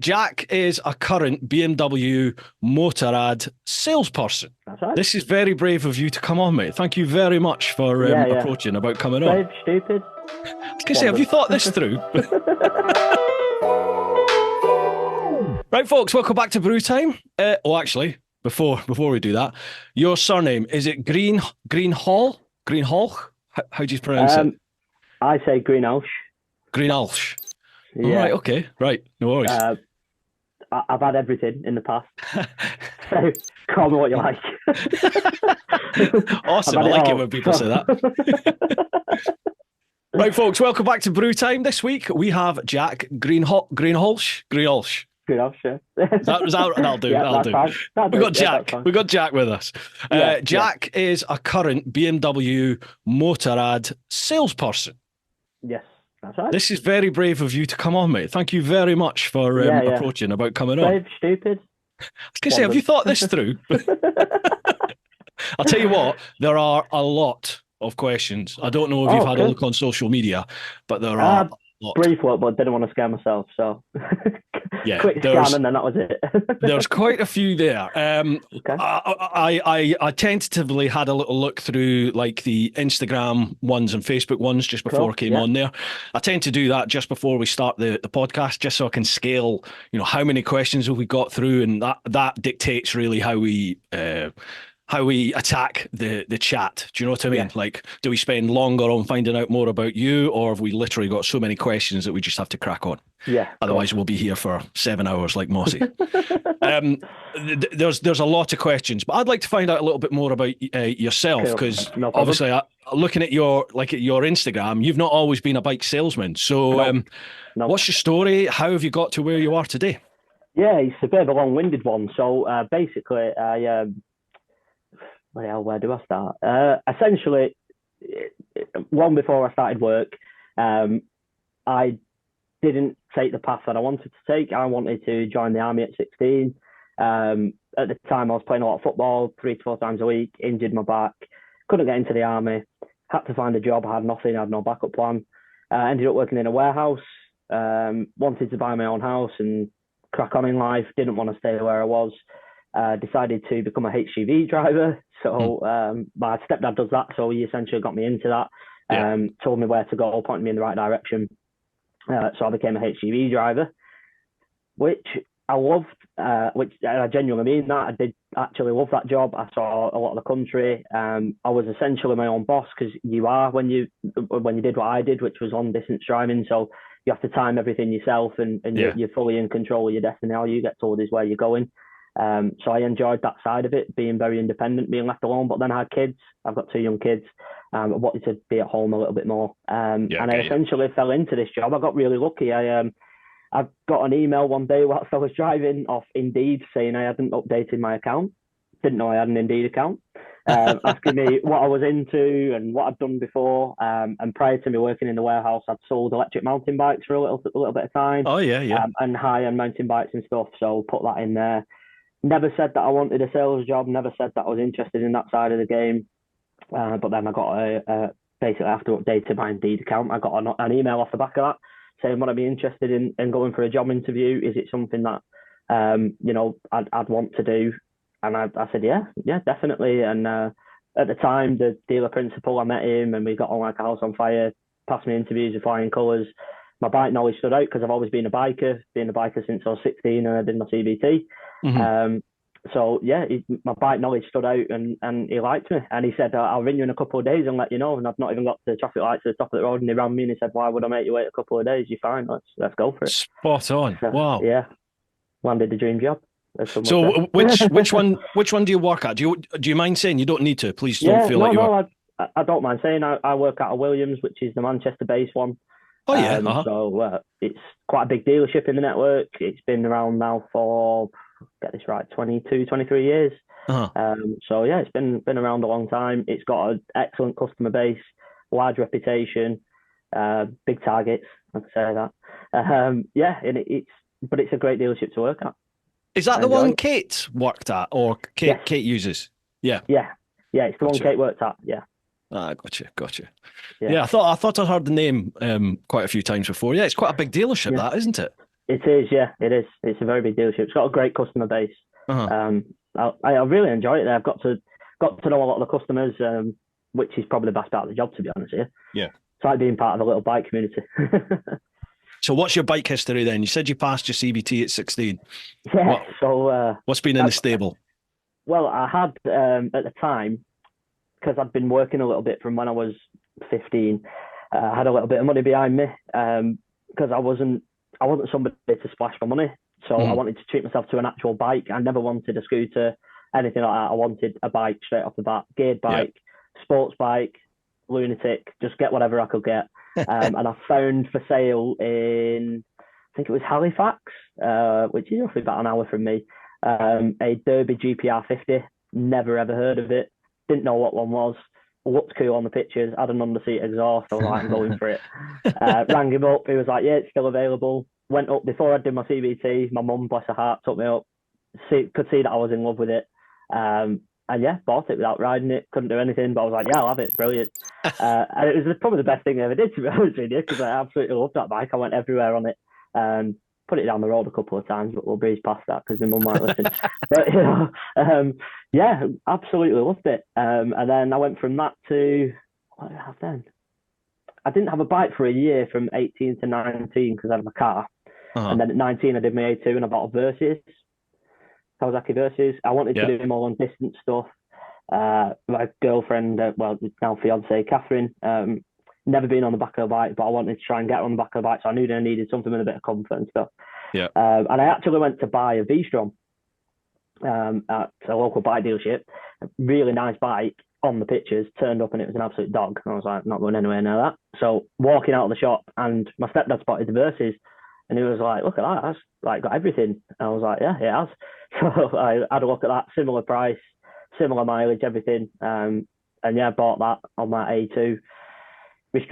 Jack is a current BMW Motorrad salesperson. That's right. This is very brave of you to come on, mate. Thank you very much for approaching about coming on. Brave, stupid. I was going to say, have you thought this through? Right, folks, welcome back to Brew Time. Actually, before we do that, your surname, is it Greenhalgh? Greenhalgh? How do you pronounce it? I say Greenhalgh. Greenhalgh. Yeah. All right, okay. Right, no worries. I've had everything in the past. So call me what you like. Awesome. I like it when people say that. Right, folks, welcome back to Brew Time. This week we have Jack Greenhalgh. Greenhalgh, yeah. That'll do. Yeah, that'll do. Fine. We got Jack. We got Jack with us. Jack yeah. is a current BMW Motorrad salesperson. Yes, that's right. This is very brave of you to come on, mate. Thank you very much for approaching about coming on. Brave, stupid. I was going to say, have you thought this through? I'll tell you what, there are a lot of questions. I don't know if you've had a look on social media, but there are a lot. Brief look, but didn't want to scare myself, so quick scan and then that was it. There's quite a few there. Okay. I tentatively had a little look through like the Instagram ones and Facebook ones just before I came on there. I tend to do that just before we start the podcast, just so I can scale, how many questions have we got through, and that dictates really how we attack the chat. Do you know what I mean? Yeah. Like, do we spend longer on finding out more about you, or have we literally got so many questions that we just have to crack on? Yeah. Otherwise, we'll be here for 7 hours like Mossy. There's a lot of questions, but I'd like to find out a little bit more about yourself, because obviously, looking at your Instagram, you've not always been a bike salesman. So, what's your story? How have you got to where you are today? Yeah, it's a bit of a long-winded one. So basically, where do I start? Essentially, long before I started work, I didn't take the path that I wanted to take. I wanted to join the army at 16. At the time, I was playing a lot of football 3 to 4 times a week, injured my back, couldn't get into the army, had to find a job, I had nothing, I had no backup plan. Ended up working in a warehouse, wanted to buy my own house and crack on in life, didn't want to stay where I was. Decided to become a HGV driver. So my stepdad does that, so he essentially got me into that. Told me where to go, pointed me in the right direction. So I became a HGV driver, which I loved, which I genuinely mean that. I did actually love that job. I saw a lot of the country. I was essentially my own boss, because you are when you did what I did, which was long distance driving. So you have to time everything yourself, and you're fully in control of your destiny. All you get told is where you're going. So I enjoyed that side of it, being very independent, being left alone. But then I had kids. I've got 2 young kids. I wanted to be at home a little bit more. And I essentially fell into this job. I got really lucky. I got an email one day whilst I was driving off Indeed saying I hadn't updated my account. Didn't know I had an Indeed account. Asking me what I was into and what I'd done before. And prior to me working in the warehouse, I'd sold electric mountain bikes for a little bit of time. Oh, yeah. And high-end mountain bikes and stuff. So put that in there. Never said that I wanted a sales job. Never said that I was interested in that side of the game. But then I got basically after updating my Indeed account, I got an email off the back of that saying, would I be interested in going for a job interview? Is it something that, I'd want to do? And I said, yeah, definitely. And at the time, the dealer principal, I met him and we got on like a house on fire, passed me interviews with flying colours. My bike knowledge stood out because I've always been a biker since I was 16 and I did my CBT. Mm-hmm. So yeah, my bike knowledge stood out and he liked me. And he said, I'll ring you in a couple of days and let you know. And I've not even got the traffic lights at the top of the road. And he ran me and he said, why would I make you wait a couple of days? You're fine. Let's go for it. Spot on. So, wow. Yeah. Landed the dream job. So which one do you work at? Do you mind saying? You don't need to. Please don't feel like you are. I don't mind saying. I work at a Williams, which is the Manchester-based one. Oh, yeah. So it's quite a big dealership in the network. It's been around now for, get this right, 22, 23 years. So, yeah, it's been around a long time. It's got an excellent customer base, large reputation, big targets, I'd say that. But it's a great dealership to work at. Is that the one Kate worked at, or Kate uses? Yeah. Yeah, it's the one Kate worked at, yeah. Ah, gotcha. Yeah, I thought I heard the name quite a few times before. Yeah, it's quite a big dealership, that, isn't it? It is, yeah, it is. It's a very big dealership. It's got a great customer base. I really enjoy it there. I've got to know a lot of the customers, which is probably the best part of the job, to be honest with you. Yeah. It's like being part of a little bike community. So what's your bike history then? You said you passed your CBT at 16. Yeah. What's been in the stable? Well, I had at the time, because I'd been working a little bit from when I was 15. I had a little bit of money behind me because I wasn't somebody to splash for money. So I wanted to treat myself to an actual bike. I never wanted a scooter, anything like that. I wanted a bike straight off the bat, geared bike, sports bike, lunatic, just get whatever I could get. And I found for sale in, I think it was Halifax, which is roughly about an hour from me, a Derby GPR 50. Never ever heard of it. Didn't know what one was. Looked cool on the pictures. Had an under-seat exhaust. I was like, I'm going for it. Rang him up. He was like, yeah, it's still available. Went up before I did my CBT. My mum, bless her heart, took me up. Could see that I was in love with it. And yeah, bought it without riding it. Couldn't do anything, but I was like, yeah, I'll have it. Brilliant. And it was probably the best thing I ever did, to be honest with you, because I absolutely loved that bike. I went everywhere on it. Put it down the road a couple of times, but we'll breeze past that because my mum might listen. But yeah, absolutely loved it. And then I went from that to, what did I have then? I didn't have a bike for a year from 18 to 19 because I had my car. And then at 19 I did my A2 and I bought a Versys, Kawasaki Versys. I wanted to do more long distance stuff. My girlfriend, well, now fiance, Catherine, never been on the back of a bike, but I wanted to try and get her on the back of a bike, so I knew that I needed something with a bit of comfort and stuff. And I actually went to buy a V-Strom at a local bike dealership. A really nice bike on the pictures, turned up and it was an absolute dog. And I was like, not going anywhere near that. So walking out of the shop, and my stepdad spotted the Versys, and he was like, look at that, that's like got everything. And I was like, yeah, it has. So I had a look at that, similar price, similar mileage, everything. And yeah, bought that on my A2.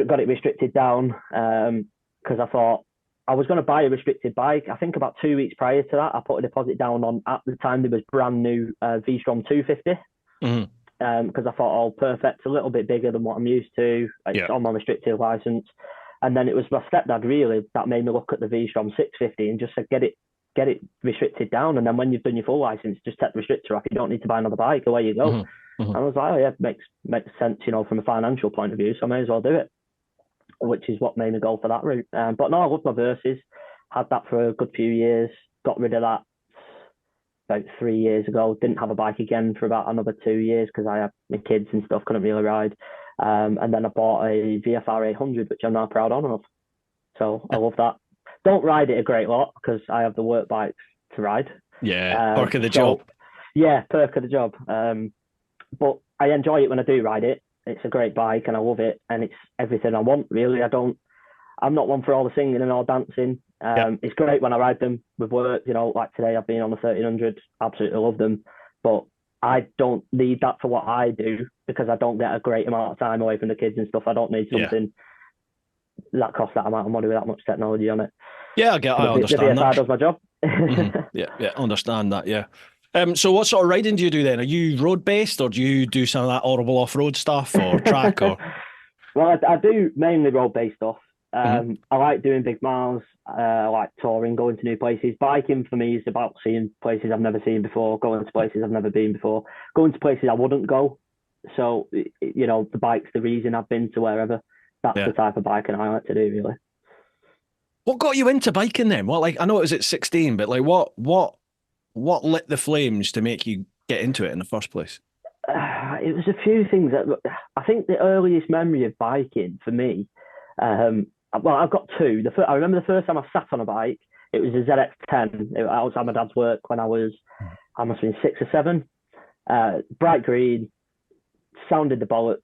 Got it restricted down because I thought I was going to buy a restricted bike. I think about 2 weeks prior to that, I put a deposit down on, at the time, there was brand new V-Strom 250. Because I thought, oh, perfect, a little bit bigger than what I'm used to. It's on my restricted license. And then it was my stepdad really that made me look at the V-Strom 650 and just said, get it restricted down. And then when you've done your full license, just take the restrictor off. You don't need to buy another bike. Away you go. And I was like, oh yeah, makes sense, from a financial point of view. So I may as well do it, which is what made me go for that route. But no, I loved my Versys. Had that for a good few years. Got rid of that about 3 years ago. Didn't have a bike again for about another 2 years because I had my kids and stuff, couldn't really ride. And then I bought a VFR 800, which I'm now proud owner of. So I love that. Don't ride it a great lot because I have the work bikes to ride. Yeah, perk of the job. Yeah, perk of the job. But I enjoy it when I do ride it. It's a great bike and I love it, and it's everything I want, really. I'm not one for all the singing and all dancing. It's great when I ride them with work, like today I've been on the 1300, absolutely love them, but I don't need that for what I do because I don't get a great amount of time away from the kids and stuff. I don't need something that costs that amount of money with that much technology on it. Yeah, I understand the VFR does my job. Yeah, understand that, yeah. So what sort of riding do you do then? Are you road-based or do you do some of that horrible off-road stuff or track? Or? Well, I do mainly road-based stuff. I like doing big miles. I like touring, going to new places. Biking for me is about seeing places I've never seen before, going to places I've never been before, going to places I wouldn't go. So, the bike's the reason I've been to wherever. That's the type of biking I like to do, really. What got you into biking then? I know it was at 16, but what lit the flames to make you get into it in the first place? It was a few things. I think the earliest memory of biking for me, well, I've got two. I remember the first time I sat on a bike, it was a ZX10. I was at my dad's work when I must have been 6 or 7. Bright green, sounded the bollocks.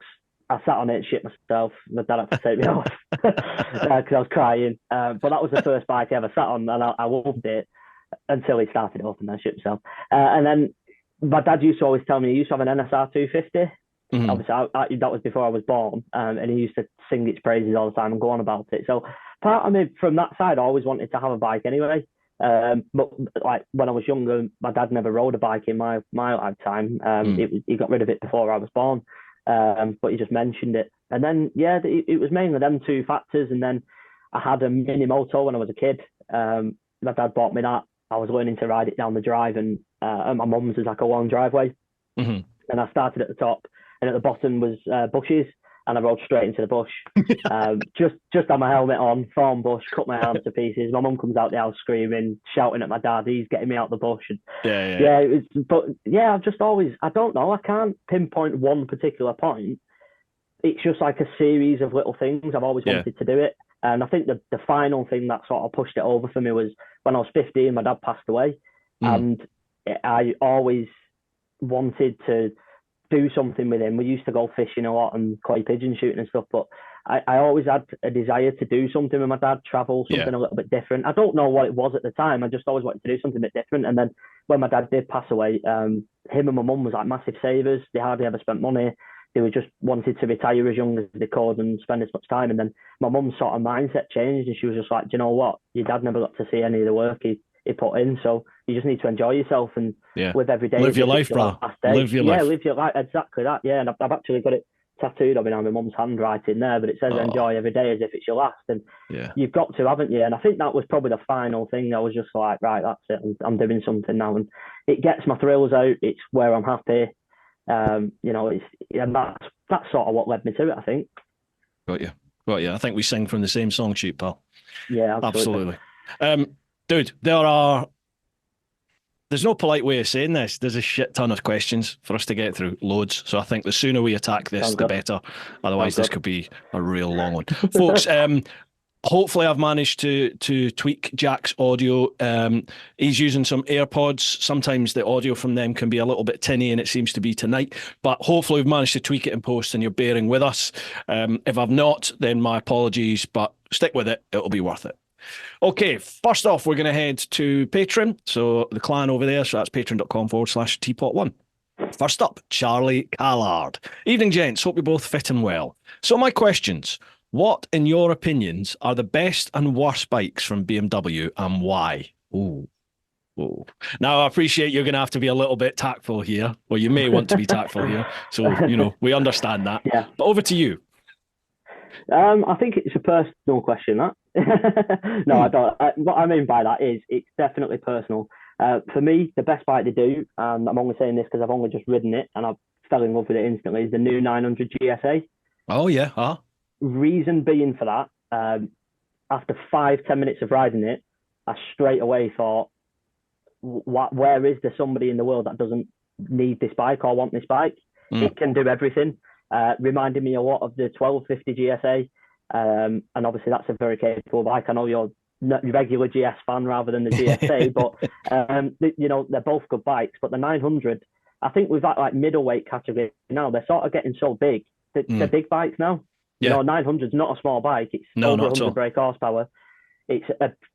I sat on it, shit myself. My dad had to take me off because I was crying. But that was the first bike I ever sat on, and I loved it until he started it up and then shit himself. And then my dad used to always tell me he used to have an NSR 250. Obviously, that was before I was born, and he used to sing its praises all the time and go on about it. So part of me from that side, I always wanted to have a bike anyway. But like when I was younger, my dad never rode a bike in my lifetime. He got rid of it before I was born. But he just mentioned it. And then, it was mainly them two factors. And then I had a mini moto when I was a kid. my dad bought me that. I was learning to ride it down the drive, and at my mum's is like a long driveway. Mm-hmm. And I started at the top, and at the bottom was bushes, and I rode straight into the bush. Just had my helmet on, thorn bush, cut my arm to pieces. My mum comes out the house screaming, shouting at my dad. He's getting me out the bush. And I've just always, I don't know, I can't pinpoint one particular point. It's just like a series of little things. I've always wanted to do it. And I think the final thing that sort of pushed it over for me was when I was 15, my dad passed away. And I always wanted to do something with him. We used to go fishing a lot and clay pigeon shooting and stuff, but I always had a desire to do something with my dad, travel, something a little bit different. I don't know what it was at the time. I just always wanted to do something a bit different. And then when my dad did pass away, him and my mum was like massive savers. They hardly ever spent money. They were just wanted to retire as young as they could and spend as much time. And then my mum's sort of mindset changed, and she was just like, do you know what? Your dad never got to see any of the work he put in, so you just need to enjoy yourself and live every day. Live your life, bro. Live your life. Yeah, live your life. Exactly that. Yeah, and I've actually got it tattooed on my mum's handwriting there, but it says enjoy every day as if it's your last. And you've got to, haven't you? And I think that was probably the final thing. I was just like, right, that's it. I'm doing something now, and it gets my thrills out. It's where I'm happy. That's sort of what led me to it, I think. Got you. I think we sing from the same song sheet, pal. Yeah, absolutely. Dude, there's no polite way of saying this. There's a shit ton of questions for us to get through, loads. So I think the sooner we attack this, the better. Otherwise, this could be a real long one. Folks, hopefully I've managed to tweak Jack's audio. He's using some AirPods. Sometimes the audio from them can be a little bit tinny, and it seems to be tonight. But hopefully we've managed to tweak it in post and you're bearing with us. If I've not, then my apologies, but stick with it. It'll be worth it. Okay, first off, we're going to head to Patreon. So the clan over there, so that's patreon.com/TeapotOne. First up, Charlie Callard. Evening, gents. Hope you're both fit and well. So my questions. What, in your opinions, are the best and worst bikes from BMW and why? Ooh. Now, I appreciate you're going to have to be a little bit tactful here, or you may want to be tactful here. So, we understand that. Yeah. But over to you. I think it's a personal question, that. No, I don't. What I mean by that is it's definitely personal. For me, the best bike to do, and I'm only saying this because I've only just ridden it and I fell in love with it instantly, is the new 900 GSA. Oh, yeah. Reason being for that, after 5-10 minutes of riding it, I straight away thought, where is there somebody in the world that doesn't need this bike or want this bike? It can do everything. Reminded me a lot of the 1250 GSA, and obviously that's a very capable bike. I know you're a regular GS fan rather than the GSA, but they're both good bikes. But the 900, I think with that like middleweight category now, they're sort of getting so big. They're big bikes now. Yeah. 900 is not a small bike. It's over 100 brake horsepower. It's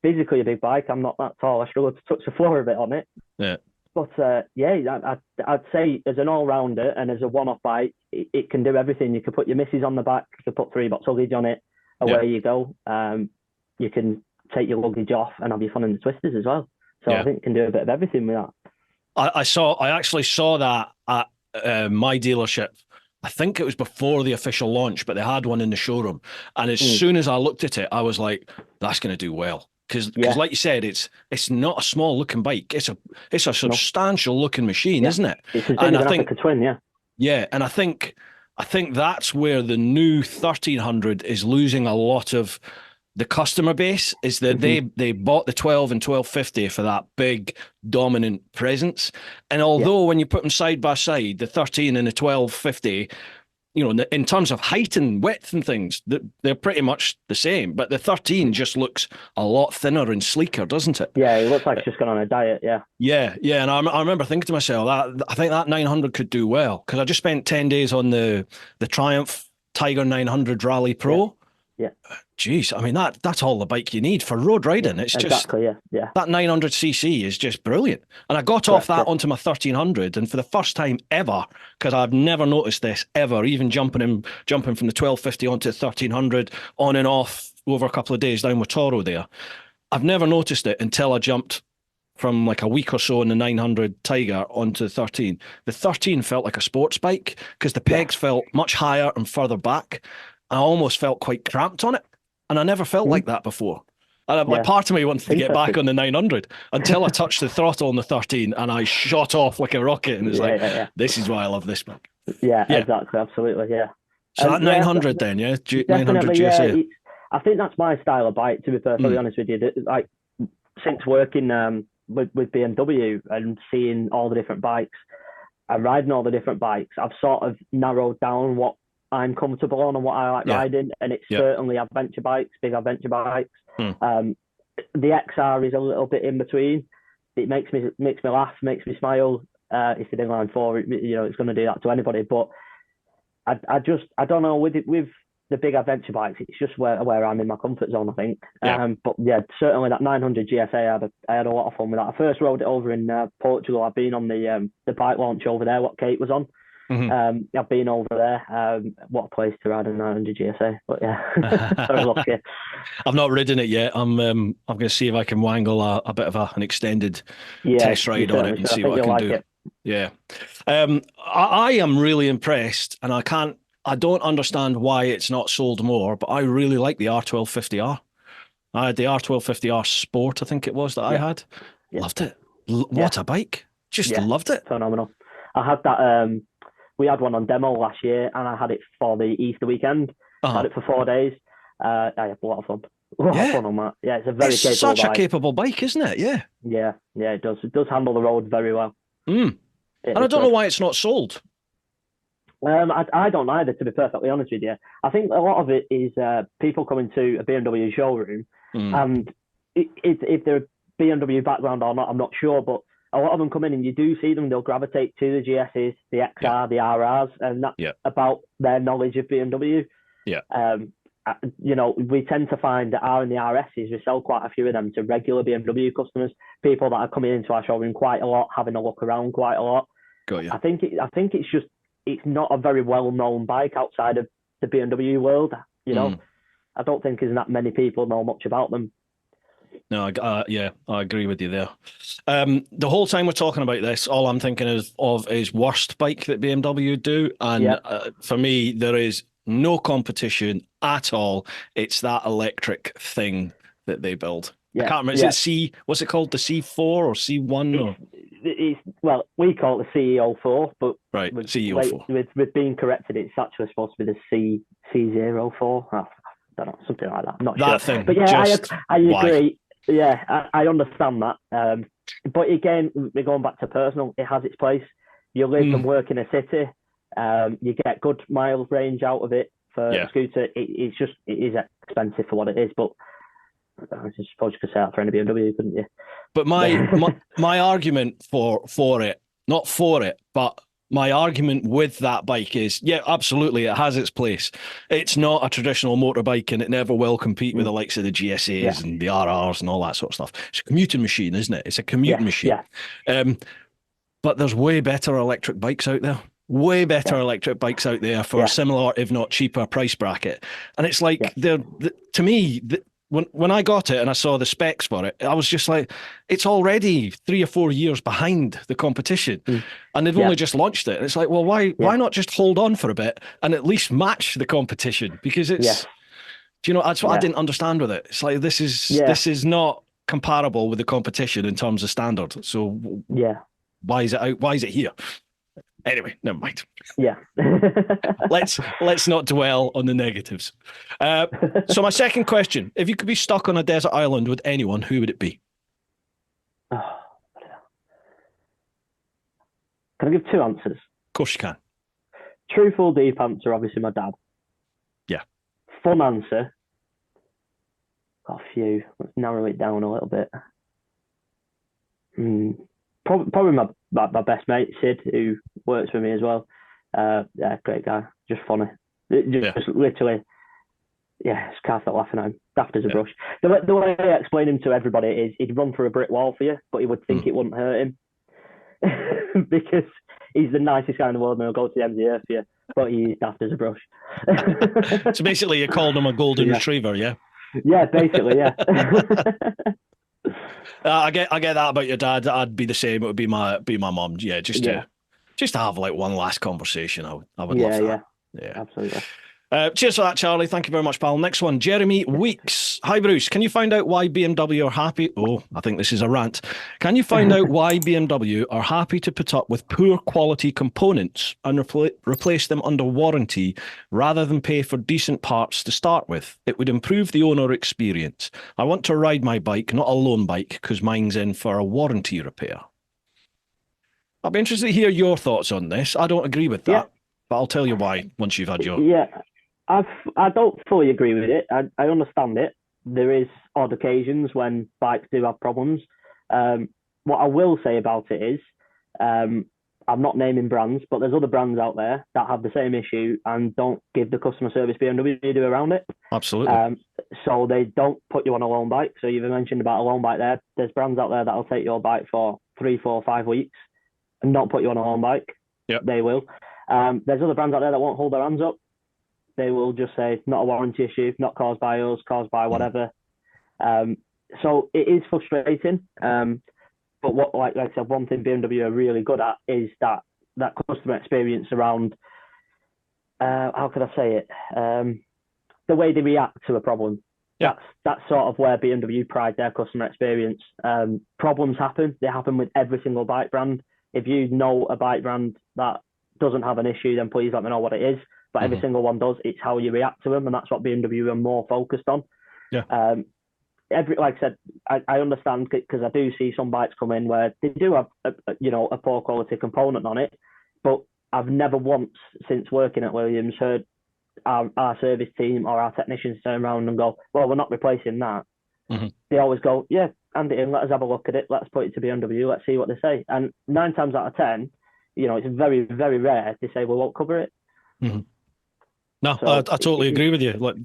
physically a big bike. I'm not that tall. I struggle to touch the floor a bit on it. Yeah. But I'd say as an all-rounder and as a one-off bike, it can do everything. You can put your missus on the back, you can put 3-box luggage on it, away you go. You can take your luggage off and have your fun in the twisters as well. So I think it can do a bit of everything with that. I actually saw that at my dealership. I think it was before the official launch, but they had one in the showroom. And as soon as I looked at it, I was like, that's going to do well. Because like you said, it's not a small looking bike. It's a substantial looking machine, isn't it? It's as big as an Africa Twin, yeah. Yeah, and I think that's where the new 1300 is losing a lot of the customer base, is that they bought the 12 and 1250 for that big dominant presence. And although when you put them side by side, the 13 and the 1250, in terms of height and width and things, they're pretty much the same. But the 13 just looks a lot thinner and sleeker, doesn't it? Yeah, it looks like it's just gone on a diet, yeah. Yeah, and I remember thinking to myself, I think that 900 could do well, because I just spent 10 days on the Triumph Tiger 900 Rally Pro. Yeah. Jeez, I mean, that's all the bike you need for road riding. It's exactly, just that 900cc is just brilliant. And I got off that onto my 1300, and for the first time ever, because I've never noticed this ever, even jumping from the 1250 onto the 1300, on and off over a couple of days down with Toro there, I've never noticed it until I jumped from like a week or so in the 900 Tiger onto the 13. The 13 felt like a sports bike because the pegs felt much higher and further back. I almost felt quite cramped on it. And I never felt like that before. And like, part of me wanted to get back on the 900 until I touched the throttle on the 13 and I shot off like a rocket. And it's this is why I love this bike. Yeah, exactly. Absolutely. Yeah. So that 900 then, 900 GSA. Yeah, I think that's my style of bike, to be perfectly honest with you. Like, since working with BMW and seeing all the different bikes and riding all the different bikes, I've sort of narrowed down what I'm comfortable on and what I like riding, and it's certainly adventure bikes, big adventure bikes. The XR is a little bit in between. It makes me laugh, makes me smile. It's an inline four, it's going to do that to anybody. But I don't know, with the big adventure bikes, it's just where I'm in my comfort zone, I think. But yeah, certainly that 900 GSA, I had a lot of fun with that. I first rode it over in Portugal. I've been on the bike launch over there, what Kate was on. I've been over there. What a place to ride a 900 GSA. But yeah, very lucky. I've not ridden it yet. I'm going to see if I can wangle a bit of an extended test ride on it and see what I can do. Yeah. I am really impressed, and I don't understand why it's not sold more, but I really like the R1250R. I had the R1250R Sport, I think it was, that I had. Loved it. What a bike. Just loved it. Phenomenal. I had that, we had one on demo last year, and I had it for the Easter weekend. I had it for 4 days. I had a lot of fun. A lot of fun on that. Yeah, it's a very capable such bike. A capable bike, isn't it? Yeah. Yeah, it does. It does handle the road very well. And I don't know why it's not sold. I don't either, to be perfectly honest with you. I think a lot of it is people coming to a BMW showroom, and if they're a BMW background or not, I'm not sure, but a lot of them come in and you do see them, they'll gravitate to the GSs, the XR, the RRs, and that's about their knowledge of BMW. We tend to find the R and the RSs, we sell quite a few of them to regular BMW customers, people that are coming into our showroom quite a lot, having a look around quite a lot. Got you. I think it's just, it's not a very well-known bike outside of the BMW world. I don't think there's that many people know much about them. No, I agree with you there. The whole time we're talking about this, all I'm thinking of is worst bike that BMW do, and for me, there is no competition at all. It's that electric thing that they build. I can't remember. Is it what's it called? The C4 or C1? Well, we call it the CEO4, but CEO4. With being corrected, it's actually supposed to be the C04. I don't know, something like that. I'm not sure. Thing. But yeah, I agree. Yeah, I understand that. But again, we're going back to personal. It has its place. You live and work in a city. You get good miles range out of it for a scooter. It is expensive for what it is, but I suppose you could say that for any BMW, couldn't you? But my argument for it, not for it, but my argument with that bike is, absolutely, it has its place. It's not a traditional motorbike, and it never will compete with the likes of the GSAs and the RRs and all that sort of stuff. It's a commuting machine, isn't it? It's a commuting machine. But there's way better electric bikes out there. Way better electric bikes out there for a similar, if not cheaper, price bracket. And it's like, to me, when I got it and I saw the specs for it, I was just like, it's already 3 or 4 years behind the competition. And they've only just launched it. And it's like, well, why not just hold on for a bit and at least match the competition? Because it's, that's what I didn't understand with it. It's like, this is not comparable with the competition in terms of standard. So why is it out? Why is it here? Anyway, never mind. Let's not dwell on the negatives. So my second question: if you could be stuck on a desert island with anyone, who would it be? Can I give two answers? Of course you can. Truthful, deep answer, obviously my dad. Yeah. Fun answer. Got a few. Let's narrow it down a little bit. Probably my best mate, Sid, who works for me as well. Great guy. Just funny. Just literally, just can't stop laughing at him. Daft as a brush. The way I explain him to everybody is he'd run through a brick wall for you, but he would think it wouldn't hurt him. Because he's the nicest guy in the world and he'll go to the end of the earth for you, but he's daft as a brush. So basically you called him a golden retriever, yeah? Yeah, basically, yeah. I get that about your dad. I'd be the same. It would be my mum. Yeah, just to have like one last conversation. I would love that. Yeah, absolutely. Cheers for that, Charlie. Thank you very much, pal. Next one, Jeremy Weeks. Hi, Bruce. Can you find out why BMW are happy? Oh, I think this is a rant. Can you find out why BMW are happy to put up with poor quality components and replace them under warranty rather than pay for decent parts to start with? It would improve the owner experience. I want to ride my bike, not a loan bike, because mine's in for a warranty repair. I'll be interested to hear your thoughts on this. I don't agree with that, but I'll tell you why once you've had your... Yeah. I don't fully agree with it. I understand it. There is odd occasions when bikes do have problems. What I will say about it is, I'm not naming brands, but there's other brands out there that have the same issue and don't give the customer service BMW do around it. Absolutely. So they don't put you on a loan bike. So you've mentioned about a loan bike there. There's brands out there that'll take your bike for 3, 4, 5 weeks and not put you on a loan bike. Yep. They will. There's other brands out there that won't hold their hands up. They will just say, not a warranty issue, not caused by us, caused by whatever. So it is frustrating. But what, like I said, one thing BMW are really good at is that customer experience around, how could I say it? The way they react to a problem. Yeah. That's sort of where BMW pride their customer experience. Problems happen. They happen with every single bike brand. If you know a bike brand that doesn't have an issue, then please let me know what it is. But every single one does. It's how you react to them, and that's what BMW are more focused on. Yeah. Like I said, I understand because I do see some bikes come in where they do have a poor quality component on it, but I've never once since working at Williams heard our service team or our technicians turn around and go, "Well, we're not replacing that." They always go, "Yeah, hand it in. Let us have a look at it. Let's put it to BMW. Let's see what they say." And 9 times out of 10, it's very, very rare they say we won't cover it. No, so I totally agree with you. Like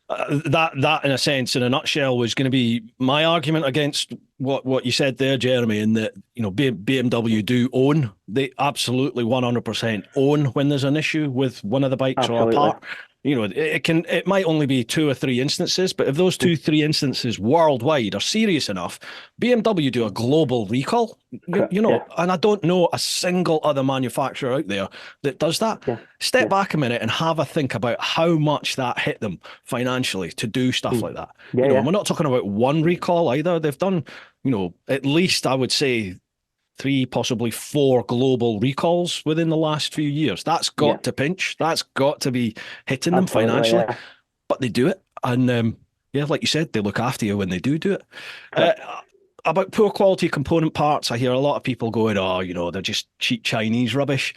that in a sense, in a nutshell, was going to be my argument against what you said there, Jeremy, in that BMW do own. They absolutely 100% own when there's an issue with one of the bikes or a part. It might only be 2 or 3 instances, but if those 2, 3 instances worldwide are serious enough, BMW do a global recall, and I don't know a single other manufacturer out there that does that. Step back a minute and have a think about how much that hit them financially to do stuff like that. We're not talking about one recall either. They've done, at least I would say 3, possibly 4 global recalls within the last few years. That's got to pinch. That's got to be hitting them financially. But they do it. And like you said, they look after you when they do it. About poor quality component parts, I hear a lot of people going, they're just cheap Chinese rubbish.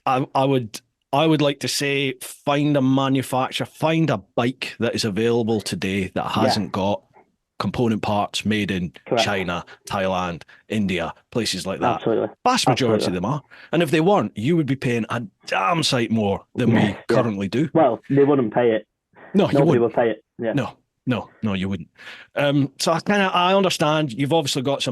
I would like to say, find a manufacturer, find a bike that is available today that hasn't got component parts made in China, Thailand, India, places like that. Absolutely. Vast majority of them are. And if they weren't, you would be paying a damn sight more than we currently do. Well, they wouldn't pay it. No, you Nobody wouldn't. would pay it. Yeah. No, you wouldn't. So I understand you've obviously got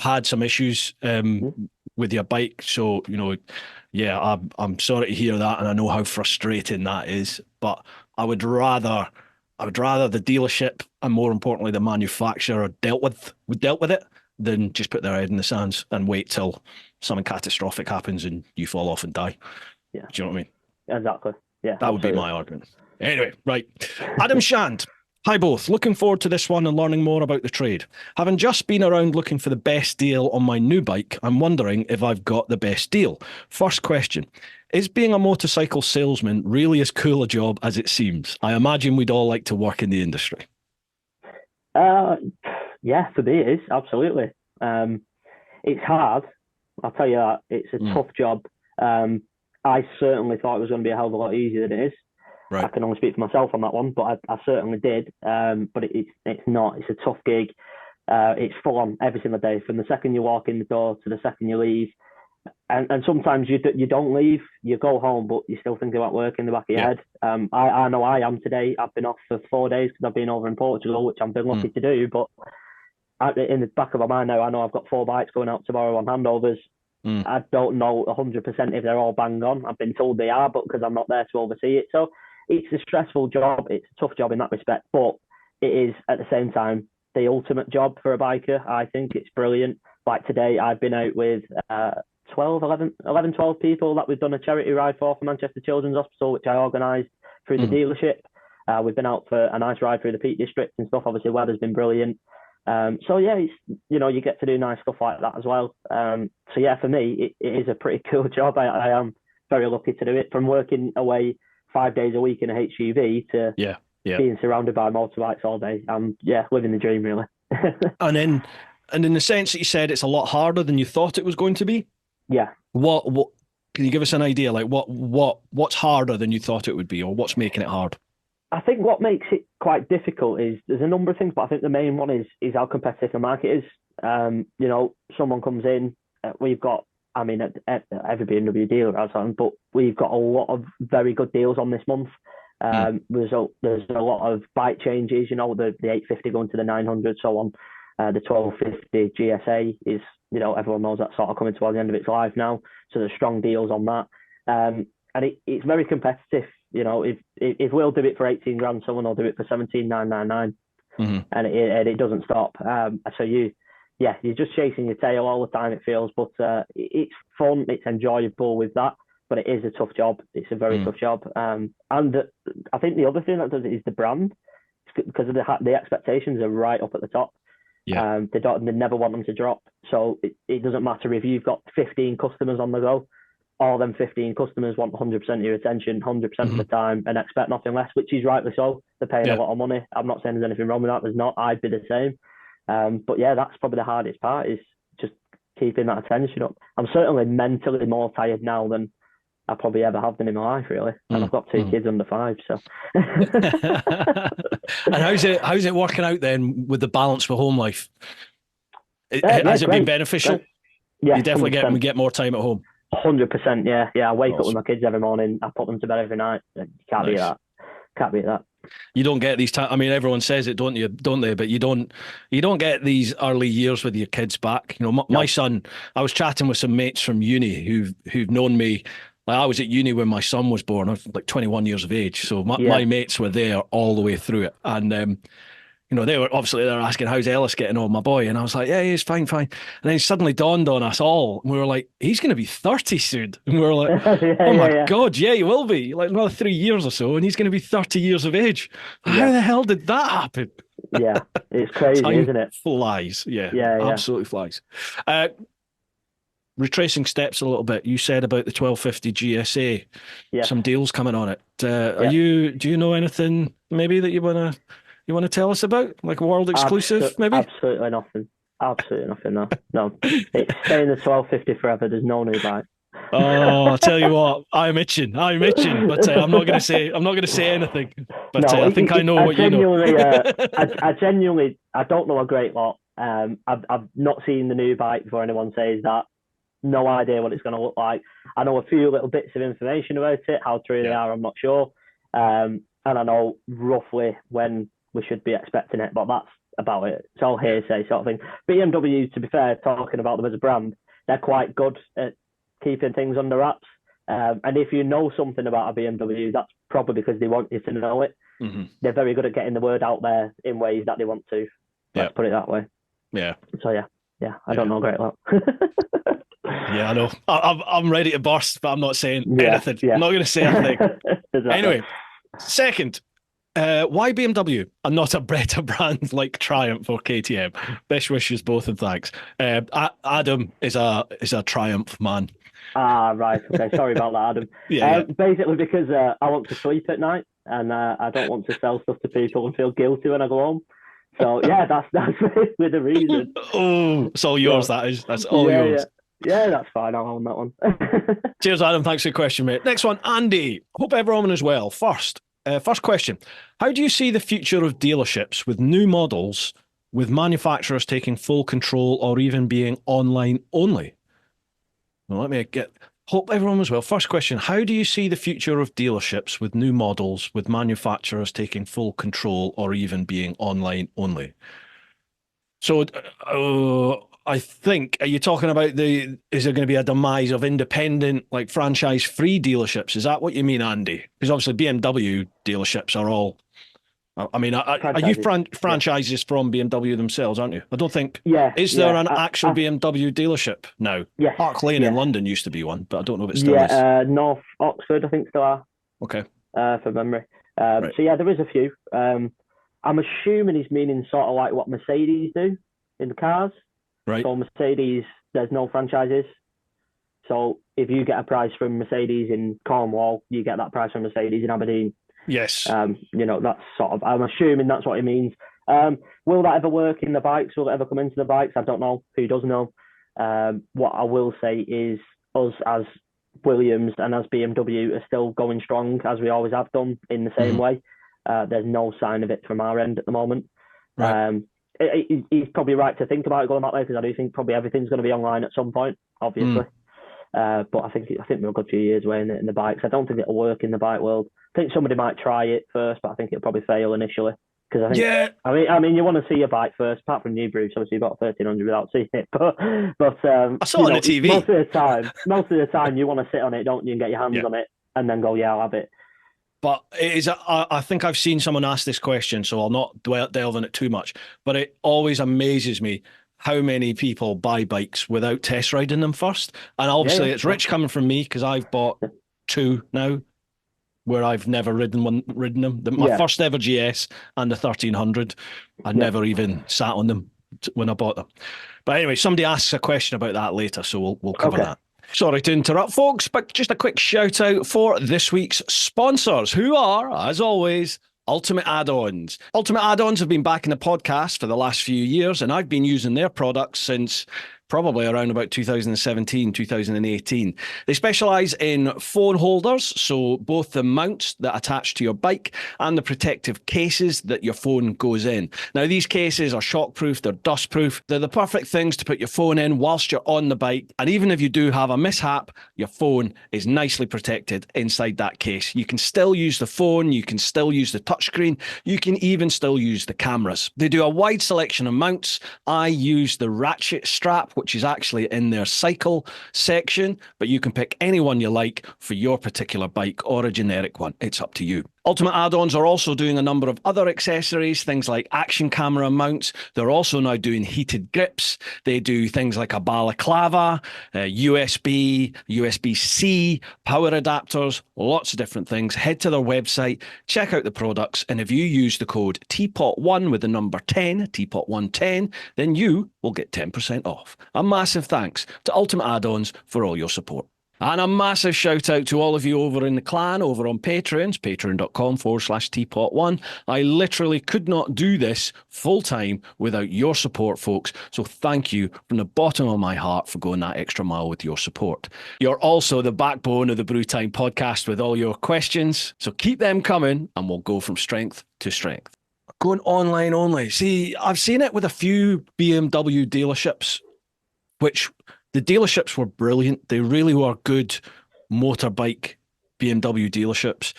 had some issues with your bike. So, I'm sorry to hear that, and I know how frustrating that is. But I would rather the dealership and, more importantly, the manufacturer dealt with it than just put their head in the sands and wait till something catastrophic happens and you fall off and die. Yeah. Do you know what I mean? Exactly. Yeah. That would be my argument. Anyway, right. Adam Shand. Hi both. Looking forward to this one and learning more about the trade. Having just been around looking for the best deal on my new bike, I'm wondering if I've got the best deal. First question. Is being a motorcycle salesman really as cool a job as it seems? I imagine we'd all like to work in the industry. Yeah, for me it is, absolutely. It's hard, I'll tell you that. It's a tough job. I certainly thought it was going to be a hell of a lot easier than it is. Right. I can only speak for myself on that one, but I certainly did. But it's not. It's a tough gig. It's full on every single day, from the second you walk in the door to the second you leave. And sometimes you don't leave, you go home, but you still think about work in the back of your head. I know I am today. I've been off for 4 days because I've been over in Portugal, which I've been lucky to do. But in the back of my mind now, I know I've got 4 bikes going out tomorrow on handovers. I don't know 100% if they're all bang on. I've been told they are, but because I'm not there to oversee it. So it's a stressful job. It's a tough job in that respect, but it is at the same time the ultimate job for a biker. I think it's brilliant. Like today, I've been out with 11, 12 people that we've done a charity ride for Manchester Children's Hospital, which I organised through the dealership. We've been out for a nice ride through the Peak District and stuff. Obviously, weather's been brilliant. So yeah, it's, you get to do nice stuff like that as well. So yeah, for me, it is a pretty cool job. I am very lucky to do it. From working away 5 days a week in a HGV to being surrounded by motorbikes all day. Living the dream really. And in the sense that you said it's a lot harder than you thought it was going to be. Yeah. What can you give us an idea? Like what's harder than you thought it would be, or what's making it hard? I think what makes it quite difficult is there's a number of things, but I think the main one is how competitive the market is. Someone comes in, we've got, every BMW dealer has one, but we've got a lot of very good deals on this month. There's a lot of bike changes, the 850 going to the 900, so on. The 1250 GSA is, everyone knows that's sort of coming towards the end of its life now. So there's strong deals on that. And it's very competitive. If we'll do it for 18 grand, someone will do it for 17,999, and it doesn't stop. So you're just chasing your tail all the time, it feels, but it's fun, it's enjoyable with that, but it is a tough job. It's a very tough job. And I think the other thing that does it is the brand, because of the expectations are right up at the top. Yeah. They never want them to drop. So it doesn't matter if you've got 15 customers on the go. All them 15 customers want 100% of your attention, 100% of the time, and expect nothing less, which is rightly so. They're paying a lot of money. I'm not saying there's anything wrong with that. There's not. I'd be the same. But yeah, that's probably the hardest part, is just keeping that attention up. I'm certainly mentally more tired now than I probably ever have been in my life, really. And I've got 2 kids under 5, so. And how's it working out then with the balance with home life? Has it been beneficial? Yeah, you definitely get more time at home. 100%, yeah. I wake up with my kids every morning. I put them to bed every night. You can't beat that. Can't beat that. You don't get these times. Everyone says it, don't they? But you don't get these early years with your kids back. My son. I was chatting with some mates from uni who've known me. Like, I was at uni when my son was born. I was like 21 years of age. So my mates were there all the way through it. And, they were asking, how's Ellis getting on, my boy? And I was like, yeah, he's fine. And then it suddenly dawned on us all. And we were like, he's going to be 30 soon. And we were like, God, yeah, he will be. Like another 3 years or so. And he's going to be 30 years of age. How the hell did that happen? Yeah, it's crazy, isn't it? Flies. Yeah, absolutely flies. Retracing steps a little bit, you said about the 1250 GSA, some deals coming on it. Do you know anything maybe that you want to tell us about, like a world exclusive, maybe? Absolutely nothing. No. It's staying the 1250 forever. There's no new bike. Oh, I'll tell you what, I'm itching, but I'm not going to say anything. But I think I know what you know. I genuinely, I don't know a great lot. I've not seen the new bike before anyone says that. No idea what it's going to look like. I know a few little bits of information about it. How true they are, I'm not sure. And I know roughly when we should be expecting it, but that's about it. It's all hearsay sort of thing. BMW, to be fair, talking about them as a brand, they're quite good at keeping things under wraps. And if you know something about a BMW, that's probably because they want you to know it. They're very good at getting the word out there in ways that they want to. Let's put it that way. Yeah. So yeah, I don't know a great lot. Yeah, I know. I'm ready to burst, but I'm not saying anything. I'm not going to say anything. Exactly. Anyway, second, why BMW and not a better brand like Triumph or KTM? Best wishes both, and thanks. Adam is a Triumph man. Right. Okay. Sorry about that, Adam. Basically because I want to sleep at night, and I don't want to sell stuff to people and feel guilty when I go home. So yeah, that's basically the reason. Oh, it's all yours. That's all yours. Yeah, that's fine. I'll own that one. Cheers, Adam. Thanks for the question, mate. Next one, Andy. Hope everyone is well. First question. How do you see the future of dealerships with new models, with manufacturers taking full control or even being online only? Well, hope everyone was well. First question. How do you see the future of dealerships with new models, with manufacturers taking full control or even being online only? So, I think, are you talking about is there going to be a demise of independent, like franchise-free dealerships? Is that what you mean, Andy? Because obviously BMW dealerships are all I mean, are you franchises from BMW themselves, aren't you? I don't think. Yeah. Is there an actual BMW dealership now? Yes. Park Lane in London used to be one, but I don't know if it still is. North Oxford, I think, still are. Okay. For memory. Right. So yeah, there is a few. I'm assuming he's meaning sort of like what Mercedes do in the cars. Right. So Mercedes, there's no franchises. So if you get a price from Mercedes in Cornwall, you get that price from Mercedes in Aberdeen. Yes. That's sort of, I'm assuming that's what it means. Will that ever work in the bikes? Will it ever come into the bikes? I don't know. Who does know? What I will say is us as Williams and as BMW are still going strong, as we always have done, in the same way. There's no sign of it from our end at the moment. Right. He's probably right to think about it going that way, because I do think probably everything's going to be online at some point, obviously. But I think we're a good few years away in the bikes. I don't think it'll work in the bike world. I think somebody might try it first, but I think it'll probably fail initially. Because I think, I mean, you want to see a bike first, apart from new Bruce. Obviously, you've got 1300 without seeing it. But I saw it on the TV. Most of the time, you want to sit on it, don't you, and get your hands on it, and then go, I'll have it. But it is. I think I've seen someone ask this question, so I'll not delve in it too much. But it always amazes me how many people buy bikes without test riding them first. And obviously, it's rich coming from me, because I've bought two now, where I've never ridden them. My first ever GS and the 1300, I never even sat on them when I bought them. But anyway, somebody asks a question about that later, so we'll cover that. Sorry to interrupt, folks, but just a quick shout out for this week's sponsors, who are, as always, Ultimate Addons. Ultimate Addons have been back in the podcast for the last few years, and I've been using their products since probably around about 2017, 2018. They specialise in phone holders, so both the mounts that attach to your bike and the protective cases that your phone goes in. Now, these cases are shockproof, they're dustproof, they're the perfect things to put your phone in whilst you're on the bike, and even if you do have a mishap, your phone is nicely protected inside that case. You can still use the phone, you can still use the touchscreen, you can even still use the cameras. They do a wide selection of mounts. I use the ratchet strap, which is actually in their cycle section, but you can pick any one you like for your particular bike or a generic one. It's up to you. Ultimate Addons are also doing a number of other accessories, things like action camera mounts. They're also now doing heated grips. They do things like a balaclava, USB, USB-C, power adapters, lots of different things. Head to their website, check out the products, and if you use the code TeapotOne with the number 10, TeapotOne10, then you will get 10% off. A massive thanks to Ultimate Addons for all your support. And a massive shout out to all of you over in the clan, over on Patreons, patreon.com/TeapotOne. I literally could not do this full time without your support, folks. So thank you from the bottom of my heart for going that extra mile with your support. You're also the backbone of the Brew Time podcast with all your questions. So keep them coming and we'll go from strength to strength. Going online only. See, I've seen it with a few BMW dealerships, which the dealerships were brilliant. They really were good motorbike BMW dealerships.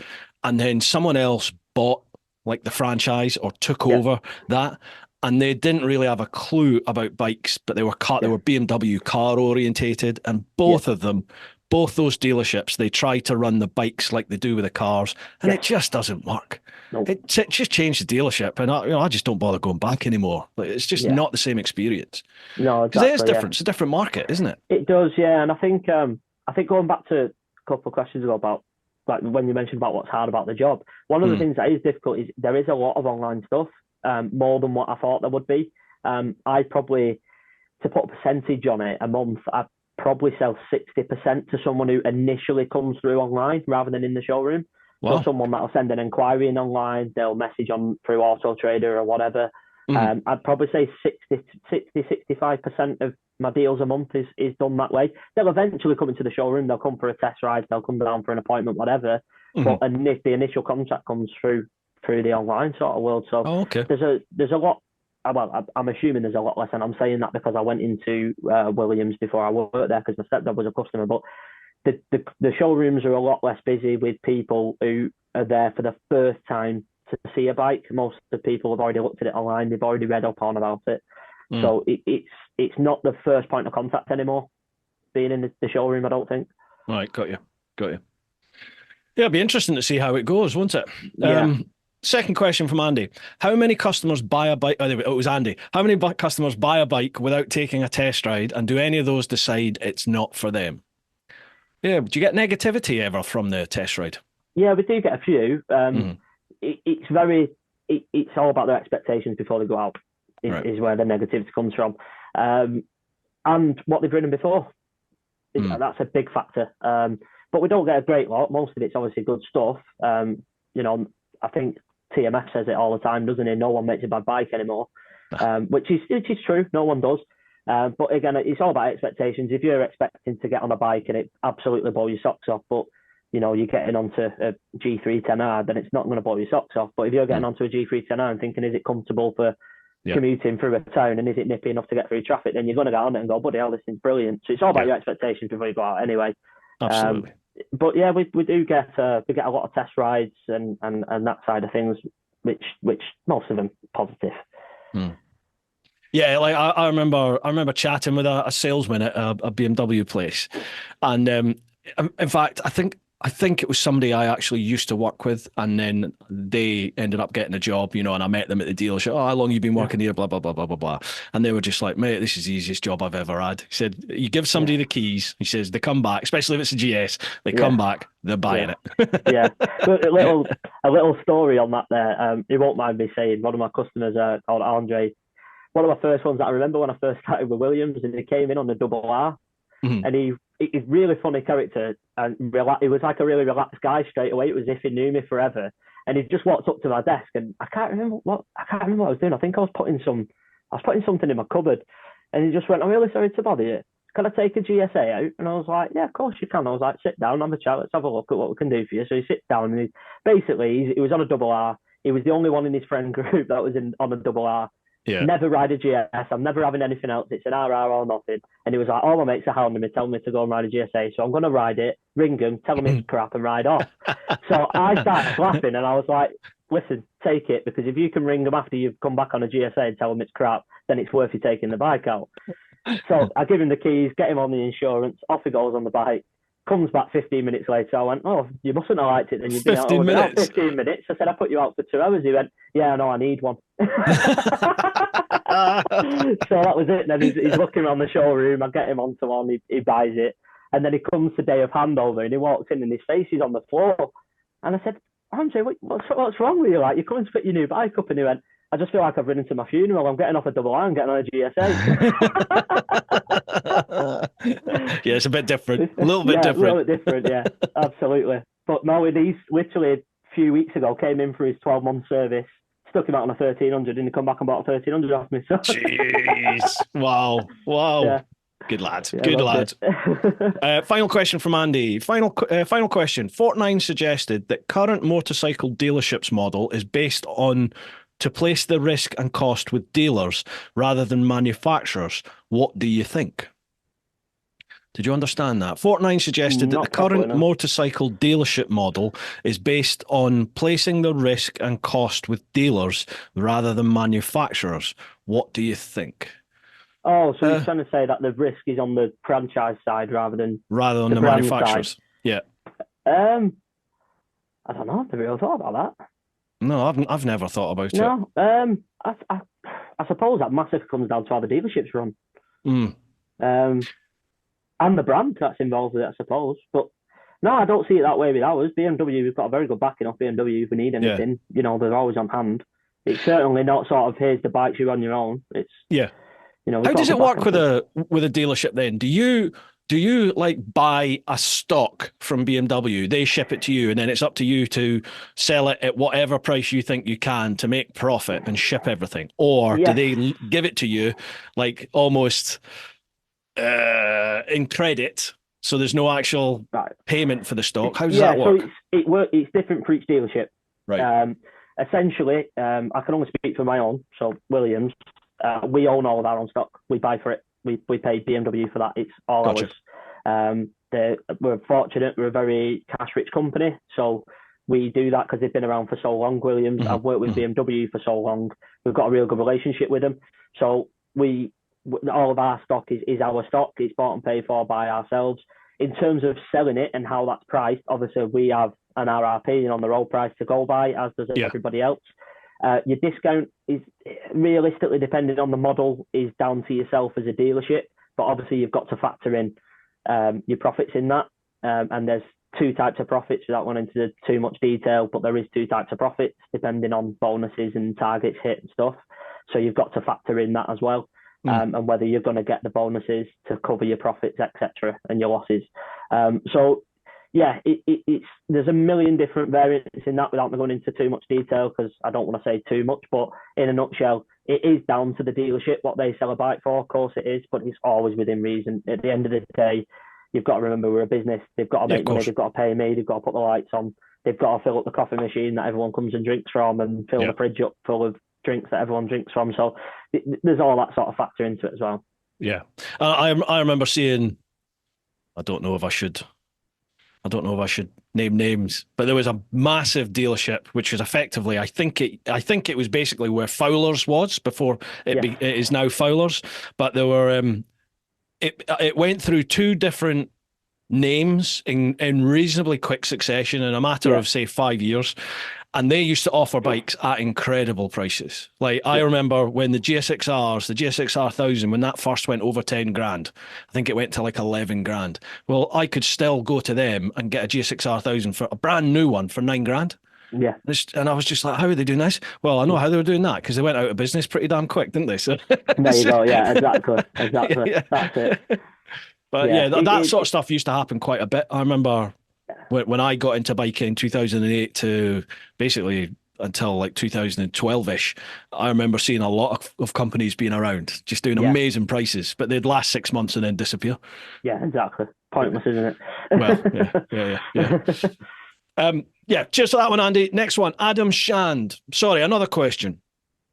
And then someone else bought like the franchise or took over that. And they didn't really have a clue about bikes, but they were they were BMW car orientated. And both of them, both those dealerships, they try to run the bikes like they do with the cars. And it just doesn't work. Nope. It just changed the dealership, and I just don't bother going back anymore. Like, it's just not the same experience. No, exactly. Because it is different. It's a different market, isn't it? It does, yeah. And I think going back to a couple of questions ago about like when you mentioned about what's hard about the job, one of the things that is difficult is there is a lot of online stuff, more than what I thought there would be. I probably, to put a percentage on it, a month, I probably sell 60% to someone who initially comes through online rather than in the showroom. Wow. So someone that'll send an inquiry in online, they'll message on through Auto Trader or whatever. I'd probably say 65% of my deals a month is done that way. They'll eventually come into the showroom, they'll come for a test ride, they'll come down for an appointment, whatever. But if the initial contact comes through the online sort of world. So there's a lot. Well, I'm assuming there's a lot less, and I'm saying that because I went into Williams before I worked there because my stepdad was a customer. But the showrooms are a lot less busy with people who are there for the first time to see a bike. Most of the people have already looked at it online. They've already read up on about it. So it's not the first point of contact anymore, being in the showroom, I don't think. All right, got you. Yeah, it'd be interesting to see how it goes, won't it? Second question from Andy. How many customers buy a bike? Oh, it was Andy. How many customers buy a bike without taking a test ride, and do any of those decide it's not for them? Yeah, do you get negativity ever from the test ride? Yeah, we do get a few. It's all about their expectations before they go out. Is where the negativity comes from, and what they've ridden before. That's a big factor. But we don't get a great lot. Most of it's obviously good stuff. I think TMF says it all the time, doesn't it? No one makes a bad bike anymore, which is true. No one does. But again, it's all about expectations. If you're expecting to get on a bike and it absolutely blow your socks off, but you're getting onto a G3 10R, then it's not going to blow your socks off. But if you're getting onto a G3 10R and thinking, is it comfortable for commuting through a town, and is it nippy enough to get through traffic, then you're going to get on it and go, buddy hell, this is brilliant. So it's all about your expectations before you go out anyway. Absolutely. But yeah, we do get a lot of test rides and that side of things, which most of them positive. Yeah, like I remember chatting with a salesman at a BMW place, and in fact, I think it was somebody I actually used to work with, and then they ended up getting a job, and I met them at the dealership. Oh, how long have you been working here? Blah, blah, blah, blah, blah, blah. And they were just like, mate, this is the easiest job I've ever had. He said, you give somebody the keys, he says, they come back, especially if it's a GS, they come back, they're buying it. Yeah. A little story on that there. You won't mind me saying, one of my customers called Andre, one of my first ones that I remember when I first started with Williams, and he came in on the double R, and he's really funny character, and he was like a really relaxed guy straight away. It was as if he knew me forever, and he just walked up to my desk, and I can't remember what I was doing. I think I was putting something in my cupboard, and he just went, "I'm really sorry to bother you. Can I take a GSA out?" And I was like, "Yeah, of course you can." I was like, "Sit down, have a chat. Let's have a look at what we can do for you." So he sits down, and he was on a double R. He was the only one in his friend group that was on a double R. Yeah. Never ride a GS. I'm never having anything else. It's an RR or nothing. And he was like, all my mates are hounding me, telling me to go and ride a GSA. So I'm going to ride it, ring them, tell them it's crap, and ride off. So I started laughing, and I was like, listen, take it, because if you can ring them after you've come back on a GSA and tell them it's crap, then it's worth you taking the bike out. So I give him the keys, get him on the insurance, off he goes on the bike. Comes back 15 minutes later. I went, oh, you mustn't have liked it then. You've been out 15 minutes. I said, I put you out for 2 hours. He went, yeah, no, I need one. So that was it. Then he's looking around the showroom. I get him onto one. He buys it. And then he comes to day of handover, and he walks in, and his face is on the floor. And I said, Andrew, what's wrong with you? Like, you're coming to pick your new bike up. And he went, I just feel like I've ridden to my funeral. I'm getting off a double R and getting on a GSA. Yeah, it's a bit different. A little bit different. A little bit different, yeah. Absolutely. But no, he's literally a few weeks ago came in for his 12-month service, stuck him out on a 1300, and he come back and bought a 1300 off me. So. Jeez. Wow. Yeah. Good lad. Yeah, good lad. Final question from Andy. Final question. Fortnine suggested that current motorcycle dealerships model is based on to place the risk and cost with dealers rather than manufacturers. What do you think? Did you understand that? Fortnine suggested that the current motorcycle dealership model is based on placing the risk and cost with dealers rather than manufacturers. What do you think? Oh, so you're trying to say that the risk is on the franchise side rather than the manufacturers side. Yeah. I don't know. I've never really thought about that. No, I've never thought about it. No, I suppose that massively comes down to how the dealerships run. And the brand that's involved with it, I suppose. But no, I don't see it that way with ours. BMW, we've got a very good backing off BMW. If we need anything, they're always on hand. It's certainly not sort of, here's the bikes, you're on your own. It's how does it work with a dealership then? Do you like buy a stock from BMW, they ship it to you, and then it's up to you to sell it at whatever price you think you can to make profit and ship everything? Or do they give it to you like almost in credit, so there's no actual payment for the stock? How does that work? So it's different for each dealership. Right. Essentially, I can only speak for my own. So Williams, we own all of our own stock. We buy for it. We pay BMW for that. It's all ours. We're fortunate. We're a very cash-rich company, so we do that because they've been around for so long. Williams, I've worked with BMW for so long. We've got a real good relationship with them. So all of our stock is our stock. It's bought and paid for by ourselves. In terms of selling it and how that's priced, obviously we have an RRP and on the road price to go by, as does everybody else. Your discount is realistically, depending on the model, is down to yourself as a dealership. But obviously, you've got to factor in your profits in that. And there's two types of profits without going into too much detail, but there is two types of profits depending on bonuses and targets hit and stuff. So you've got to factor in that as well. And whether you're going to get the bonuses to cover your profits, etc., and your losses. So yeah, there's a million different variants in that without me going into too much detail, because I don't want to say too much. But in a nutshell, it is down to the dealership what they sell a bike for. Of course it is, but it's always within reason. At the end of the day, you've got to remember we're a business. They've got to make money. They've got to pay me. They've got to put the lights on. They've got to fill up the coffee machine that everyone comes and drinks from, and fill the fridge up full of drinks that everyone drinks from. So there's all that sort of factor into it as well. Yeah. I remember seeing, I don't know if I should name names, but there was a massive dealership which was effectively, I think it was basically where Fowlers was before it is now Fowlers, but there were it went through two different names in reasonably quick succession in a matter of say 5 years. And they used to offer bikes at incredible prices. Like I remember when the GSX-Rs, the GSX-R 1000, when that first went over 10 grand, I think it went to like 11 grand. Well, I could still go to them and get a GSX-R 1000 for a brand new one for 9 grand. Yeah. And I was just like, how are they doing this? Well, I know how they were doing that, because they went out of business pretty damn quick, didn't they? So there you go. Yeah, exactly. Yeah. That's it. But that sort of stuff used to happen quite a bit. I remember when I got into biking in 2008 to basically until like 2012-ish, I remember seeing a lot of companies being around, just doing amazing prices, but they'd last 6 months and then disappear. Yeah, exactly. Pointless, isn't it? Well, cheers for that one, Andy. Next one, Adam Shand. Sorry, another question.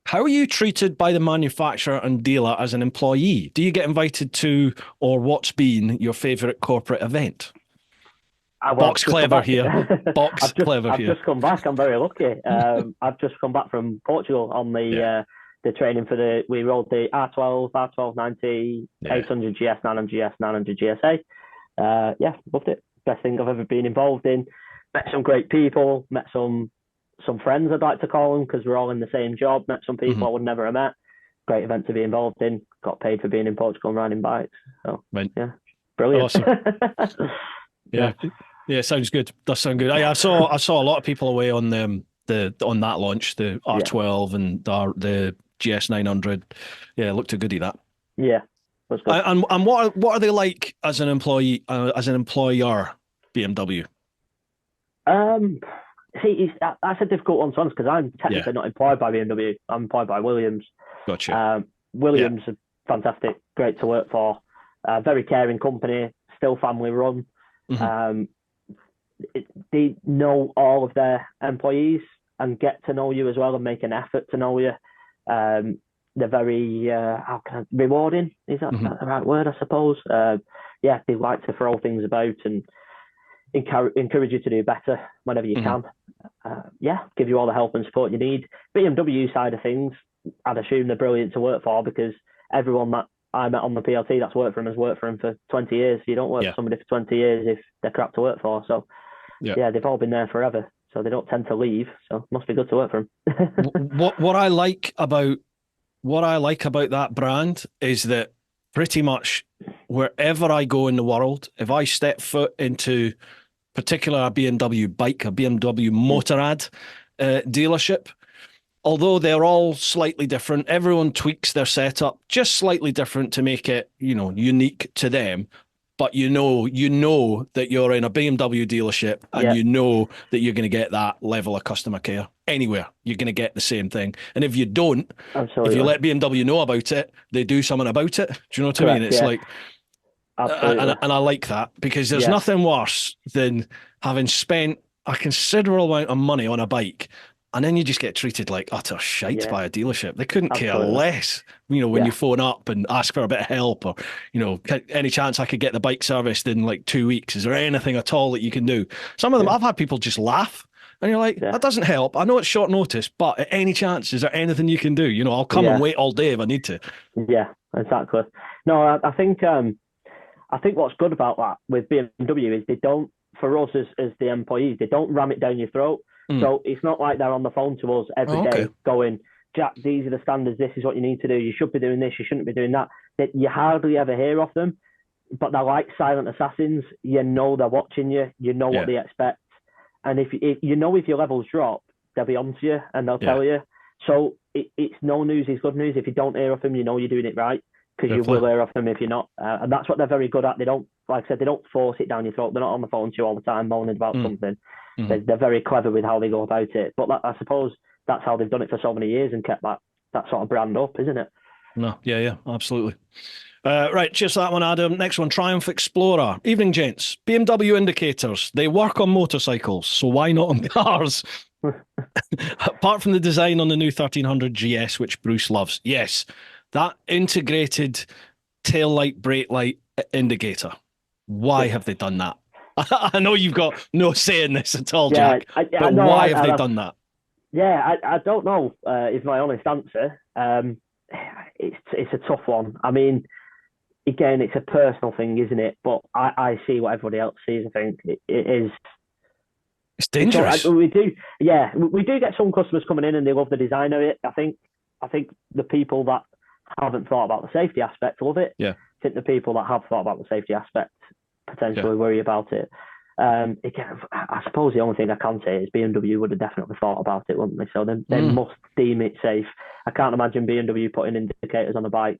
How are you treated by the manufacturer and dealer as an employee? Do you get invited to, or what's been your favourite corporate event? Box clever here. I've just come back. I'm very lucky. I've just come back from Portugal on the training for we rode the R12, R1290, 800 GS, 900 GS, 900 GSA. Loved it. Best thing I've ever been involved in. Met some great people. Met some friends, I'd like to call them, because we're all in the same job. Met some people I would never have met. Great event to be involved in. Got paid for being in Portugal and riding bikes. So brilliant. Awesome. Yeah, sounds good. Does sound good. I saw a lot of people away on on that launch, the R12 and the GS 900. Yeah, it looked a goodie, that. Yeah, was good. And what are they like as an employee, as an employer, BMW? See, that's a difficult one to answer, because I'm technically not employed by BMW. I'm employed by Williams. Gotcha. Williams are fantastic, great to work for. Very caring company, still family run. They know all of their employees and get to know you as well, and make an effort to know you. They're very rewarding. Is that the right word? I suppose. They like to throw things about and encourage you to do better whenever you can. Give you all the help and support you need. BMW side of things, I'd assume they're brilliant to work for, because everyone that I met on the PLT that's worked for them has worked for them for 20 years. You don't work for somebody for 20 years if they're crap to work for. So they've all been there forever, so they don't tend to leave. So it must be good to work for them. What I like about that brand is that pretty much wherever I go in the world, if I step foot into particular a BMW bike, a BMW Motorrad dealership, although they're all slightly different, everyone tweaks their setup just slightly different to make it, unique to them. But you know that you're in a BMW dealership, and you know that you're going to get that level of customer care anywhere. You're going to get the same thing. And if you don't, if you let BMW know about it, they do something about it. Do you know what I mean? It's like, and I like that, because there's nothing worse than having spent a considerable amount of money on a bike, and then you just get treated like utter shite by a dealership. They couldn't care less, when you phone up and ask for a bit of help, or, any chance I could get the bike serviced in like 2 weeks? Is there anything at all that you can do? Some of them, I've had people just laugh, and you're like, that doesn't help. I know it's short notice, but at any chance, is there anything you can do? I'll come and wait all day if I need to. Yeah, exactly. No, I think what's good about that with BMW is they don't for us as the employees, they don't ram it down your throat. So it's not like they're on the phone to us every day going, Jack, these are the standards. This is what you need to do. You should be doing this. You shouldn't be doing that. That you hardly ever hear of them, but they're like silent assassins. You know they're watching you. You know what they expect, and if your levels drop, they'll be onto you and they'll tell you. So it's no news is good news. If you don't hear of them, you know you're doing it right, because you will hear of them if you're not. And that's what they're very good at. They don't, like I said, they don't force it down your throat. They're not on the phone to you all the time moaning about something. They're very clever with how they go about it. But I suppose that's how they've done it for so many years and kept that sort of brand up, isn't it? No, yeah, absolutely. Right, cheers for that one, Adam. Next one, Triumph Explorer. Evening, gents. BMW Indicators. They work on motorcycles, so why not on cars? Apart from the design on the new 1300 GS, which Bruce loves. Yes, that integrated tail light, brake light indicator. Why have they done that? I know you've got no say in this at all, Jack, but why have they done that? Yeah, I don't know, is my honest answer. It's a tough one. I mean, again, it's a personal thing, isn't it? But I see what everybody else sees. I think it is. It's dangerous. We do get some customers coming in and they love the design of it. I think the people that haven't thought about the safety aspect love it. Yeah. I think the people that have thought about the safety aspect potentially worry about it. Again, I suppose the only thing I can say is BMW would have definitely thought about it, wouldn't they? So they must deem it safe. I can't imagine BMW putting indicators on a bike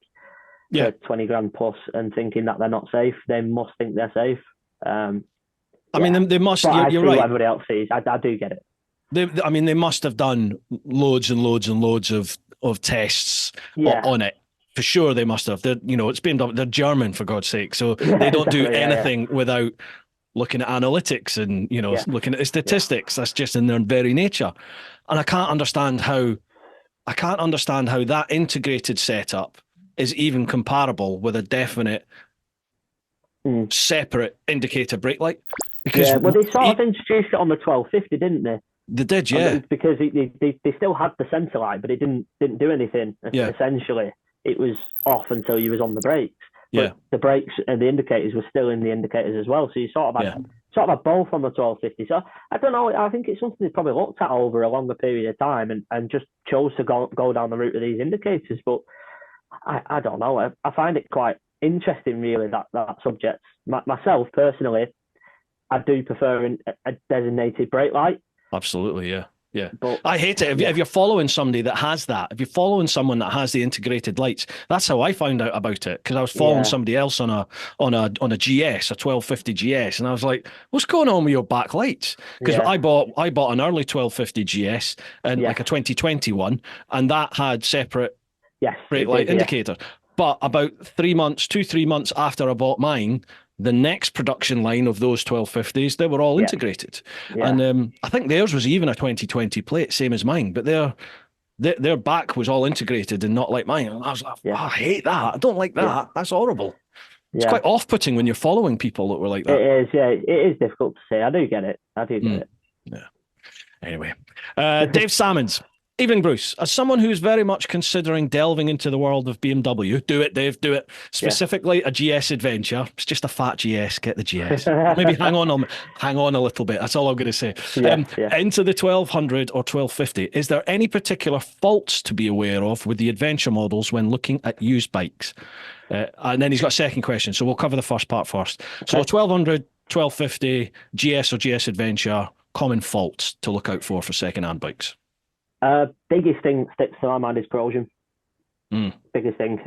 for 20 grand plus and thinking that they're not safe. They must think they're safe. I mean, they must. But you're I see right. What everybody else sees. I do get it. They must have done loads and loads and loads of tests on it. For sure, they must have. It's BMW. They're German, for God's sake. So they don't do anything without looking at analytics and looking at the statistics. That's just in their very nature. And I can't understand how that integrated setup is even comparable with a definite separate indicator brake light. Because they sort of introduced it on the 1250, didn't they? They did, yeah. Because they still had the centre light, but it didn't do anything. Essentially, it was off until you was on the brakes. But the brakes and the indicators were still in the indicators as well. So you sort of had both on the 1250. So I don't know. I think it's something they probably looked at over a longer period of time and just chose to go down the route of these indicators. But I don't know. I find it quite interesting, really, that subject. Myself, personally, I do prefer a designated brake light. Absolutely, yeah. But I hate it. If you're following somebody that has that, if you're following someone that has the integrated lights, that's how I found out about it, because I was following somebody else on a GS, a 1250 GS, and I was like, "What's going on with your backlights?" Because I bought an early 1250 GS and like a 2021, and that had separate brake light indicator. But about 3 months after I bought mine, the next production line of those 1250s, they were all integrated. And I think theirs was even a 2020 plate, same as mine, but their back was all integrated and not like mine. And I was like, I hate that. I don't like that. That's horrible. It's quite off-putting when you're following people that were like that. It is, It is difficult to say. I do get it. Yeah. Anyway, Dave Salmons. Evening, Bruce. As someone who's very much considering delving into the world of BMW, do it, Dave, do it. Specifically a GS adventure. It's just a fat GS. Get the GS. Maybe hang on a little bit. That's all I'm going to say. Into the 1200 or 1250. Is there any particular faults to be aware of with the adventure models when looking at used bikes? And then he's got a second question, so we'll cover the first part first. Okay. So 1200, 1250, GS or GS adventure, common faults to look out for second-hand bikes. Biggest thing that sticks to my mind is corrosion. Biggest thing.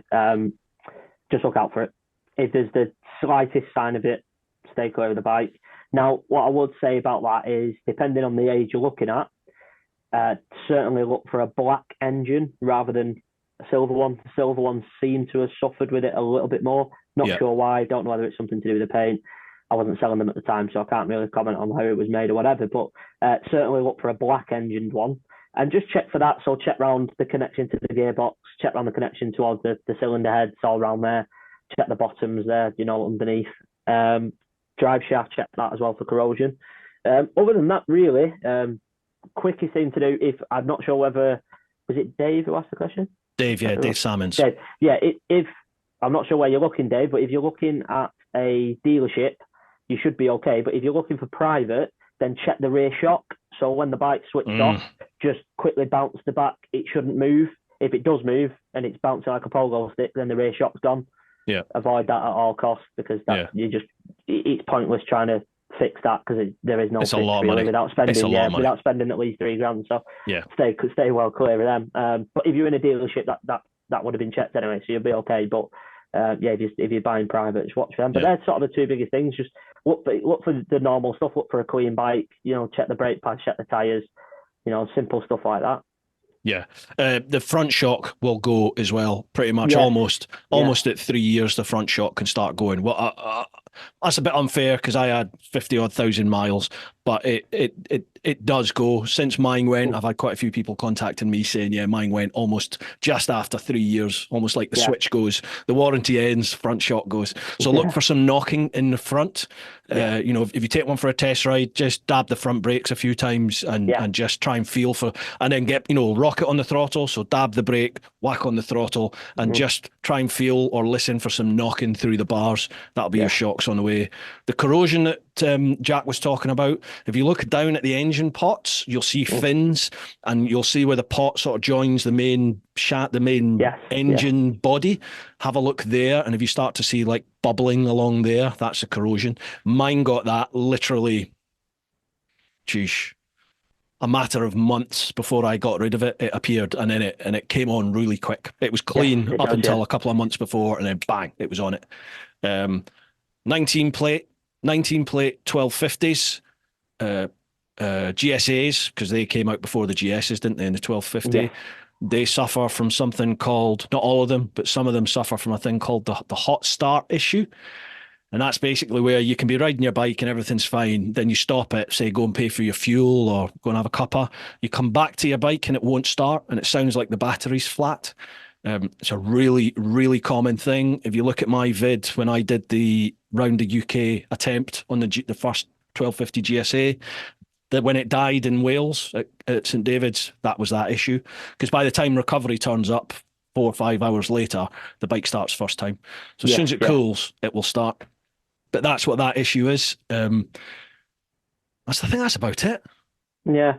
Just look out for it. If there's the slightest sign of it, stay clear of the bike. Now, what I would say about that is, depending on the age you're looking at, certainly look for a black engine rather than a silver one. The silver ones seem to have suffered with it a little bit more. Not sure why. Don't know whether it's something to do with the paint. I wasn't selling them at the time, so I can't really comment on how it was made or whatever. But certainly look for a black engined one. And just check for that. So check round the connection to the gearbox, check round the connection towards the cylinder heads, all around there. Check the bottoms there, underneath. Drive shaft, check that as well for corrosion. Other than that, really, quickest thing to do, if I'm not sure whether, was it Dave who asked the question? Dave, Dave Salmons. Dave, if I'm not sure where you're looking, Dave, but if you're looking at a dealership you should be okay. But if you're looking for private, then check the rear shock. So when the bike's switched off, just quickly bounce the back. It shouldn't move. If it does move and it's bouncing like a pogo stick, then the rear shock's gone. Yeah. Avoid that at all costs, because it's pointless trying to fix that, because there is no fix really without spending at least $3,000. So stay well clear of them. But if you're in a dealership, that would have been checked anyway, so you'll be okay. But if you're buying private, just watch for them. But they're sort of the two biggest things. Just look for the normal stuff. Look for a clean bike. Check the brake pads, check the tires. Simple stuff like that. Yeah. The front shock will go as well, pretty much. Almost at 3 years, the front shock can start going. Well, that's a bit unfair, because I had 50-odd thousand miles, but it does go. Since mine went, I've had quite a few people contacting me saying, mine went almost just after 3 years, almost like the switch goes. The warranty ends, front shock goes. So look for some knocking in the front. If you take one for a test ride, just dab the front brakes a few times and just try and feel for, and then get, rocket on the throttle. So dab the brake, whack on the throttle, and just try and feel or listen for some knocking through the bars. That'll be your shocks on the way. The corrosion that Jack was talking about, if you look down at the engine pots, you'll see fins, and you'll see where the pot sort of joins the main engine body. Have a look there, and if you start to see like bubbling along there, that's a corrosion. Mine got that literally, a matter of months before I got rid of it. It appeared, and then it came on really quick. It was clean up until a couple of months before, and then bang, it was on it. 19 plate 1250s, GSAs, because they came out before the GSs, didn't they, in the 1250. They suffer from something called, not all of them, but some of them suffer from a thing called the hot start issue. And that's basically where you can be riding your bike and everything's fine. Then you stop it, say go and pay for your fuel or go and have a cuppa. You come back to your bike and it won't start, and it sounds like the battery's flat. It's a really, really common thing. If you look at my vid when I did the round the UK attempt on the first 1250 GSA, that when it died in Wales at St David's, that was that issue. Because by the time recovery turns up 4 or 5 hours later, the bike starts first time. So as soon as it cools, it will start. But that's what that issue is. I think that's about it. Yeah.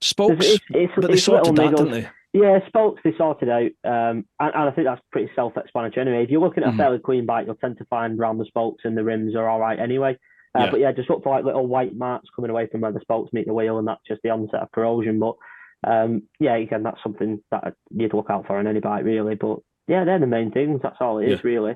Spokes, but they sorted that, didn't they? Yeah, spokes they sorted out, and I think that's pretty self-explanatory anyway. If you're looking at a fairly clean bike, you'll tend to find around the spokes and the rims are all right anyway. But just look for like little white marks coming away from where the spokes meet the wheel, and that's just the onset of corrosion. But again, that's something that you'd look out for on any bike really. But yeah, they're the main things. That's all it is really.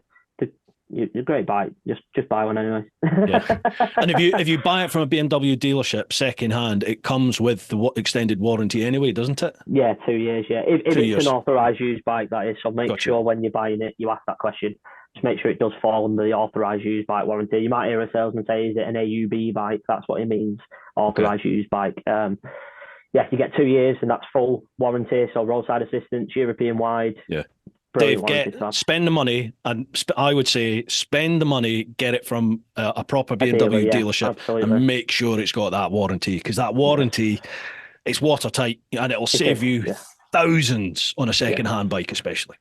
It's a great bike. Just buy one anyway. And if you buy it from a BMW dealership second hand, it comes with the extended warranty anyway, doesn't it? Yeah, 2 years. Yeah, if it's an authorised used bike, that is. So make sure when you're buying it, you ask that question. Just make sure it does fall under the authorised used bike warranty. You might hear a salesman say, "Is it an AUB bike?" That's what it means, authorised used bike. You get 2 years, and that's full warranty. So roadside assistance, European wide. Yeah. Dave, spend the money, and I would say spend the money, get it from a proper BMW dealership, and make sure it's got that warranty, because that warranty is watertight, and it'll save you thousands on a second-hand bike especially.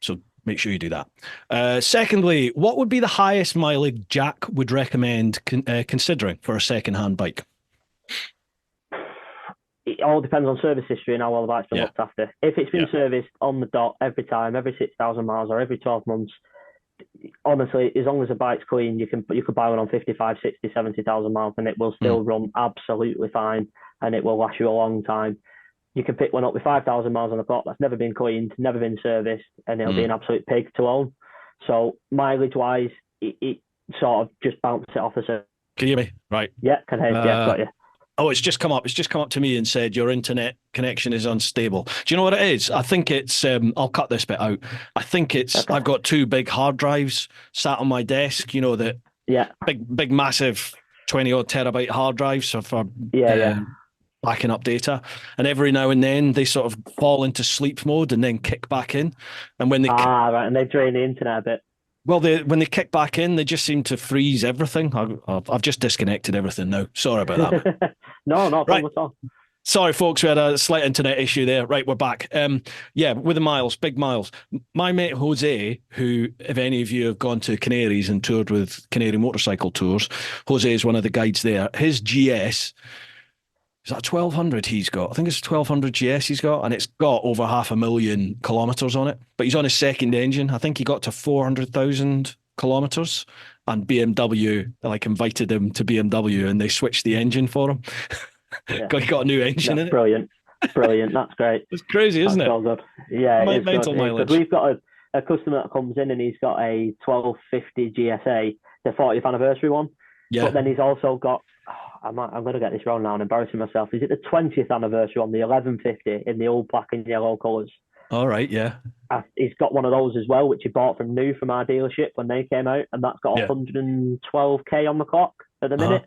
So make sure you do that. Secondly, what would be the highest mileage Jack would recommend considering for a second-hand bike? It all depends on service history and how well the bike's been looked after. If it's been serviced on the dot every time, every 6,000 miles or every 12 months, honestly, as long as the bike's clean, you could buy one on 55, 60, 70,000 miles and it will still run absolutely fine, and it will last you a long time. You can pick one up with 5,000 miles on the clock that's never been cleaned, never been serviced, and it'll be an absolute pig to own. So mileage-wise, it sort of just bounces it off. Can you hear me? Right. Yeah, can hear you. Got you. Oh, it's just come up. It's just come up to me and said your internet connection is unstable. Do you know what it is? I think it's. I'll cut this bit out. I think it's. Okay. I've got 2 big hard drives sat on my desk. You know that. Yeah. Big, massive 20-odd terabyte hard drives for backing up data, and every now and then they sort of fall into sleep mode and then kick back in, and when they right, and they drain the internet a bit. Well, when they kick back in, they just seem to freeze everything. I've just disconnected everything now. Sorry about that. No, not a problem at all. Sorry, folks, we had a slight internet issue there. Right, we're back. Yeah, with the miles, big miles. My mate Jose, who, if any of you have gone to Canaries and toured with Canary Motorcycle Tours, Jose is one of the guides there. His GS, is that 1200 he's got? I think it's 1200 GS he's got, and it's got over 500,000 kilometres on it. But he's on his second engine. I think he got to 400,000 kilometres, and BMW like invited him to BMW, and they switched the engine for him. Yeah. He got a new engine in it. Brilliant. That's great. It's crazy, isn't it? So good. Yeah, it's mental good. mileage. We've got a customer that comes in and he's got a 1250 GSA, the 40th anniversary one. Yeah. But then he's also got, I'm going to get this wrong now and embarrassing myself. Is it the 20th anniversary on the 1150 in the all black and yellow colours? All right, yeah. He's got one of those as well, which he bought from new from our dealership when they came out, and that's got 112k on the clock at the minute.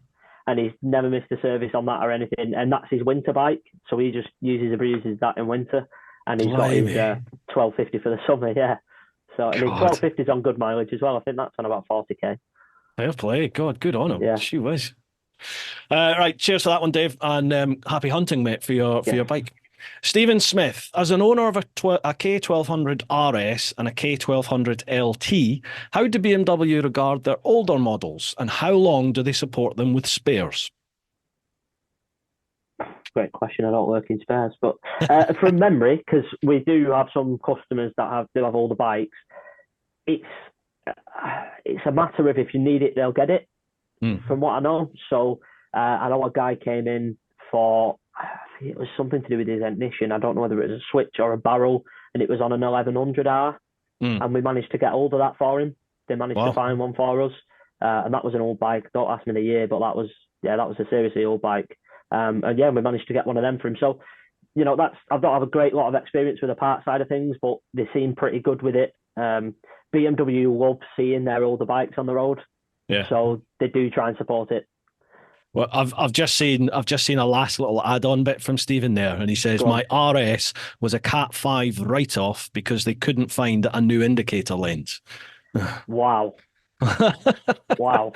And he's never missed a service on that or anything. And that's his winter bike. So he just uses that in winter. And he's got his 1250 for the summer, yeah. So, and his 1250 is on good mileage as well. I think that's on about 40k. Fair play. God, good on him. Yeah. She was. Right, cheers for that one, Dave. And happy hunting, mate, for your bike. Stephen Smith, as an owner of a K1200 RS and a K1200 LT, how do BMW regard their older models, and how long do they support them with spares? Great question. I don't work in spares, but from memory, because we do have some customers that do have older bikes, it's a matter of if you need it, they'll get it. From what I know. So I know a guy came in for, it was something to do with his ignition. I don't know whether it was a switch or a barrel, and it was on an 1100R, and we managed to get hold of that for him. They managed to find one for us, and that was an old bike. Don't ask me the year, but that was a seriously old bike. And yeah, we managed to get one of them for him. So, you know, I don't have a great lot of experience with the parts side of things, but they seem pretty good with it. BMW love seeing their older bikes on the road, so they do try and support it. Well, I've just seen a last little add-on bit from Stephen there, and he says my RS was a Cat 5 write-off because they couldn't find a new indicator lens. Wow. Wow.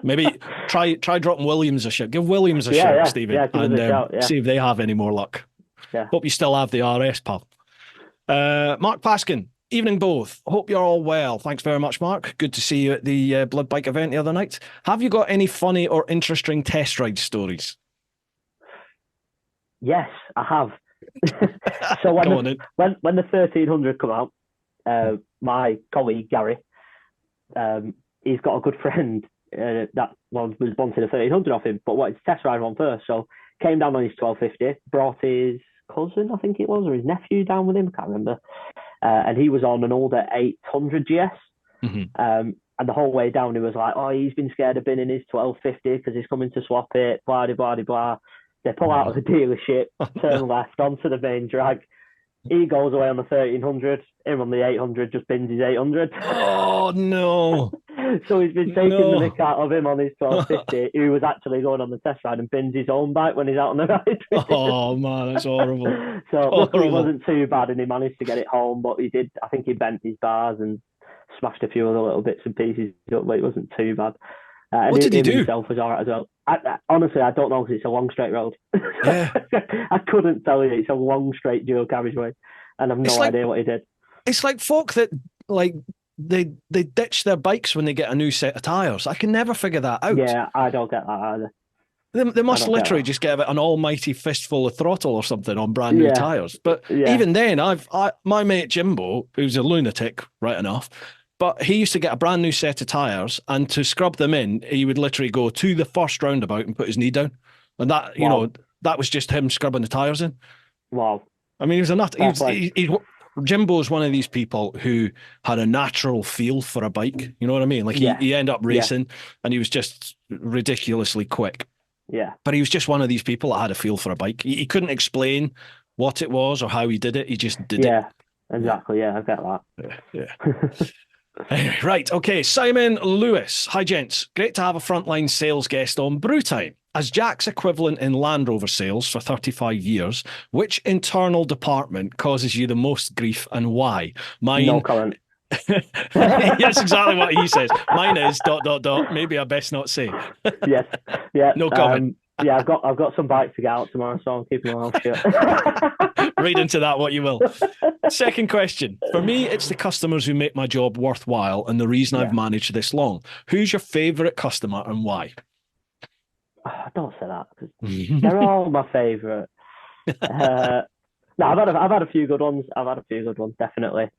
Maybe try dropping Williams a shout. Give Williams a shout, Stephen, and see if they have any more luck. Yeah. Hope you still have the RS, pal. Mark Paskin. Evening both. Hope you're all well. Thanks very much, Mark. Good to see you at the Blood Bike event the other night. Have you got any funny or interesting test ride stories? Yes, I have. So when the 1300 come out, my colleague Gary, he's got a good friend that was wanted a 1300 off him, but wanted to test ride one first. So came down on his 1250, brought his cousin, I think it was, or his nephew down with him, I can't remember. And he was on an older 800 GS. And the whole way down, he was like, oh, he's been scared of binning his 1250 because he's coming to swap it, blah, blah, blah, blah. They pull out of the dealership, turn left onto the main drag. He goes away on the 1300. Him on the 800 just bins his 800. Oh, no. So he's been taking the mick out of him on his 1250, who was actually going on the test ride and bins his own bike when he's out on the ride. Oh, man, that's horrible. So luckily it wasn't too bad, and he managed to get it home, but I think he bent his bars and smashed a few other little bits and pieces up, but it wasn't too bad. What did he do? Himself was all right as well. Honestly, I don't know, because it's a long straight road. Yeah. I couldn't tell you. It's a long straight dual carriageway, and I've no idea what he did. It's like folk that they ditch their bikes when they get a new set of tyres. I can never figure that out. Yeah, I don't get that either. They must literally just get an almighty fistful of throttle or something on brand new tyres. But even then, my mate Jimbo, who's a lunatic, right enough, but he used to get a brand new set of tyres, and to scrub them in, he would literally go to the first roundabout and put his knee down. And that, you know, that was just him scrubbing the tyres in. Wow. I mean, he was a nut. Jimbo's one of these people who had a natural feel for a bike. You know what I mean? Like he ended up racing, and he was just ridiculously quick. Yeah. But he was just one of these people that had a feel for a bike. He couldn't explain what it was or how he did it. He just did it. Yeah, exactly. Yeah, I get that. Yeah. Anyway, right. Okay. Simon Lewis. Hi, gents. Great to have a frontline sales guest on Brew Time. As Jack's equivalent in Land Rover sales for 35 years, which internal department causes you the most grief and why? Mine. No comment. That's exactly what he says. Mine is ... Maybe I best not say. Yes. Yeah. No comment. Yeah, I've got some bikes to get out tomorrow, so I'm keeping my mouth shut. Read into that what you will. Second question. For me, it's the customers who make my job worthwhile and the reason I've managed this long. Who's your favourite customer and why? Oh, don't say that, because they're all my favourite. No, I've had a few good ones. Definitely.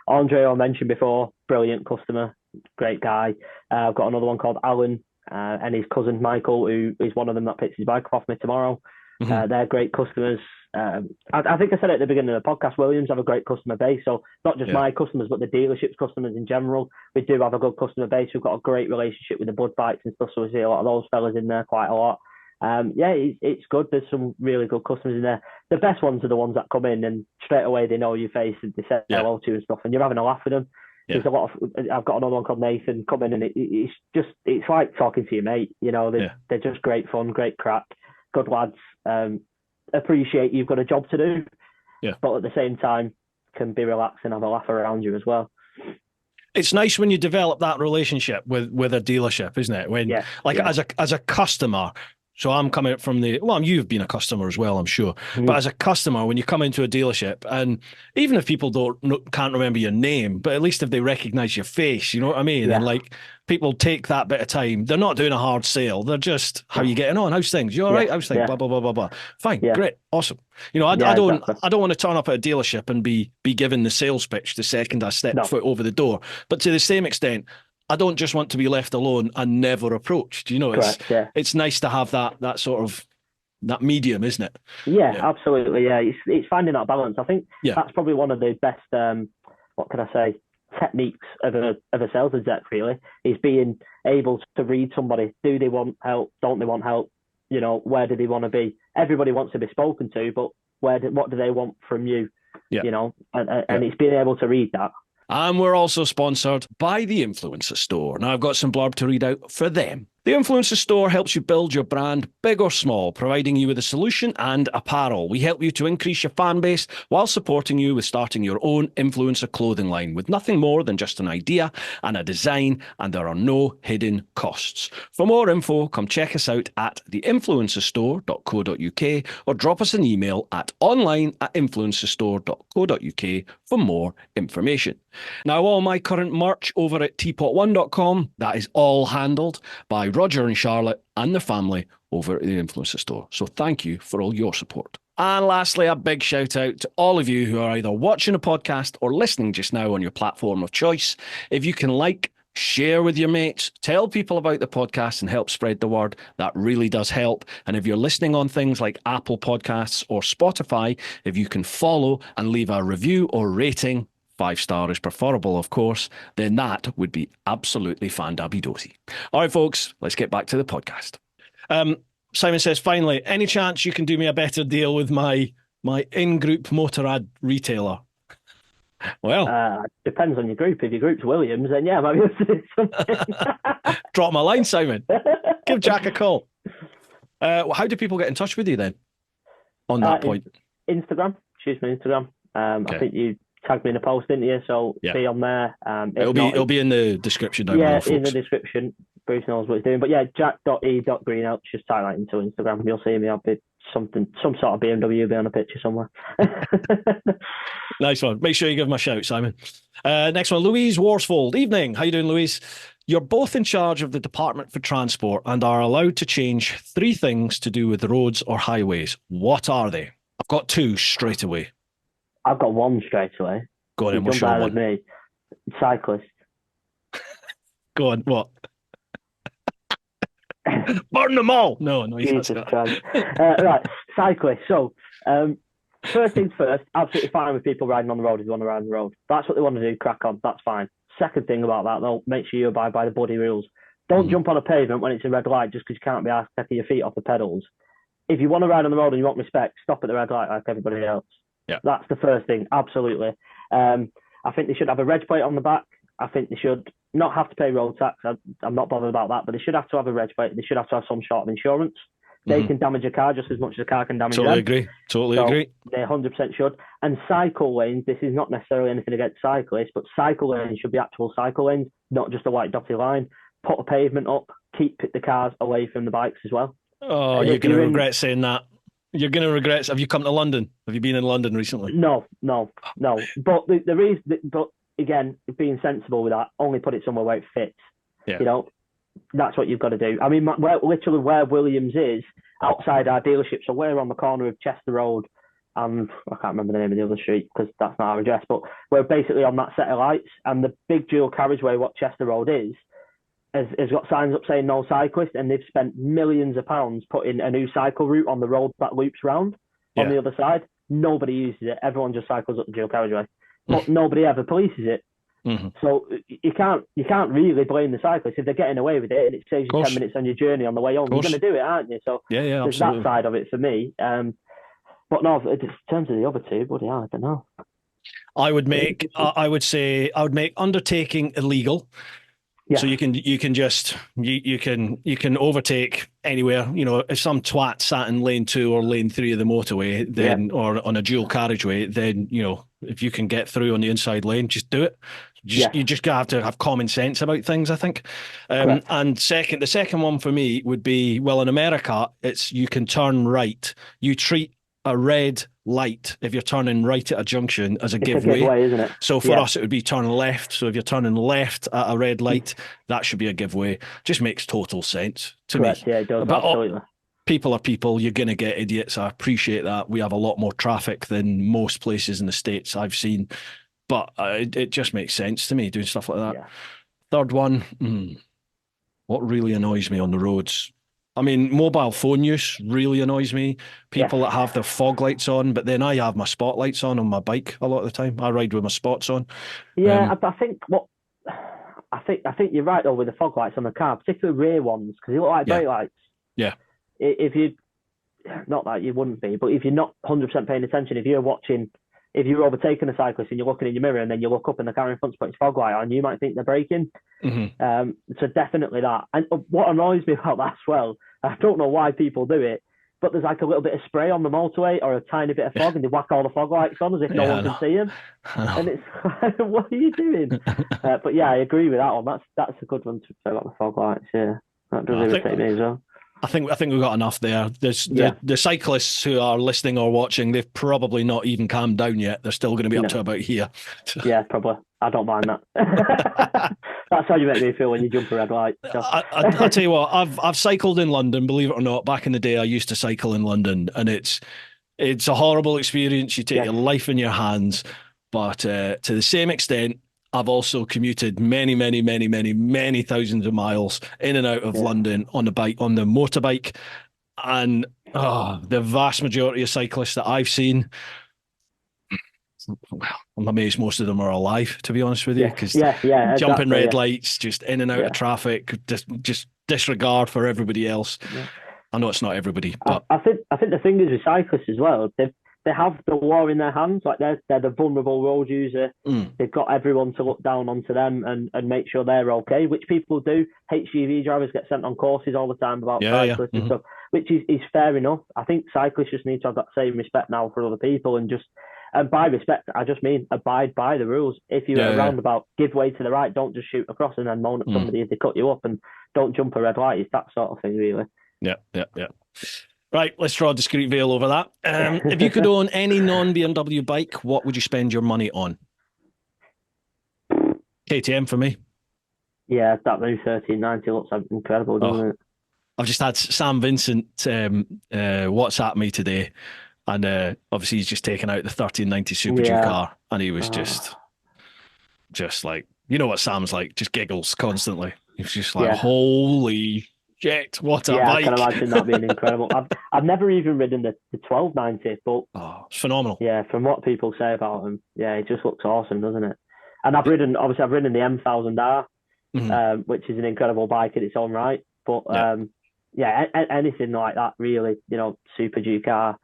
Andre, I mentioned before, brilliant customer, great guy. I've got another one called Alan and his cousin Michael, who is one of them that picks his bike off me tomorrow. They're great customers. I think I said it at the beginning of the podcast, Williams have a great customer base. So not just my customers, but the dealership's customers in general. We do have a good customer base. We've got a great relationship with the Bud Bikes and stuff. So we see a lot of those fellas in there quite a lot. It's good. There's some really good customers in there. The best ones are the ones that come in and straight away they know your face and they say hello to you and stuff, and you're having a laugh with them. There's a lot of. I've got another one called Nathan come in, and it's like talking to your mate. You know, they're just great fun, great crack, good lads. Appreciate you've got a job to do, but at the same time can be relaxed and have a laugh around you as well. It's nice when you develop that relationship with a dealership, isn't it? When as a customer. So I'm coming from you've been a customer as well, I'm sure. But as a customer, when you come into a dealership, and even if people can't remember your name, but at least if they recognize your face, you know what I mean? And like people take that bit of time. They're not doing a hard sale. They're just, how are you getting on? How's things? You all right? How's things? Blah, blah, blah, blah, blah. Fine, great, awesome. You know, I don't want to turn up at a dealership and be given the sales pitch the second I step foot over the door. But to the same extent, I don't just want to be left alone and never approached. You know, it's nice to have that sort of that medium, isn't it? Yeah, absolutely. Yeah, it's finding that balance. I think that's probably one of the best. What can I say? Techniques of a sales exec really is being able to read somebody. Do they want help? Don't they want help? You know, where do they want to be? Everybody wants to be spoken to, but what do they want from you? Yeah. You know, and it's being able to read that. And we're also sponsored by the Influencer Store. Now, I've got some blurb to read out for them. The Influencer Store helps you build your brand, big or small, providing you with a solution and apparel. We help you to increase your fan base while supporting you with starting your own influencer clothing line with nothing more than just an idea and a design, and there are no hidden costs. For more info, come check us out at theinfluencerstore.co.uk or drop us an email at online@influencerstore.co.uk for more information. Now, all my current merch over at TeapotOne.com, that is all handled by Roger and Charlotte and their family over at the Influencer Store. So thank you for all your support. And lastly, a big shout out to all of you who are either watching a podcast or listening just now on your platform of choice. If you can share with your mates, tell people about the podcast and help spread the word, that really does help. And if you're listening on things like Apple Podcasts or Spotify, if you can follow and leave a review or rating, 5-star is preferable, of course, then that would be absolutely fandabby-dosy. All right, folks, let's get back to the podcast. Simon says, finally, any chance you can do me a better deal with my in-group Motorrad retailer? Well, depends on your group. If your group's Williams, then yeah, maybe we'll do something. Drop my line, Simon. Give Jack a call. How do people get in touch with you then? On that point, Instagram. Choose my Instagram. I think you tagged me in a post, didn't you? So be on there. It'll be in the description down below, folks. In the description. Bruce knows what he's doing. But yeah, jack.e.greenhalgh. Just type that into Instagram. You'll see me. I'll be some sort of BMW will be on a picture somewhere. Nice one. Make sure you give him a shout, Simon. Next one, Louise Worsfold. Evening. How you doing, Louise? You're both in charge of the Department for Transport and are allowed to change 3 things to do with roads or highways. What are they? I've got 2 straight away. I've got 1 straight away. Go on, then. What's your one? Me. Cyclist. Go on, what? Burn them all! No, Jesus Christ. Right, cyclist. So, first things first, absolutely fine with people riding on the road if they want to ride on the road. That's what they want to do, crack on, that's fine. Second thing about that, though, make sure you abide by the buddy rules. Don't jump on a pavement when it's a red light just because you can't be asked taking your feet off the pedals. If you want to ride on the road and you want respect, stop at the red light like everybody else. Yeah. That's the first thing, absolutely. I think they should have a reg plate on the back. I think they should not have to pay road tax. I'm not bothered about that, but they should have to have a reg plate. They should have to have some sort of insurance. They can damage a car just as much as a car can damage them. Totally agree. They 100% should. And cycle lanes, this is not necessarily anything against cyclists, but cycle lanes should be actual cycle lanes, not just a white dotted line. Put a pavement up, keep the cars away from the bikes as well. Oh, And you're if going to you're in, regret saying that. You're going to regret. Have you come to London? Have you been in London recently? no, no, no. But the reason, but again, being sensible with that, only put it somewhere where it fits. Yeah. You know, that's what you've got to do. I mean, literally where Williams is outside our dealership, so we're on the corner of Chester Road and I can't remember the name of the other street because that's not our address, but we're basically on that set of lights, and the big dual carriageway, what Chester Road is, has got signs up saying no cyclist, and they've spent millions of pounds putting a new cycle route on the road that loops round on the other side. Nobody uses it. Everyone just cycles up the dual carriageway, but nobody ever polices it. Mm-hmm. So you can't really blame the cyclists if they're getting away with it and it saves you 10 minutes on your journey on the way home. You're going to do it, aren't you? So there's that side of it for me. But no, in terms of the other two, buddy, I don't know. I would make undertaking illegal. Yeah. So you can just you can overtake anywhere. You know, if some twat sat in lane 2 or lane 3 of the motorway, then or on a dual carriageway, then you know if you can get through on the inside lane, just do it. You just have to have common sense about things, I think. And the second one for me would be, well, in America, it's you can turn right. You treat a red light if you're turning right at a junction as a giveaway, isn't it? So for us, it would be turn left. So if you're turning left at a red light, that should be a giveaway. Just makes total sense to me. Yeah, it does. But absolutely. People are people. You're going to get idiots. I appreciate that. We have a lot more traffic than most places in the States I've seen, but it just makes sense to me doing stuff like that. Yeah. Third one, what really annoys me on the roads? I mean, mobile phone use really annoys me. People that have their fog lights on, but then I have my spotlights on my bike a lot of the time. I ride with my spots on. Yeah, I think you're right though with the fog lights on the car, particularly rear ones, because they look like brake lights. Yeah. If you, not that you wouldn't be, but if you're not 100% paying attention, if you're overtaking a cyclist and you're looking in your mirror and then you look up and the car in front's put its fog light on, you might think they're braking. Mm-hmm. So definitely that. And what annoys me about that as well, I don't know why people do it, but there's like a little bit of spray on the motorway or a tiny bit of fog and they whack all the fog lights on as if no one can see them. And it's like, what are you doing? But yeah, I agree with that one. That's a good one to say about the fog lights. Yeah, that does irritate me as well. I think we've got enough there. The cyclists who are listening or watching, they've probably not even calmed down yet. They're still going to be up to about here. Yeah, probably. I don't mind that. That's how you make me feel when you jump a red light. So. I tell you what, I've cycled in London. Believe it or not, back in the day, I used to cycle in London, and it's a horrible experience. You take your life in your hands, but to the same extent, I've also commuted many, many, many, many, many thousands of miles in and out of London on the motorbike. And the vast majority of cyclists that I've seen, well, I'm amazed most of them are alive, to be honest with you, because jumping red lights, just in and out of traffic, just disregard for everybody else. Yeah. I know it's not everybody, but I think the thing is with cyclists as well, they have the law in their hands. Like they're the vulnerable road user. They've got everyone to look down onto them and make sure they're okay, which people do. HGV drivers get sent on courses all the time about cyclists and stuff, which is fair enough. I think cyclists just need to have that same respect now for other people, and by respect, I just mean abide by the rules. If you're roundabout, give way to the right. Don't just shoot across and then moan at somebody if they cut you up, and don't jump a red light. It's that sort of thing, really. Yeah. Right, let's draw a discrete veil over that. If you could own any non-BMW bike, what would you spend your money on? KTM for me. Yeah, that new 1390 looks incredible, doesn't it? I've just had Sam Vincent WhatsApp me today, and obviously he's just taken out the 1390 Super G car, and he was just like, you know what Sam's like, just giggles constantly. He was just like, holy shit, what a bike. I can imagine that being incredible. I've never even ridden the 1290, but it's phenomenal. Yeah, from what people say about him, it just looks awesome, doesn't it? And I've ridden the M1000R, which is an incredible bike in its own right. But anything like that, really, Super G car,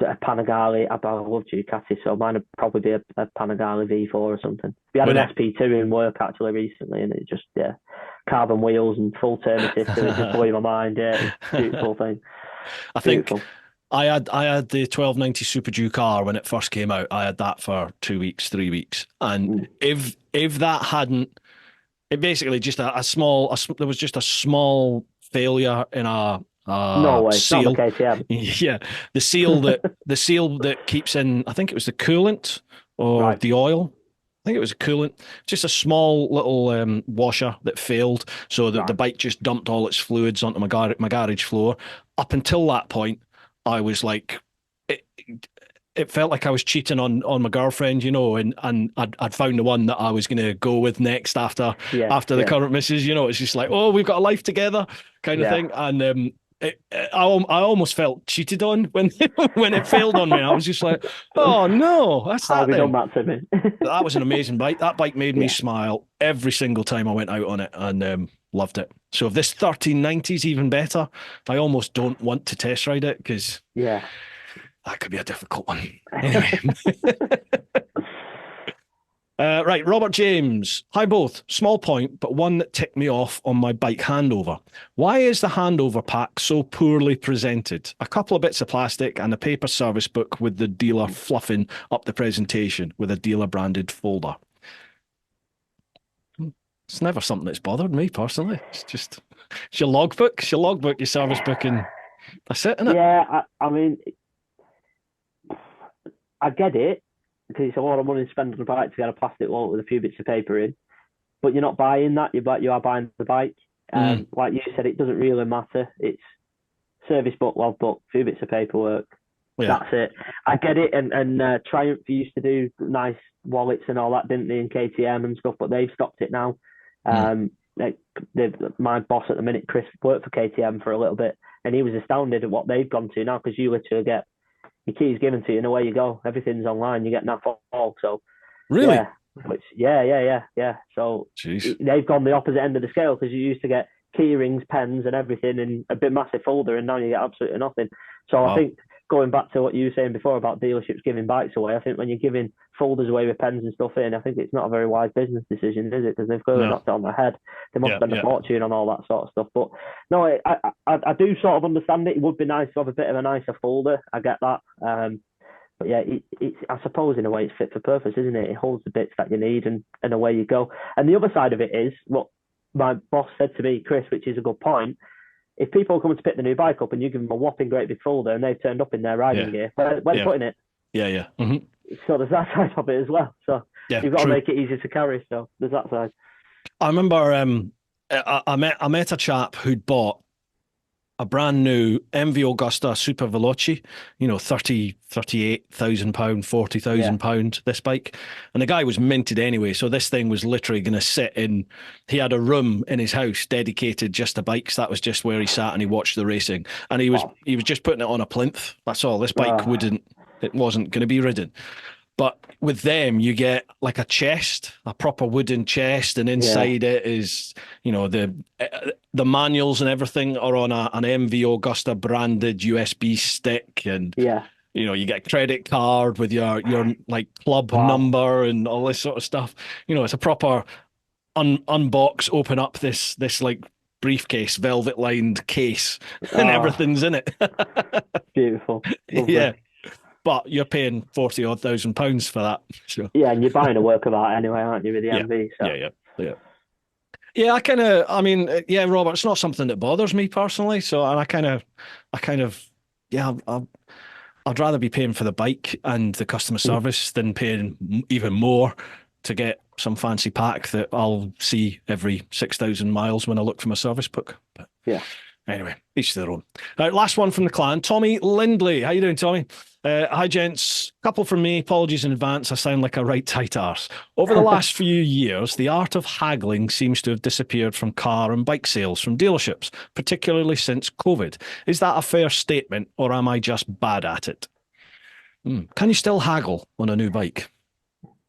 a Panigale. I love Ducati, so mine would probably be a Panigale V4 or something. We had an SP2 in work actually recently, and it just carbon wheels and full turn assist, and it just blew my mind. Yeah, it's a beautiful thing. I think I had the 1290 Super G car when it first came out. I had that for 2 weeks, 3 weeks, and if that hadn't, it basically just there was just a small failure in a No way, it's not seal. the KTM. Yeah, the seal that keeps in. I think it was the coolant or Right. the oil. I think it was a coolant. Just a small little washer that failed, so that the Right. bike just dumped all its fluids onto my garage floor. Up until that point, I was like, it, it felt like I was cheating on my girlfriend, and I'd found the one that I was going to go with next after Yeah, the yeah, current missus. It's just like, oh, we've got a life together kind of yeah. thing. And I almost felt cheated on when when it failed on me. I was just like, oh no, that's How have that you done then. that to me? That was an amazing bike. That bike made me Yeah. smile every single time I went out on it, and loved it. So if this 1390 is even better, I almost don't want to test ride it because Yeah. that could be a difficult one. Anyway. Right, Robert James. Hi both. Small point, but one that ticked me off on my bike handover. Why is the handover pack so poorly presented? A couple of bits of plastic and a paper service book with the dealer fluffing up the presentation with a dealer branded folder. It's never something that's bothered me personally. It's your logbook, your service book, and that's it, isn't it? Yeah, I mean, I get it because it's a lot of money to spend on a bike to get a plastic wallet with a few bits of paper in. But you're not buying that. You are buying the bike. Like you said, it doesn't really matter. It's service book, logbook, a few bits of paperwork. Yeah. That's it. I get it. And Triumph used to do nice wallets and all that, didn't they? And KTM and stuff, but they've stopped it now. My boss at the minute, Chris, worked for KTM for a little bit, and he was astounded at what they've gone to now because you literally get your keys given to you and away you go. Everything's online. You get that all. So Really? Yeah. So Jeez. they've gone the opposite end of the scale because you used to get key rings, pens, and everything in a big massive folder, and now you get absolutely nothing. So Wow. I think going back to what you were saying before about dealerships giving bikes away, I think when you're giving folders away with pens and stuff in, I think it's not a very wise business decision, is it? Because they've clearly knocked it on their head. They must spend a fortune on all that sort of stuff. But no, I do sort of understand it. It would be nice to have a bit of a nicer folder. I get that. But yeah, it's I suppose in a way it's fit for purpose, isn't it? It holds the bits that you need and away you go. And the other side of it is what my boss said to me, Chris, which is a good point. If people are coming to pick the new bike up and you give them a whopping great big folder and they've turned up in their riding gear, where are they putting it? Yeah. Mm-hmm. So there's that side of it as well. So you've got to make it easy to carry. So there's that side. I remember I met a chap who'd bought a brand new MV Augusta Super Veloce, 38,000 pound, 40,000 pound, this bike. And the guy was minted anyway. So this thing was literally going to sit in, he had a room in his house dedicated just to bikes. That was just where he sat and he watched the racing. And he was just putting it on a plinth. That's all. This bike it wasn't going to be ridden. But with them, you get like a chest, a proper wooden chest, and inside it is, the manuals and everything are on an MV Augusta branded USB stick, and you get a credit card with your like club number and all this sort of stuff. It's a proper unbox, open up this like briefcase, velvet lined case, and everything's in it. Beautiful. Lovely. Yeah. But you're paying 40-odd thousand pounds for that. So. Yeah, and you're buying a work of art anyway, aren't you, with the MV? So. Yeah, Robert, it's not something that bothers me personally. So, and I'd rather be paying for the bike and the customer service than paying even more to get some fancy pack that I'll see every 6,000 miles when I look for my service book. But anyway, each their own. Last one from the clan, Tommy Lindley. How you doing, Tommy? Hi, gents. Couple from me. Apologies in advance. I sound like a right tight arse. Over the last few years, the art of haggling seems to have disappeared from car and bike sales from dealerships, particularly since COVID. Is that a fair statement, or am I just bad at it? Can you still haggle on a new bike?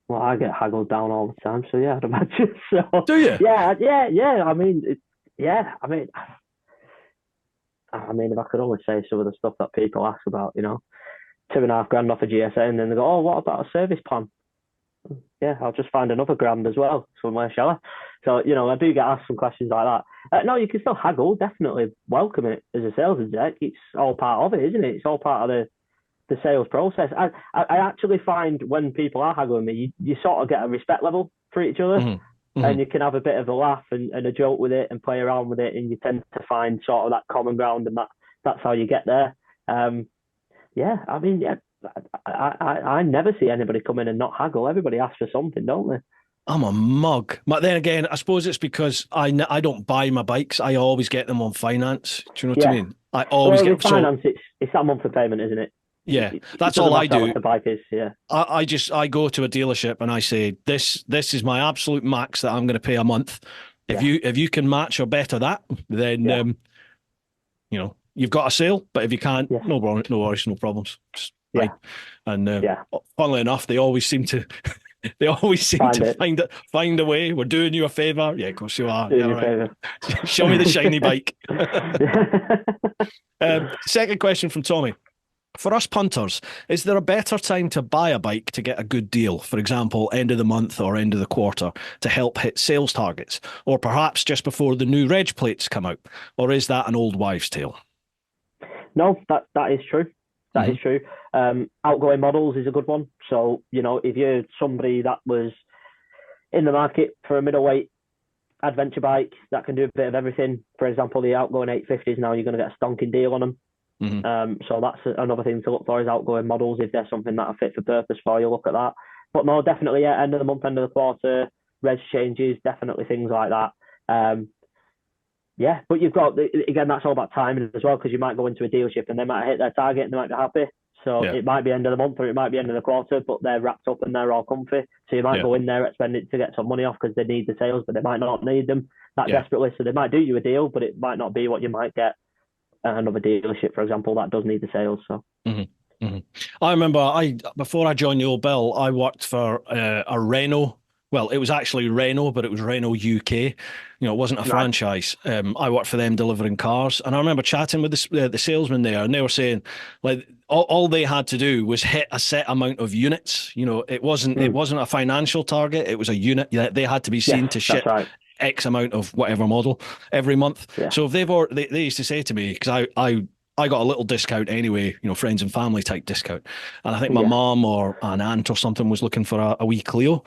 Well, I get haggled down all the time, so yeah, I'd imagine. So, do you? Yeah. I mean, if I could only say some of the stuff that people ask about, $2,500 off a GSA, and then they go, "Oh, what about a service plan?" Yeah, I'll just find another grand as well somewhere, shall I? So, I do get asked some questions like that. No, you can still haggle. Definitely welcome it as a sales exec. It's all part of it, isn't it? It's all part of the sales process. I actually find when people are haggling me, you sort of get a respect level for each other. Mm-hmm. And you can have a bit of a laugh and a joke with it and play around with it, and you tend to find sort of that common ground and that that's how you get there. Yeah, I mean, yeah, I never see anybody come in and not haggle. Everybody asks for something, don't they? I'm a mug. But then again, I suppose it's because I don't buy my bikes. I always get them on finance. Do you know what I mean? I always Well, get with finance, it's that monthly payment, isn't it? Yeah, that's all I do. What the bike is, yeah. I go to a dealership and I say, this is my absolute max that I'm going to pay a month. If you can match or better that, then you know, you've got a sale. But if you can't, no worries, no problems. Just fine. And funnily enough, they always seem to find a way. We're doing you a favour. Yeah, of course you are. Doing you a favour. Show me the shiny bike. Second question from Tommy. For us punters, is there a better time to buy a bike to get a good deal? For example, end of the month or end of the quarter to help hit sales targets? Or perhaps just before the new reg plates come out? Or is that an old wives' tale? No, that is true. That is true. Outgoing models is a good one. So, you know, if you're somebody that was in the market for a middleweight adventure bike that can do a bit of everything, for example, the outgoing 850s, now you're going to get a stonking deal on them. So that's another thing to look for, is outgoing models. If there's something that are fit for purpose for you, look at that. But no, definitely, end of the month, end of the quarter, reg changes, definitely things like that. But you've got, again, that's all about timing as well, because you might go into a dealership and they might hit their target and they might be happy. So it might be end of the month or it might be end of the quarter, but they're wrapped up and they're all comfy. So you might go in there expecting to get some money off because they need the sales, but they might not need them that desperately. So they might do you a deal, but it might not be what you might get another dealership, for example, that does need the sales. So I remember before I joined the old Bill, I worked for a Renault. Well, it was actually Renault, but it was Renault UK. You know, it wasn't a franchise. I worked for them delivering cars, and I remember chatting with the salesman there, and they were saying like all they had to do was hit a set amount of units. You know, it wasn't a financial target; it was a unit. They had to be seen to ship X amount of whatever model every month. So if they used to say to me, because I got a little discount anyway, you know, friends and family type discount, and I think my mom or an aunt or something was looking for a wee Clio.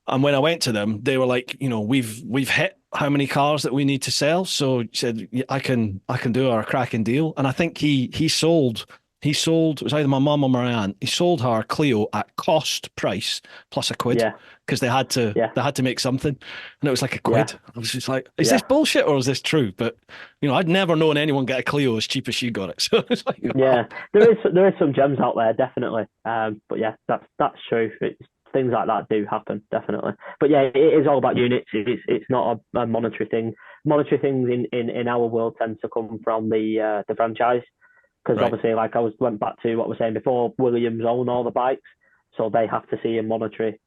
And when I went to them, they were like, you know, we've hit how many cars that we need to sell. So he said, I can do a cracking deal. And I think he sold, it was either my mum or my aunt. He sold her a Clio at cost price plus a quid because they had to make something. And it was like a quid. I was just like, is this bullshit or is this true? But, you know, I'd never known anyone get a Clio as cheap as she got it. So it's like, there is some gems out there, definitely. But yeah, that's true. Things like that do happen, definitely. But yeah, it is all about units. It's not a monetary thing. Monetary things in our world tend to come from the franchise, because obviously, like went back to what we were saying before, Williams own all the bikes, so they have to see a monetary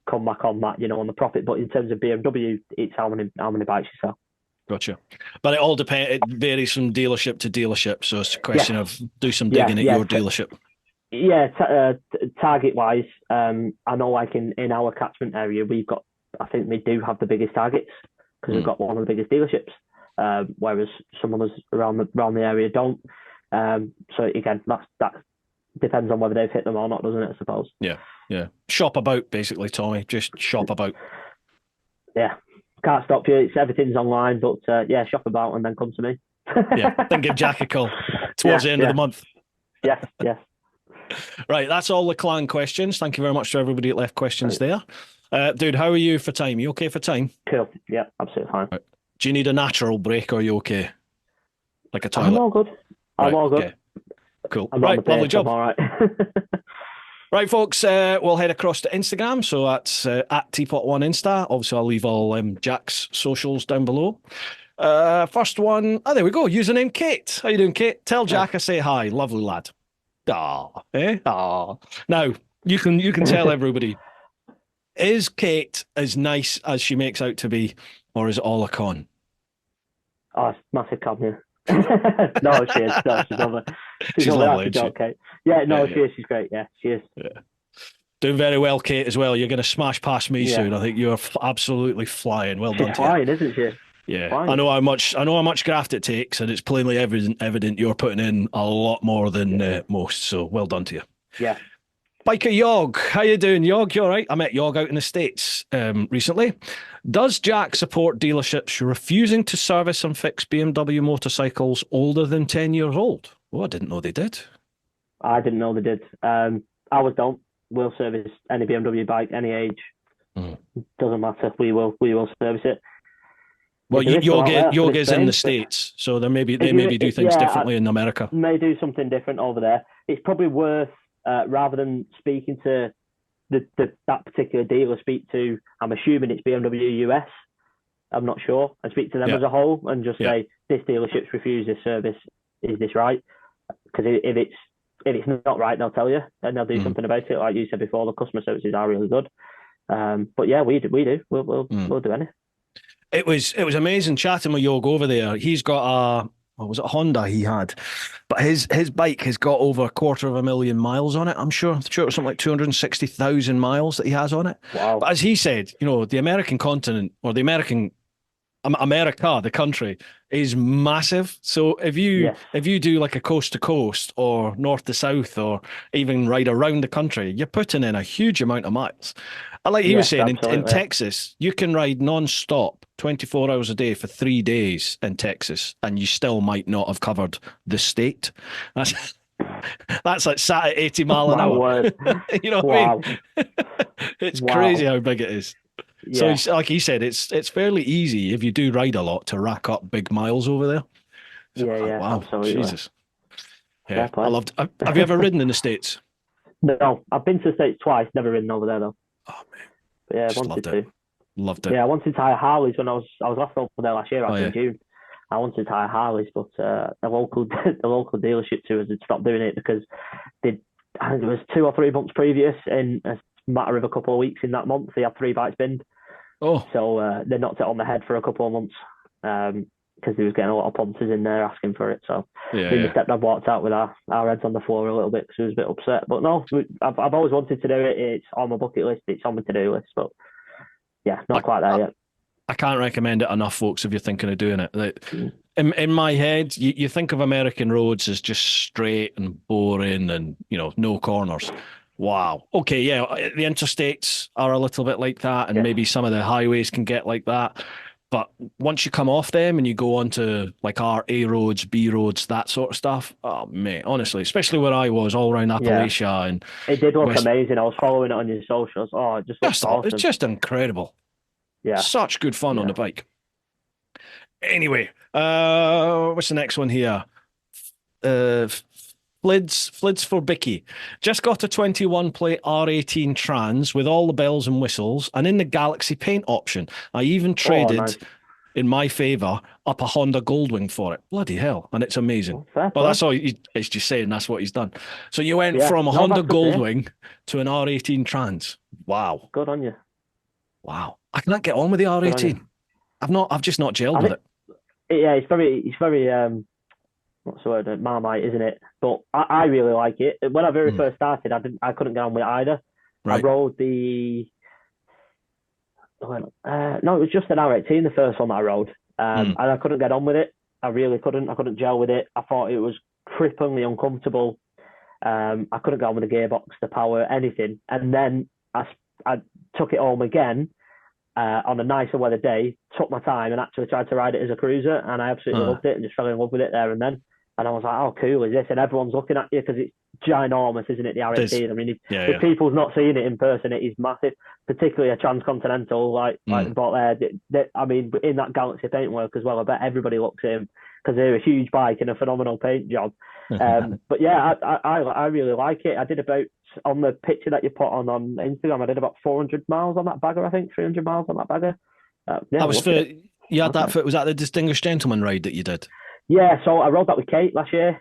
come back on that, you know, on the profit. But in terms of BMW, it's how many bikes you sell. Gotcha. But it all depends. It varies from dealership to dealership, so it's a question of do some digging at your dealership. Target wise, I know like in our catchment area, I think we do have the biggest targets because we've got one of the biggest dealerships, whereas some others around the area don't. So again, that depends on whether they've hit them or not, doesn't it, I suppose? Yeah. Shop about, basically, Tommy. Just shop about. Yeah. Can't stop you. Everything's online, but shop about and then come to me. Then give Jack a call towards the end of the month. Yes. Right, that's all the clan questions. Thank you very much to everybody that left questions there. Dude, how are you for time? You okay for time? Cool. Yeah, absolutely fine. Right. Do you need a natural break or are you okay? Like a toilet? I'm all good. I'm all good. Okay. Cool. I'm right, lovely job. I'm all right. Right, folks, we'll head across to Instagram. So that's at TeapotOne Insta. Obviously, I'll leave all Jack's socials down below. First one, there we go. Username Kate. How you doing, Kate? Tell Jack I say hi. Lovely lad. Now, you can tell everybody, is Kate as nice as she makes out to be, or is it all a con? Oh, it's massive con, yeah. No, she is. No, she's lovely. She's lovely, isn't she? Kate. Yeah, no, she is. She's great. Yeah, she is. Yeah. Doing very well, Kate, as well. You're going to smash past me soon. I think you're absolutely flying. Well done to you. Flying, isn't she? Yeah, fine. I know how much graft it takes, and it's plainly evident you're putting in a lot more than most. So well done to you. Yeah. Biker Yog, how you doing, Yog? You all right? I met Yog out in the States recently. Does Jack support dealerships refusing to service and fix BMW motorcycles older than 10 years old? Oh, I didn't know they did. I didn't know they did. Ours don't. We'll service any BMW bike, any age. Doesn't matter. We will service it. Well, Yog is in the States, so they maybe do things differently in America. May do something different over there. It's probably worth rather than speaking to that particular dealer, speak to, I'm assuming it's BMW US. I'm not sure. And speak to them as a whole and just say, this dealership's refused this service. Is this right? Because if it's not right, they'll tell you and they'll do something about it. Like you said before, the customer services are really good. But yeah, we do. We'll do anything. It was amazing chatting with Yog over there. He's got was it a Honda he had? But his bike has got over 250,000 miles on it, I'm sure. It was something like 260,000 miles that he has on it. Wow. But as he said, the American continent, or the America, the country, is massive. So if you do like a coast to coast or north to south or even ride around the country, you're putting in a huge amount of miles. Like he was saying, in Texas, you can ride non-stop 24 hours a day for 3 days in Texas, and you still might not have covered the state. That's like sat at 80 mile an hour. You know what I mean? It's crazy how big it is. Yeah. So like he said, it's fairly easy if you do ride a lot to rack up big miles over there. So, wow, absolutely. Jesus. Yeah, I loved. Have you ever ridden in the States? No, I've been to the States twice, never ridden over there though. Oh man. But yeah, I wanted to. Loved it. Yeah, I wanted to hire Harleys when I was last over there last year, in June. I wanted to hire Harleys, but the local dealership to us had stopped doing it because I think it was 2 or 3 months previous, in a matter of a couple of weeks in that month, they had 3 bikes binned. Oh. So they knocked it on the head for a couple of months because they was getting a lot of punters in there asking for it. So me and my stepdad walked out with our heads on the floor a little bit because we was a bit upset. But no, I've always wanted to do it. It's on my bucket list. It's on my to-do list. But yeah, not quite there yet. I can't recommend it enough, folks, if you're thinking of doing it. Like, in my head, you think of American roads as just straight and boring and, no corners. Wow. Okay, yeah, the interstates are a little bit like that, and maybe some of the highways can get like that. But once you come off them and you go onto like our A roads, B roads, that sort of stuff, oh mate, honestly, especially where I was, all around Appalachia, and it did look amazing. I was following it on your socials. Oh, it just looked awesome. It's just incredible. Yeah, such good fun on the bike. Anyway, what's the next one here? Flids for Bicky. Just got a 21 plate R18 Trans with all the bells and whistles and in the Galaxy paint option. I even traded, in my favour, up a Honda Goldwing for it. Bloody hell. And it's amazing. Well, that's all. It's just saying that's what he's done. So you went from a Honda Goldwing to an R18 Trans. Wow. Good on you. Wow. I can't get on with the R18. I've just not gelled with it. Yeah, it's very what's the word? Marmite, isn't it? But I really like it. When I very first started, I couldn't get on with it either. Right. I rode the no, it was just an R18, the first one that I rode, and I couldn't get on with it. I really couldn't. I couldn't gel with it. I thought it was cripplingly uncomfortable. I couldn't get on with the gearbox, the power, anything. And then I took it home again on a nicer weather day, took my time and actually tried to ride it as a cruiser, and I absolutely loved it and just fell in love with it there and then. And I was like, how cool is this? And everyone's looking at you because it's ginormous, isn't it, the R18? I mean, if people's not seeing it in person, it is massive, particularly a transcontinental like the bot there. I mean, in that Galaxy paintwork as well, I bet everybody looks at him because they're a huge bike and a phenomenal paint job. But yeah, I really like it. I did about, on the picture that you put on Instagram, I did about 400 miles on that bagger, I think, 300 miles on that bagger. That was for, you had that for, was that the Distinguished Gentleman ride that you did? Yeah, so I rode that with Kate last year.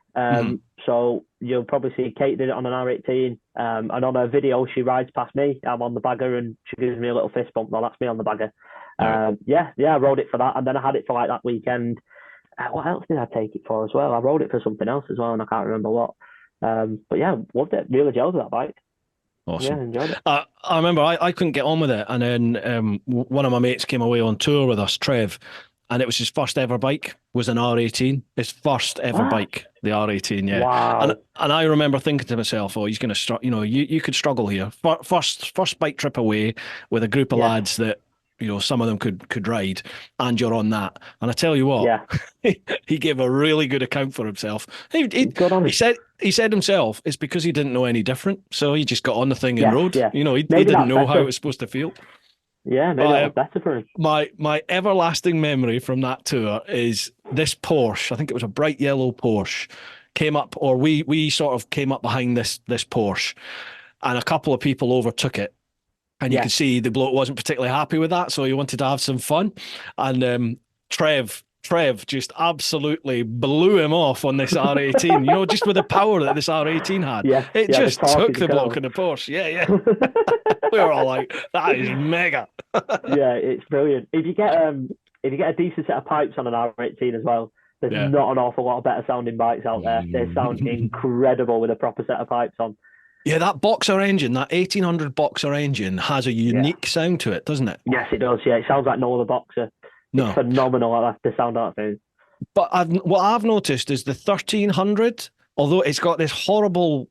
So you'll probably see Kate did it on an R18. And on her video, she rides past me. I'm on the bagger and she gives me a little fist bump. Well, that's me on the bagger. I rode it for that. And then I had it for like that weekend. What else did I take it for as well? I rode it for something else as well, and I can't remember what. But yeah, loved it. Really gelled with that bike. Awesome. Yeah, enjoyed it. I remember I couldn't get on with it. And then one of my mates came away on tour with us, Trev. and it was his first ever bike, was an R18. His first ever bike, the R18, yeah. Wow. And I remember thinking to myself, oh, he's going to struggle. You know, you could struggle here. First bike trip away with a group of lads that, you know, some of them could ride, and you're on that. And I tell you what, he gave a really good account for himself. He said himself, it's because he didn't know any different, so he just got on the thing and rode. You know, he didn't know how it was supposed to feel. Yeah, maybe that was better for him. My everlasting memory from that tour is this Porsche. I think it was a bright yellow Porsche. Came up, or we sort of came up behind this Porsche, and a couple of people overtook it. And you could see the bloke wasn't particularly happy with that, so he wanted to have some fun. And Trev just absolutely blew him off on this R18, you know, just with the power that this R18 had. It just took the bloke in the Porsche. Yeah. We were all like, that is mega. Yeah, it's brilliant. If you get a decent set of pipes on an R18 as well, there's not an awful lot of better sounding bikes out there. They sound incredible with a proper set of pipes on. Yeah, that Boxer engine, that 1800 Boxer engine has a unique sound to it, doesn't it? Yes, it does. Yeah, it sounds like no other Boxer. It's phenomenal, the sound of that thing. But what I've noticed is the 1300, although it's got this horrible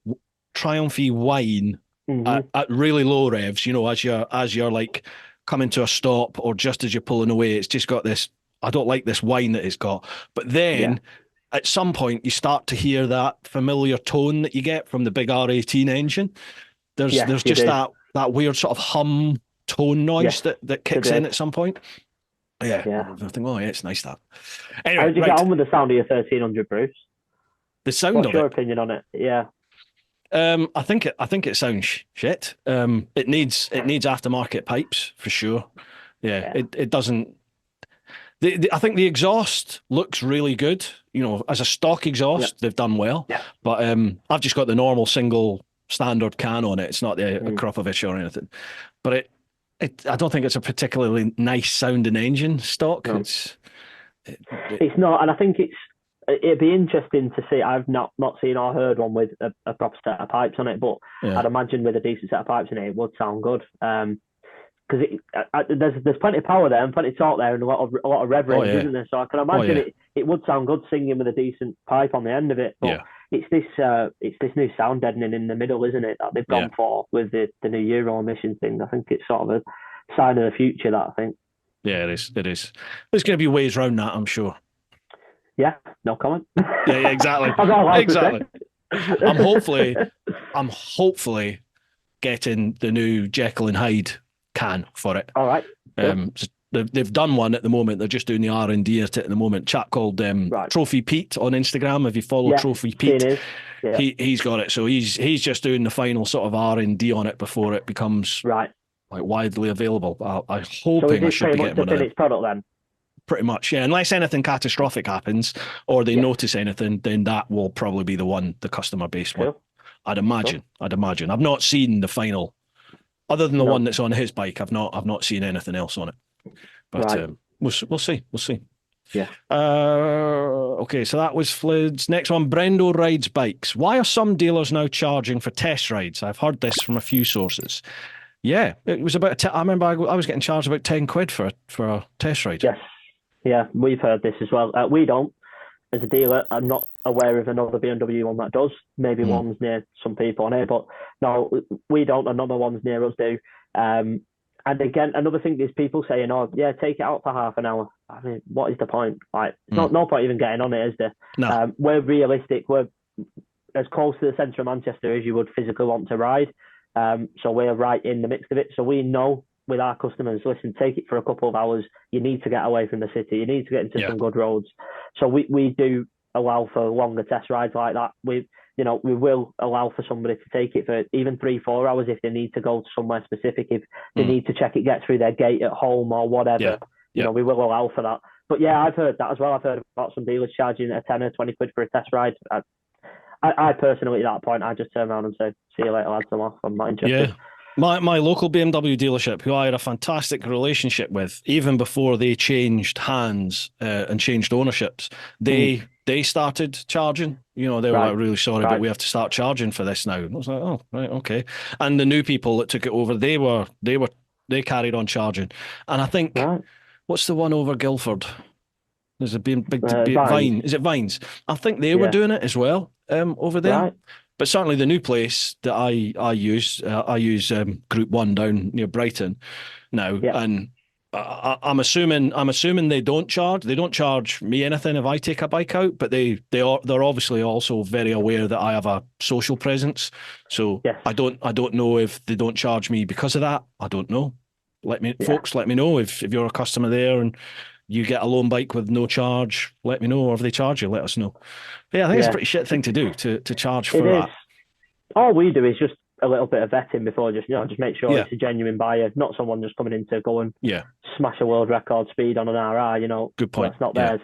Triumphy whine at really low revs, you know, as you're like coming to a stop or just as you're pulling away, it's just got this, I don't like this whine that it's got. But then at some point you start to hear that familiar tone that you get from the big R18 engine. There's just that weird sort of hum tone noise that kicks in at some point. Yeah. I think, oh yeah, it's nice that. Anyway, how did you get on with the sound of your 1300, Bruce? The sound What's of your it? opinion on it? Yeah. I think it sounds shit. It needs aftermarket pipes for sure. Yeah. It doesn't. I think the exhaust looks really good. You know, as a stock exhaust, they've done well. Yeah. But I've just got the normal single standard can on it. It's not a Kropavich or anything. But I don't think it's a particularly nice sounding engine stock. No. It's not, and I think it'd be interesting to see. I've not seen or heard one with a proper set of pipes on it, but I'd imagine with a decent set of pipes in it would sound good. Because there's plenty of power there and plenty of torque there and a lot of rev range, isn't there? So I can imagine it would sound good singing with a decent pipe on the end of it. But it's this new sound deadening in the middle, isn't it, that they've gone for with the new Euro emissions thing. I think it's sort of a sign of the future, that I think. Yeah, it is. There's going to be ways around that, I'm sure. Yeah, no comment. Yeah, exactly. Exactly. I'm hopefully getting the new Jekyll and Hyde can for it. All right. They've done one at the moment. They're just doing the R&D at it at the moment. Chap called Trophy Pete on Instagram. If you follow Trophy Pete, he's got it. So he's just doing the final sort of R&D on it before it becomes like widely available. I'm hoping I should be getting one of them. Its product then? Pretty much, yeah. Unless anything catastrophic happens or they notice anything, then that will probably be the customer base one. I'd imagine. I've not seen the final. Other than the one that's on his bike, I've not seen anything else on it. But we'll see. Yeah. Okay, so that was Flids. Next one, Brendo rides bikes. Why are some dealers now charging for test rides? I've heard this from a few sources. Yeah, it was about. I remember I was getting charged about £10 for a test ride. Yes. Yeah, we've heard this as well. We don't. As a dealer, I'm not aware of another BMW one that does. Maybe one's near some people on here, but no, we don't. Another one's near us do. And again, another thing is people saying, "Oh, yeah, take it out for half an hour." I mean, what is the point? Like, it's no point even getting on it, is there? No. We're realistic. We're as close to the centre of Manchester as you would physically want to ride. So we're right in the midst of it. So we know with our customers, listen, take it for a couple of hours. You need to get away from the city. You need to get into some good roads. So we do allow for longer test rides like that. We will allow for somebody to take it for even 3-4 hours if they need to go to somewhere specific, if they need to check it gets through their gate at home or whatever. You know, we will allow for that. But yeah, I've heard that as well. I've heard about some dealers charging a £10 or £20 for a test ride. I personally, at that point, I just turn around and say, see you later, lads, I'm off. I'm not interested. Yeah. My local BMW dealership, who I had a fantastic relationship with, even before they changed hands and changed ownerships, they started charging. You know, they were like, really sorry, but we have to start charging for this now. And I was like, oh, right, okay. And the new people that took it over, they carried on charging. And I think, what's the one over Guildford? There's a big Vines. Vine. Is it Vines? I think they were doing it as well over there. Right. But certainly the new place that I use Group One down near Brighton now, and I'm assuming they don't charge me anything if I take a bike out, but they're obviously also very aware that I have a social presence. So I don't know if they don't charge me because of that. I don't know. Folks, let me know if you're a customer there and you get a loan bike with no charge. Let me know, or if they charge you, let us know. But yeah, I think it's a pretty shit thing to do to charge for that. All we do is just a little bit of vetting before, just make sure it's a genuine buyer, not someone just coming in to go and smash a world record speed on an RR. Good point. That's not theirs.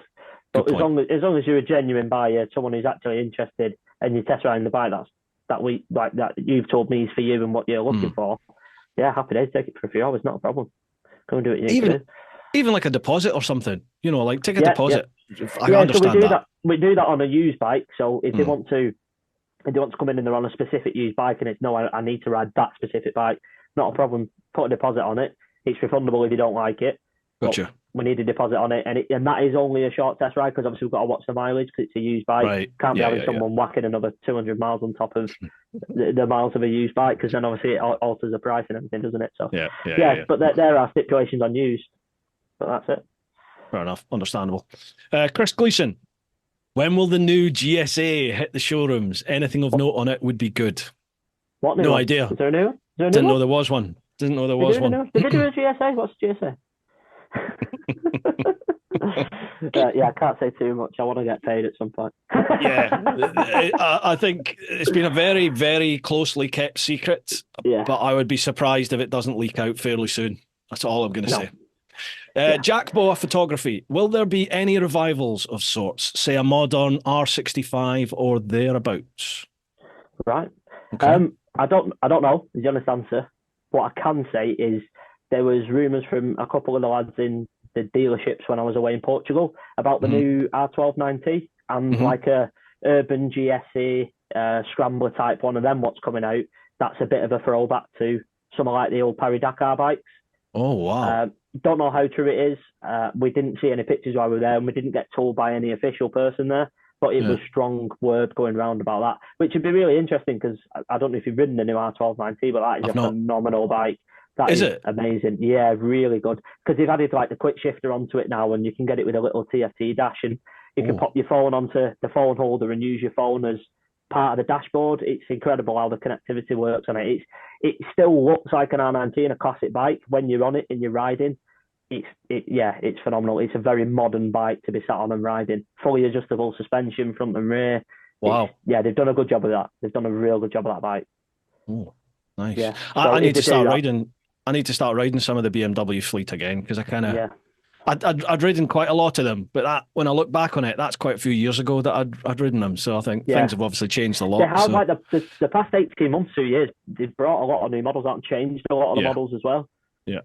But as long as you're a genuine buyer, someone who's actually interested, and you test riding the bike that you've told me is for you and what you're looking for, happy days, take it for a few hours, not a problem. Come and do it. Even like a deposit or something, like take a deposit. I understand so we do that on a used bike. So if they want to come in and they're on a specific used bike and it's I need to ride that specific bike, not a problem. Put a deposit on it. It's refundable if you don't like it. Gotcha. We need a deposit on it, and that is only a short test ride because obviously we've got to watch the mileage because it's a used bike. Right. Can't be having someone whacking another 200 miles on top of the miles of a used bike, because then obviously it alters the price and everything, doesn't it? So but there are stipulations on used, but that's it. Fair enough. Understandable. Chris Gleason, when will the new GSA hit the showrooms? Anything of note on it would be good. What new No one? idea. Is there a new one? Didn't know there was one. Didn't know there was one. Did they do a GSA? What's GSA? I can't say too much. I want to get paid at some point. I think it's been a very, very closely kept secret. But I would be surprised if it doesn't leak out fairly soon. That's all I'm going to say. Jack Boa Photography. Will there be any revivals of sorts? Say a modern R65 or thereabouts? Right. Okay. I don't know. Is the honest answer. What I can say is there was rumours from a couple of the lads in the dealerships when I was away in Portugal about the new R1290 and like a urban GSA scrambler type one of them. What's coming out? That's a bit of a throwback to some of like the old Paris Dakar bikes. Oh wow. Don't know how true it is. We didn't see any pictures while we were there, and we didn't get told by any official person there. But it was strong word going around about that, which would be really interesting because I don't know if you've ridden the new R1290, but that is phenomenal bike. That is it? Amazing. Yeah, really good. Because they've added like the quick shifter onto it now, and you can get it with a little TFT dash, and you can pop your phone onto the phone holder and use your phone as part of the dashboard. It's incredible how the connectivity works on it. It still looks like an R19, a classic bike when you're on it and you're riding. It's phenomenal. It's a very modern bike to be sat on and riding. Fully adjustable suspension, front and rear. Wow. They've done a good job of that. They've done a real good job of that bike. Oh, nice. Yeah. So I need to start riding. I need to start riding some of the BMW fleet again because I kind of. I'd ridden quite a lot of them, but when I look back on it, that's quite a few years ago that I'd ridden them. So I think things have obviously changed a lot. They have, like the past 18 months, 2 years, they've brought a lot of new models out and changed a lot of the models as well. Yeah.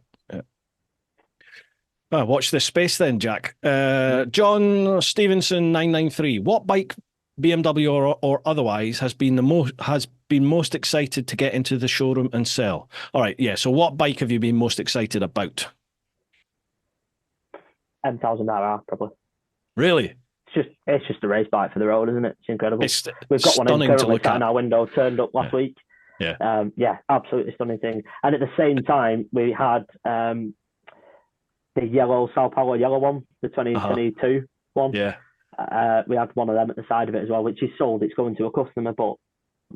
Watch this space then, Jack. John Stevenson 993. What bike, BMW or otherwise, has been most excited to get into the showroom and sell? All right, so what bike have you been most excited about? M1000RR, probably. Really? It's just a race bike for the road, isn't it? It's incredible. We've got one currently sat in our window, turned up last week. Absolutely stunning thing. And at the same time, we had the yellow Sao Paulo yellow one, the 2022 one. Yeah. We had one of them at the side of it as well, which is sold. It's going to a customer, but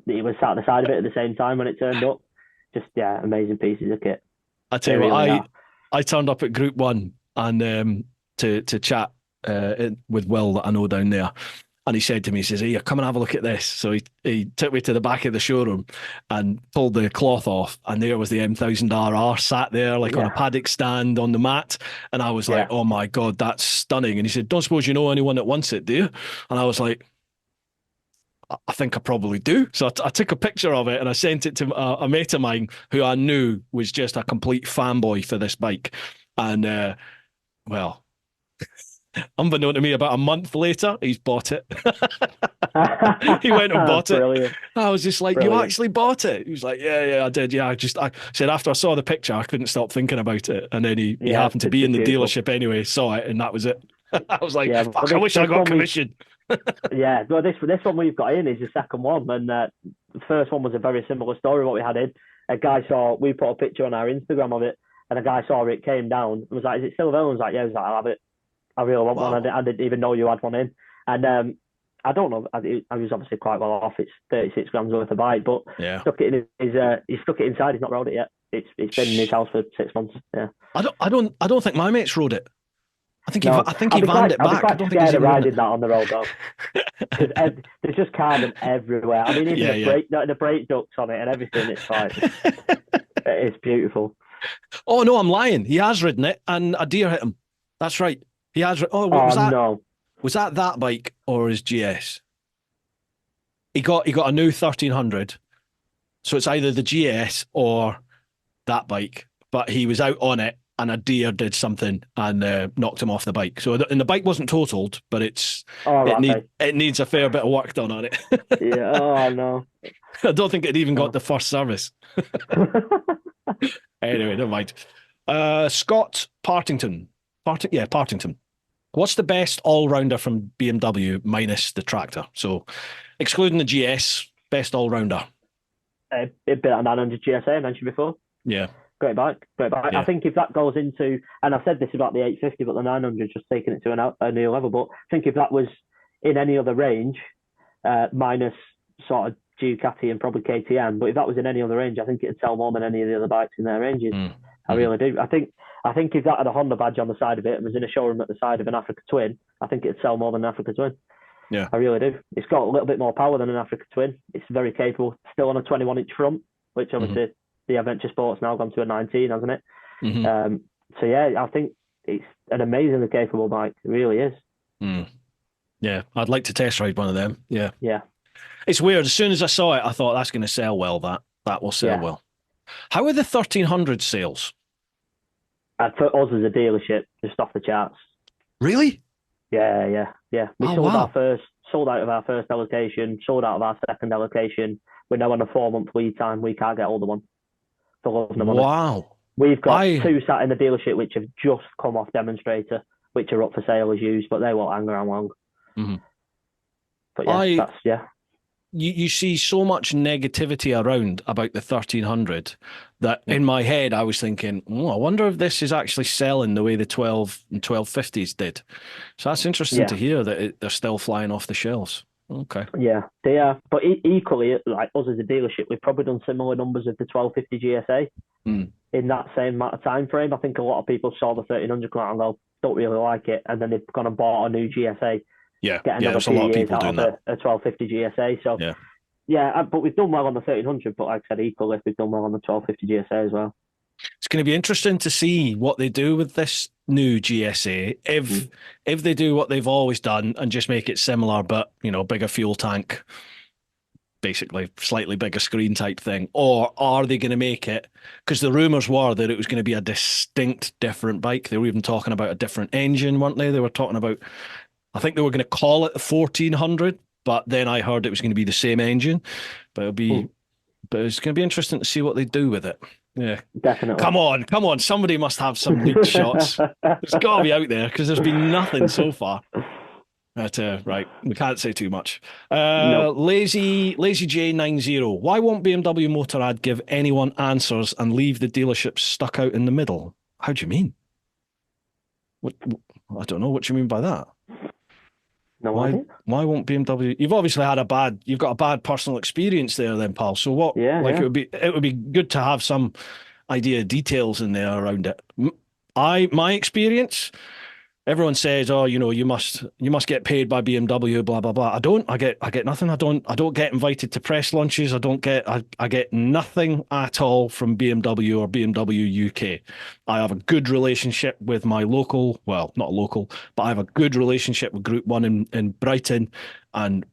it was sat at the side of it at the same time when it turned up. Just amazing pieces of kit. I tell you what, I turned up at Group One and to chat with Will that I know down there. And he said to me, he says, "Hey, come and have a look at this." So he took me to the back of the showroom and pulled the cloth off. And there was the M1000RR sat there like on a paddock stand on the mat. And I was like, oh my God, that's stunning. And he said, "Don't suppose you know anyone that wants it, do you?" And I was like, I think I probably do. So I took a picture of it and I sent it to a mate of mine who I knew was just a complete fanboy for this bike. And unbeknown to me, about a month later, he's bought it. He went and bought it. I was just like, "You actually bought it?" He was like, yeah, I did. Yeah, I said after I saw the picture, I couldn't stop thinking about it. And then he happened to be in the dealership anyway, saw it, and that was it. I was like, Yeah, fuck, I wish I got commission. Yeah, well, this one we've got in is the second one, and the first one was a very similar story. What we had in, we put a picture on our Instagram of it, and a guy saw it, came down, and was like, "Is it still available?" I was like, "Yeah." He was like, "I'll have it. I really want one." I didn't even know you had one in, and I don't know. I was obviously quite well off. It's 36 grams worth of bike, but yeah, he stuck it inside. He's not rode it yet. It's been in his house for 6 months. Yeah. I don't think my mates rode it. I think he vanned it back. I'd be quite scared of riding that on the road though, because there's just carbon everywhere. I mean, even the brake ducts on it and everything. It's like it's beautiful. Oh no, I'm lying. He has ridden it, and a deer hit him. That's right. He has. Oh, what was that? No. Was that bike or his GS? He got a new 1300, so it's either the GS or that bike. But he was out on it, and a deer did something and knocked him off the bike. So, and the bike wasn't totaled, but it needs a fair bit of work done on it. Yeah. Oh no. I don't think it even got the first service. Anyway, never mind. Scott Partington. Partington. What's the best all-rounder from BMW minus the tractor? So, excluding the GS, best all-rounder. A bit like 900 GSA I mentioned before. Yeah. Great bike. Yeah. I think if that goes into, and I've said this about the 850, but the 900 just taking it to a new level. But I think if that was in any other range, minus sort of Ducati and probably KTM, but if that was in any other range, I think it'd sell more than any of the other bikes in their ranges. I really do. I think if that had a Honda badge on the side of it and was in a showroom at the side of an Africa Twin, I think it'd sell more than an Africa Twin. Yeah, I really do. It's got a little bit more power than an Africa Twin. It's very capable. Still on a 21-inch front, which obviously the Adventure Sport's now gone to a 19, hasn't it? So yeah, I think it's an amazingly capable bike. It really is. Yeah, I'd like to test ride one of them. Yeah. Yeah. It's weird. As soon as I saw it, I thought that's going to sell well. That will sell well. How are the 1300 sales? For us as a dealership, just off the charts. Really? Yeah. We sold out of our first allocation, sold out of our second allocation. We're now on a 4-month lead time. We can't get hold of one. For love nor money. Wow. We've got 2 sat in the dealership which have just come off demonstrator, which are up for sale as used, but they won't hang around long. But yeah, You see so much negativity around about the 1300 that in my head I was thinking, I wonder if this is actually selling the way the 12 and 1250s did. So that's interesting to hear that they're still flying off the shelves. Okay. Yeah, they are. But equally, like us as a dealership, we've probably done similar numbers of the 1250 GSA in that same amount of time frame. I think a lot of people saw the 1300 come out and go, don't really like it, and then they've gone and bought a new GSA. Get another there's a lot of people doing that. A 1250 GSA. So but we've done well on the 1300. But like I said, equally, we've done well on the 1250 GSA as well. It's going to be interesting to see what they do with this new GSA. If they do what they've always done and just make it similar, but bigger fuel tank, basically slightly bigger screen type thing, or are they going to make it? Because the rumors were that it was going to be a distinct different bike. They were even talking about a different engine, weren't they? They were talking about, I think they were going to call it the 1400, but then I heard it was going to be the same engine. But it's going to be interesting to see what they do with it. Yeah, definitely. Come on. Somebody must have some lead shots. It's got to be out there because there's been nothing so far. But, right, we can't say too much. Lazy J90. Why won't BMW Motorrad give anyone answers and leave the dealership stuck out in the middle? How do you mean? What? I don't know. What do you mean by that? No why? Idea. Why won't BMW? You've obviously you've got a bad personal experience there, then, pal. So what? It would be good to have some idea of details in there around it. My experience. Everyone says, "Oh, you must get paid by BMW." Blah blah blah. I don't. I get nothing. I don't get invited to press launches. I get nothing at all from BMW or BMW UK. I have a good relationship with my local. Well, not local, but I have a good relationship with Group 1 in Brighton, and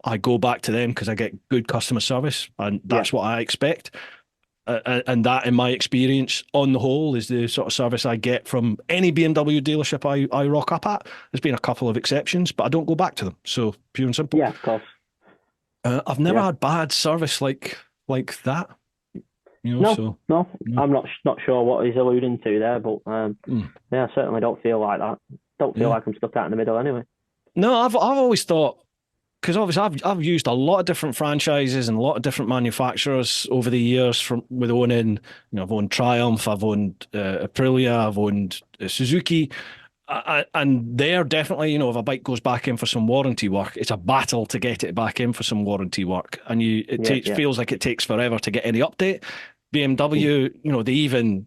I go back to them because I get good customer service, and that's what I expect. And that, in my experience, on the whole, is the sort of service I get from any BMW dealership I rock up at. There's been a couple of exceptions, but I don't go back to them. So pure and simple. Yeah, of course. I've never had bad service like that. No, I'm not sure what he's alluding to there, but I certainly don't feel like that. don't feel like I'm stuck out in the middle anyway. No, I've always thought, because obviously I've used a lot of different franchises and a lot of different manufacturers over the years with owning, I've owned Triumph, I've owned Aprilia, I've owned Suzuki. And they're definitely, if a bike goes back in for some warranty work, it's a battle to get it back in for some warranty work. And feels like it takes forever to get any update. BMW, even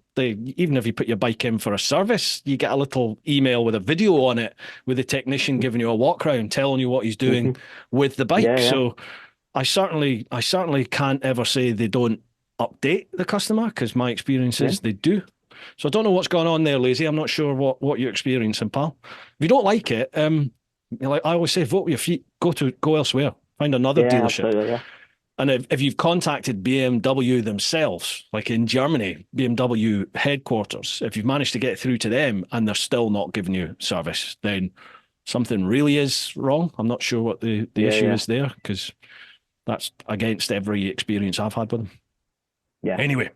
if you put your bike in for a service, you get a little email with a video on it with the technician giving you a walk around, telling you what he's doing with the bike. So I certainly can't ever say they don't update the customer, because my experience is they do. So I don't know what's going on there, Lazy. I'm not sure what you're experiencing, pal. If you don't like it, like I always say, vote with your feet. Go elsewhere. Find another dealership. Absolutely, yeah. And if you've contacted BMW themselves, like in Germany, BMW headquarters, if you've managed to get through to them and they're still not giving you service, then something really is wrong. I'm not sure what the issue is there, because that's against every experience I've had with them. Yeah. Anyway,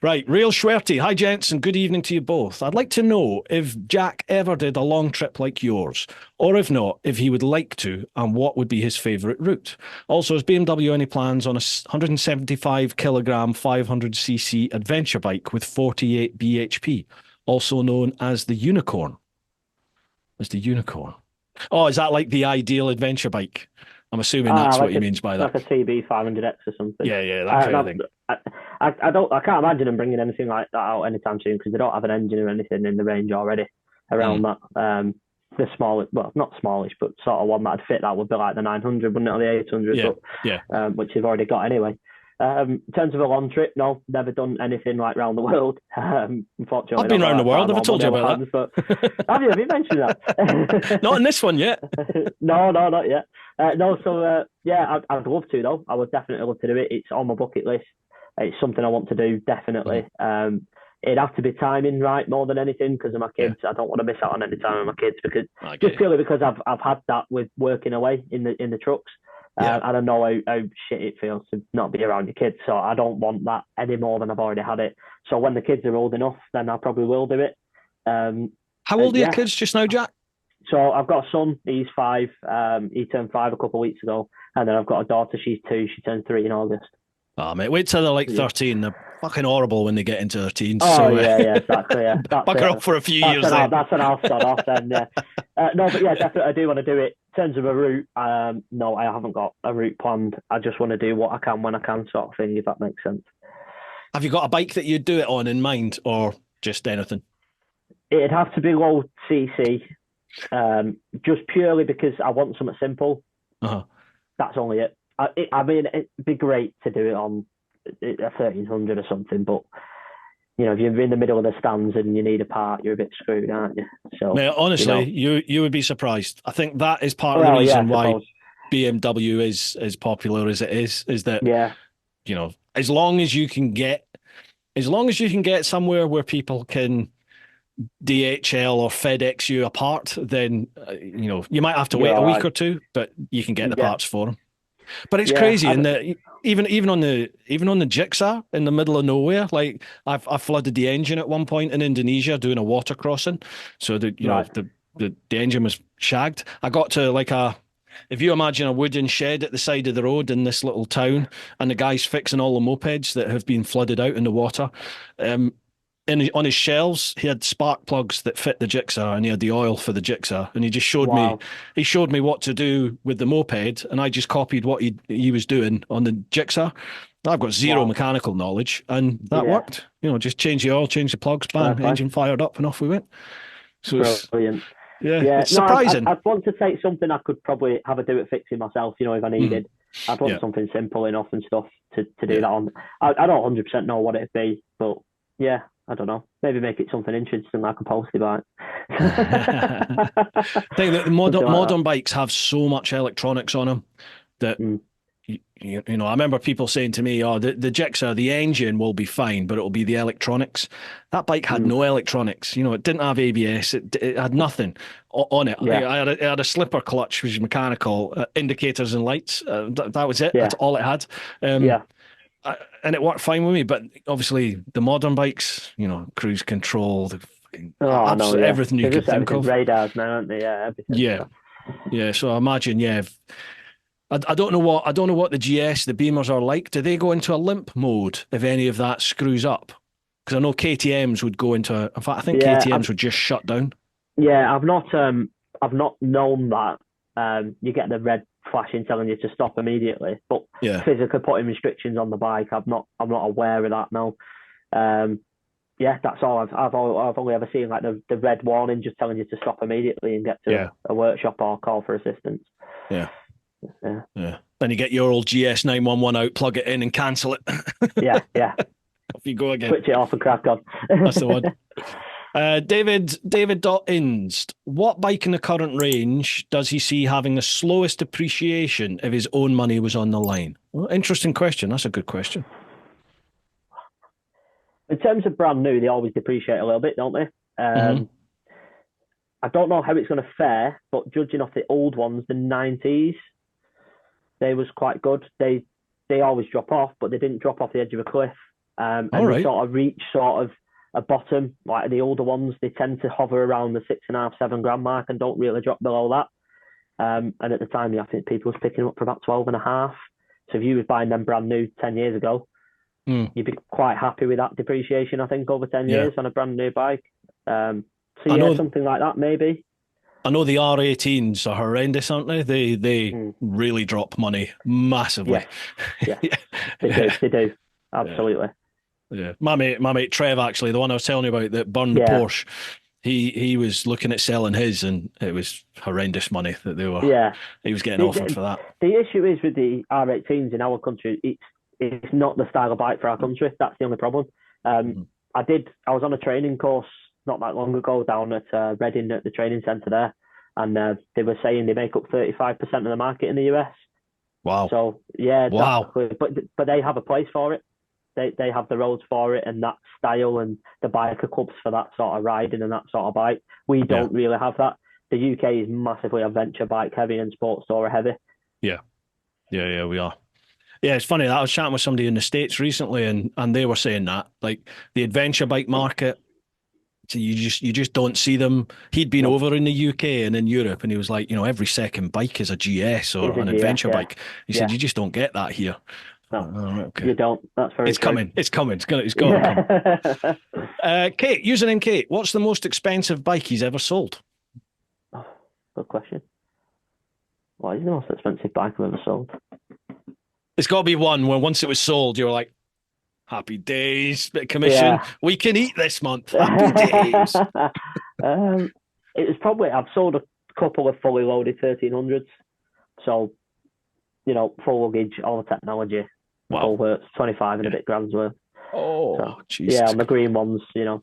right. Real Schwerty. Hi, gents, and good evening to you both. I'd like to know if Jack ever did a long trip like yours, or if not, if he would like to, and what would be his favourite route. Also, has BMW any plans on a 175 kilogram 500cc adventure bike with 48 bhp, also known as the Unicorn? Oh, is that like the ideal adventure bike? I'm assuming that's what he means by that. Like a CB 500X or something. Yeah, that kind of thing. I can't imagine them bringing anything like that out anytime soon, because they don't have an engine or anything in the range already around that. The smallest, well, not smallish, but sort of one that'd fit that would be like the 900, wouldn't it, or the 800? Which they've already got anyway. In terms of a long trip, no, never done anything like round the world. Unfortunately, I've been around the world. Have I told you about that? Have you mentioned that? Not in this one yet. No, not yet. I'd love to though. I would definitely love to do it. It's on my bucket list. It's something I want to do definitely. It'd have to be timing right more than anything, because of my kids. I don't want to miss out on any time with my kids, because purely because I've had that with working away in the trucks. And I know how shit it feels to not be around your kids. So I don't want that any more than I've already had it. So when the kids are old enough, then I probably will do it. How old are your kids just now, Jack? So I've got a son, he's 5. He turned 5 a couple of weeks ago. And then I've got a daughter, she's 2. She turned 3 in August. Oh, mate, wait till they're like 13. They're fucking horrible when they get into their teens. Oh, so, exactly. Yeah. Bucker up for a few years then. That's an I'll start off then, yeah. No, but yeah, definitely I do want to do it. In terms of a route, no, I haven't got a route planned. I just want to do what I can when I can, sort of thing, if that makes sense. Have you got a bike that you'd do it on in mind, or just anything? It'd have to be low CC, just purely because I want something simple. That's only it. I mean, it'd be great to do it on a 1300 or something, but if you're in the middle of the stands and you need a part, you're a bit screwed, aren't you? So, mate, honestly, you would be surprised. I think that is part of the reason why BMW is as popular as it is that as long as you can get somewhere where people can DHL or FedEx you a part, then you might have to wait a week or two, but you can get the parts for them. But it's crazy, and even on the Jigsaw in the middle of nowhere, like I flooded the engine at one point in Indonesia doing a water crossing, so the engine was shagged. I got to if you imagine a wooden shed at the side of the road in this little town, and the guy's fixing all the mopeds that have been flooded out in the water. On his shelves, he had spark plugs that fit the Jigsaw, and he had the oil for the Jigsaw, and he just showed me. He showed me what to do with the moped, and I just copied what he was doing on the Jigsaw. I've got zero mechanical knowledge, and that worked. Just change the oil, change the plugs, bang, engine fired up, and off we went. So brilliant. It's surprising. I'd want to take something I could probably have a do at fixing myself. If I needed, I'd want something simple enough and stuff to do that on. I don't 100% know what it'd be, but yeah. I don't know. Maybe make it something interesting like a postie bike. I think that modern bikes have so much electronics on them that I remember people saying to me, the Jigsaw, the engine will be fine, but it'll be the electronics. That bike had no electronics. It didn't have ABS. It had nothing on it. It had a slipper clutch, which is mechanical, indicators and lights. That was it. That's all it had. And it worked fine with me, but obviously the modern bikes, cruise control, the fucking no, yeah. everything you could think of. Radars now, aren't they? Yeah, everything. Yeah, yeah. So I imagine, yeah. I don't know what the GS, the Beamers are like. Do they go into a limp mode if any of that screws up? Because I know KTM's would go into. In fact, I think KTM's would just shut down. Yeah, I've not known that. You get the red flashing telling you to stop immediately, but physically putting restrictions on the bike, I'm not aware of that now. Yeah, that's all. I've only ever seen like the red warning just telling you to stop immediately and get to a workshop or call for assistance. Yeah. Then you get your old GS 911 out, plug it in, and cancel it. yeah. Off you go again. Switch it off and crack on. That's the one. David.Inst, what bike in the current range does he see having the slowest depreciation if his own money was on the line? Well, interesting question. That's a good question. In terms of brand new, they always depreciate a little bit, don't they? I don't know how it's going to fare, but judging off the old ones, the 90s, they was quite good. They always drop off, but they didn't drop off the edge of a cliff. And they sort of reach sort of a bottom. Like the older ones, they tend to hover around the 6.5, 7 grand mark and don't really drop below that. And at the time, I think people was picking them up for about 12.5. So if you was buying them brand new 10 years ago, you'd be quite happy with that depreciation, I think, over 10 years on a brand new bike. So something like that, maybe. I know the R18s are horrendous, aren't they? They really drop money massively. Yeah. They do. Absolutely. Yeah. My mate Trev, actually, the one I was telling you about that burned the Porsche, he was looking at selling his, and it was horrendous money that they were. Yeah. He was getting offered for that. The issue is with the R18s in our country, it's not the style of bike for our country. That's the only problem. I was on a training course not that long ago down at Reading at the training centre there, and they were saying they make up 35% of the market in the US. Wow. So but they have a place for it. They have the roads for it and that style and the biker clubs for that sort of riding and that sort of bike. We don't really have that. The UK is massively adventure bike heavy and sports tourer heavy. Yeah, we are. Yeah, it's funny that I was chatting with somebody in the States recently, and they were saying that like the adventure bike market, so you just don't see them. He'd been over in the UK and in Europe, and he was like, every second bike is a GS or an adventure bike. He said you just don't get that here. No, you don't. That's very It's coming. It's going to come. Kate, username Kate, what's the most expensive bike he's ever sold? Oh, good question. What is the most expensive bike I've ever sold? It's got to be one where once it was sold, you were like, happy days, bit of commission. We can eat this month. Happy days. It was probably, I've sold a couple of fully loaded 1300s. So, full luggage, all the technology. Wow. Full works, 25 and a bit grand's worth. Oh, Jesus. Yeah, on the green ones, the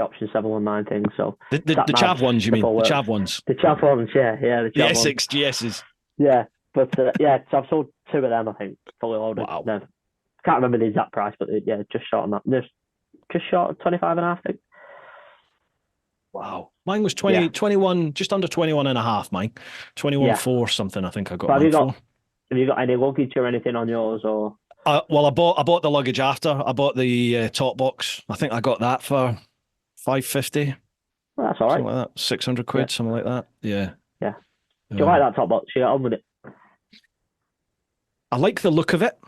option 719 thing. So the chav ones, you mean? The chav ones. The chav ones, yeah. The Essex GSs. Yeah, but so I've sold 2 of them, I think, fully loaded. Wow. No, can't remember the exact price, but just short on that. Just short of 25 and a half, I think. Wow. Mine was 21, just under 21 and a half, mine. 21.4 something, I think I got mine for. Have you got any luggage or anything on yours, or? Well, I bought the luggage after. I bought the top box. I think I got that for $550. Well, that's all right. Something like that. 600 quid, something like that. Yeah. Yeah. Do you like that top box? You got on with it? I like the look of it.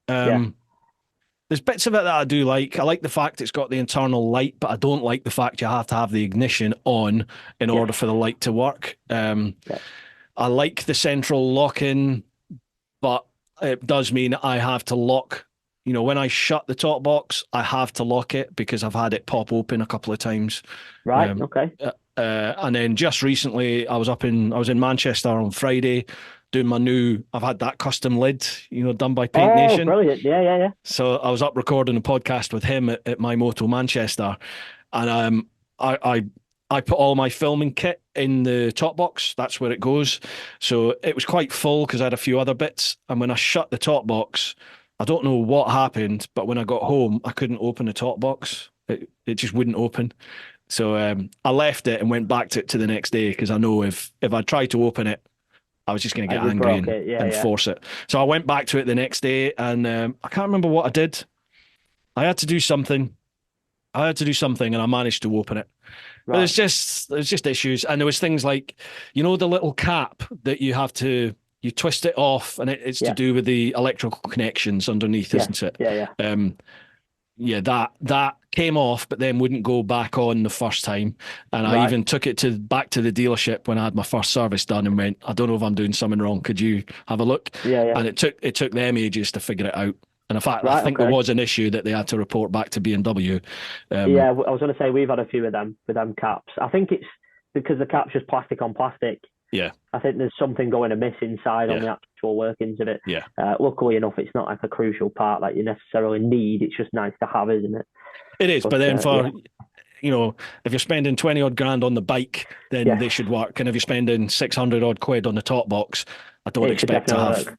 There's bits of it that I do like. I like the fact it's got the internal light, but I don't like the fact you have to have the ignition on in order for the light to work. I like the central lock-in, but it does mean I have to lock. When I shut the top box, I have to lock it because I've had it pop open a couple of times. Right. Okay. And then just recently, I was in Manchester on Friday doing my new. I've had that custom lid, done by Paint Nation. Brilliant! Yeah. So I was up recording a podcast with him at My Moto Manchester, and I put all my filming kit in the top box. That's where it goes. So it was quite full because I had a few other bits. And when I shut the top box, I don't know what happened, but when I got home, I couldn't open the top box. It just wouldn't open. So I left it and went back to it the next day because I know if I tried to open it, I was just going to get angry and force it. So I went back to it the next day, and I can't remember what I did. I had to do something, and I managed to open it. But there's just issues, and there was things like, the little cap that you twist it off, and it's to do with the electrical connections underneath, isn't it? That came off, but then wouldn't go back on the first time. And I even took it back to the dealership when I had my first service done and went, I don't know if I'm doing something wrong. Could you have a look? And it took them ages to figure it out. And in fact, I think there was an issue that they had to report back to BMW. I was going to say we've had a few of them with them caps. I think it's because the cap's just plastic on plastic. Yeah. I think there's something going amiss inside on the actual workings of it. Yeah. Luckily enough, it's not like a crucial part that you necessarily need. It's just nice to have, isn't it? It is, but then if you're spending 20 odd grand on the bike, then they should work. And if you're spending 600 odd quid on the top box, I don't expect to have,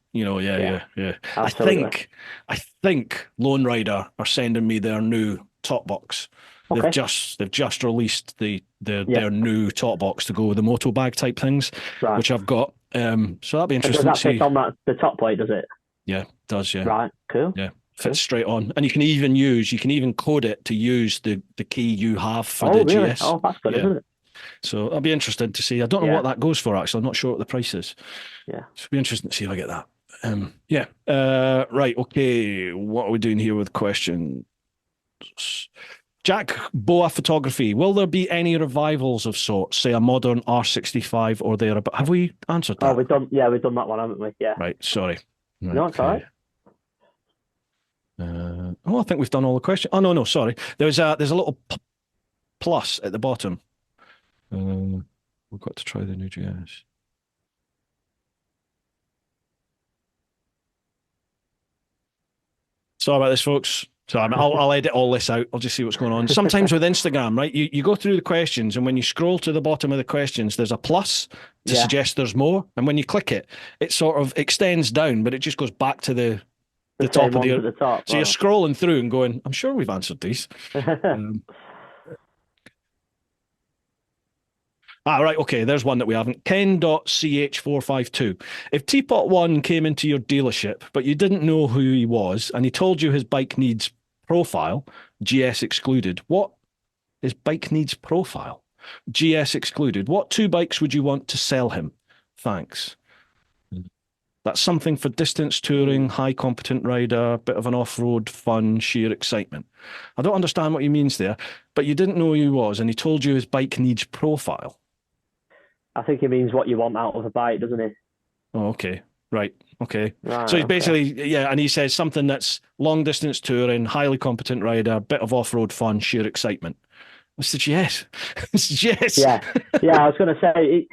Absolutely. I think Lone Rider are sending me their new top box. Okay. They've just released their new top box to go with the moto bag type things, which I've got. So that'll be interesting. Does that fit on the top plate? Does it? Yeah, it does. Yeah. Right. Cool. Yeah. Fits straight on, and you can even code it to use the key you have for the GS. Oh, that's good, isn't it? So it'll be interesting to see. I don't know what that goes for, actually. I'm not sure what the price is. Yeah. It'll be interesting to see if I get that. Right. Okay. What are we doing here with questions? Jack Boa Photography. Will there be any revivals of sorts, say a modern R65 or thereabout? Have we answered that? Oh, we've done that one, haven't we? Yeah. Right. Sorry. No, it's all right. I think we've done all the questions. Oh no, sorry. There's a little plus at the bottom. We've got to try the new GS. Sorry about this, folks. So I'll edit all this out. I'll just see what's going on. Sometimes with Instagram, right, you go through the questions, and when you scroll to the bottom of the questions, there's a plus to suggest there's more. And when you click it, it sort of extends down, but it just goes back to the top of the top. So you're scrolling through and going, I'm sure we've answered these. Right, okay, there's one that we haven't. Ken.ch452. If TeapotOne came into your dealership, but you didn't know who he was, and he told you his bike needs profile, GS excluded, what is bike needs profile? GS excluded. What two bikes would you want to sell him? Thanks. That's something for distance touring, high competent rider, bit of an off-road fun, sheer excitement. I don't understand what he means there, but you didn't know who he was, and he told you his bike needs profile. I think he means what you want out of a bike, doesn't he? Oh, okay. Right. Okay. So he's basically, and he says something that's long distance touring, highly competent rider, bit of off-road fun, sheer excitement. What's the GS? It's the GS. Yeah. I was going to say,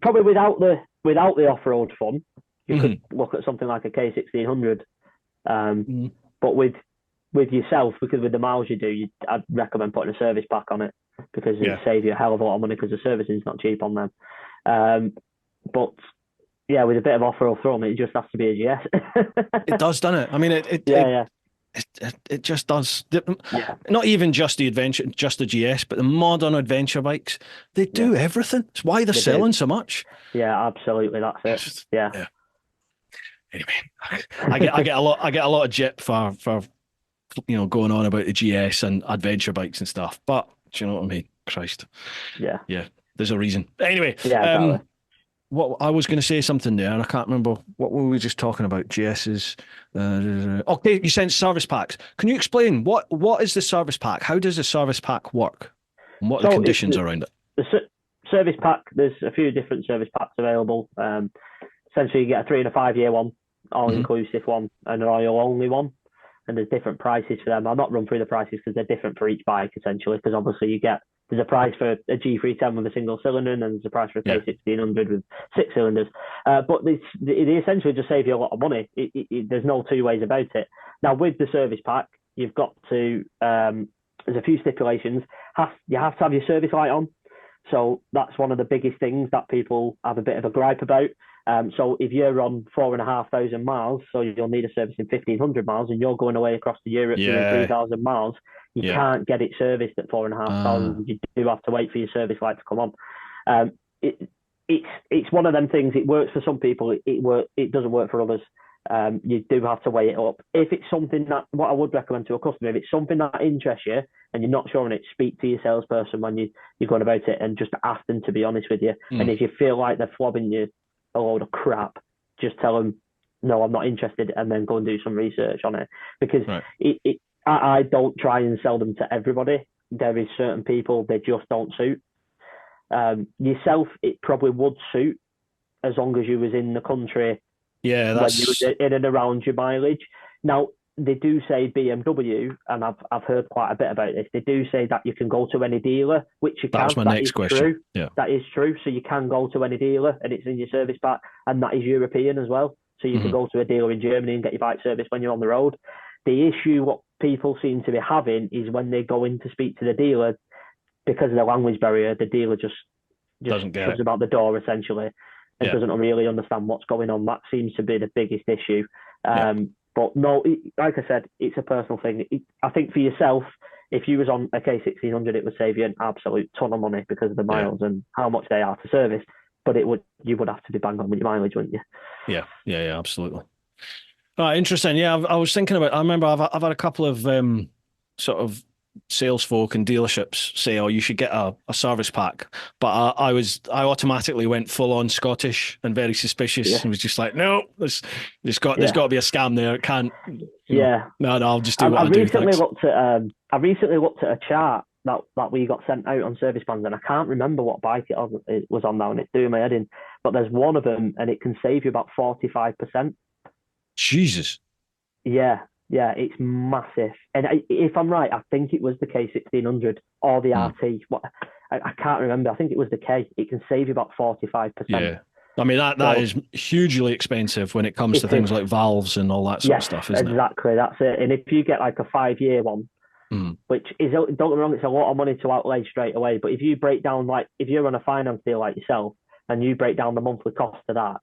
probably without the off-road fun, you could look at something like a K1600. But with yourself, because with the miles you do, I'd recommend putting a service pack on it, because it saves you a hell of a lot of money, because the servicing is not cheap on them. But yeah, with a bit of off-road fun, it just has to be a GS. It does, doesn't it? I mean, it just does. Not even just the adventure, just the GS, but the modern adventure bikes, they do everything. It's why they're selling so much. Yeah, absolutely. That's it. Yeah. Anyway, I get a lot of jip for going on about the GS and adventure bikes and stuff. But do you know what I mean? Christ. Yeah. There's a reason. Anyway. Yeah. Exactly. What I was going to say something there, and I can't remember what were we just talking about. GS's. Okay, you sent service packs. Can you explain what is the service pack? How does the service pack work? And what are the conditions around it? The service pack. There's a few different service packs available. Essentially, you get a 3 and a 5 year one, all-inclusive one, and an oil-only one. And there's different prices for them. I'll not run through the prices because they're different for each bike, essentially, because obviously there's a price for a G310 with a single cylinder, and there's a price for a K1600 with 6 cylinders. But they essentially just save you a lot of money. There's no two ways about it. Now, with the service pack, you've got to, there's a few stipulations. You have to have your service light on. So that's one of the biggest things that people have a bit of a gripe about. So if you're on 4,500 miles, so you'll need a service in 1,500 miles, and you're going away across to Europe doing 3,000 miles, you can't get it serviced at 4,500. You do have to wait for your service light to come on. It's one of them things. It works for some people. It doesn't work for others. you do have to weigh it up. If it's something that, what I would recommend to a customer, if it's something that interests you and you're not sure on it, speak to your salesperson when you're going about it and just ask them to be honest with you. And if you feel like they're flobbing you a load of crap, just tell them, no, I'm not interested, and then go and do some research on it. Because I don't try and sell them to everybody. There is certain people they just don't suit. Yourself, it probably would suit as long as you was in the country. Yeah, that's when you were in and around your mileage. Now they do say BMW, and I've heard quite a bit about this. They do say that you can go to any dealer, which you can. That's my next question. True. Yeah, that is true. So you can go to any dealer, and it's in your service pack, and that is European as well. So you can go to a dealer in Germany and get your bike serviced when you're on the road. The issue what people seem to be having is when they go in to speak to the dealer, because of the language barrier, the dealer just doesn't get shoves about the door essentially, and doesn't really understand what's going on. That seems to be the biggest issue. But no, like I said, it's a personal thing. I think for yourself, if you was on a K1600, it would save you an absolute ton of money because of the miles and how much they are to service. But you would have to be bang on with your mileage, wouldn't you? Yeah, absolutely. Interesting. Yeah, I was thinking about. I remember I've had a couple of sort of sales folk and dealerships say, "Oh, you should get a service pack," but I automatically went full on Scottish and very suspicious and was just like, "No, there's got to be a scam there. It can't." No, I'll just do what I do. I recently looked at a chart that we got sent out on service plans, and I can't remember what bike it was on now, and it's doing my head in. But there's one of them, and it can save you about 45%. Jesus. Yeah, it's massive. And if I'm right, I think it was the K1600 or the RT. I can't remember. I think it was the K. It can save you about 45%. Yeah. I mean, that is hugely expensive when it comes to things like valves and all that sort of stuff, isn't it? Exactly. That's it. And if you get like a 5-year one, which is, don't get me wrong, it's a lot of money to outlay straight away. But if you break down, like if you're on a finance deal like yourself and you break down the monthly cost of that,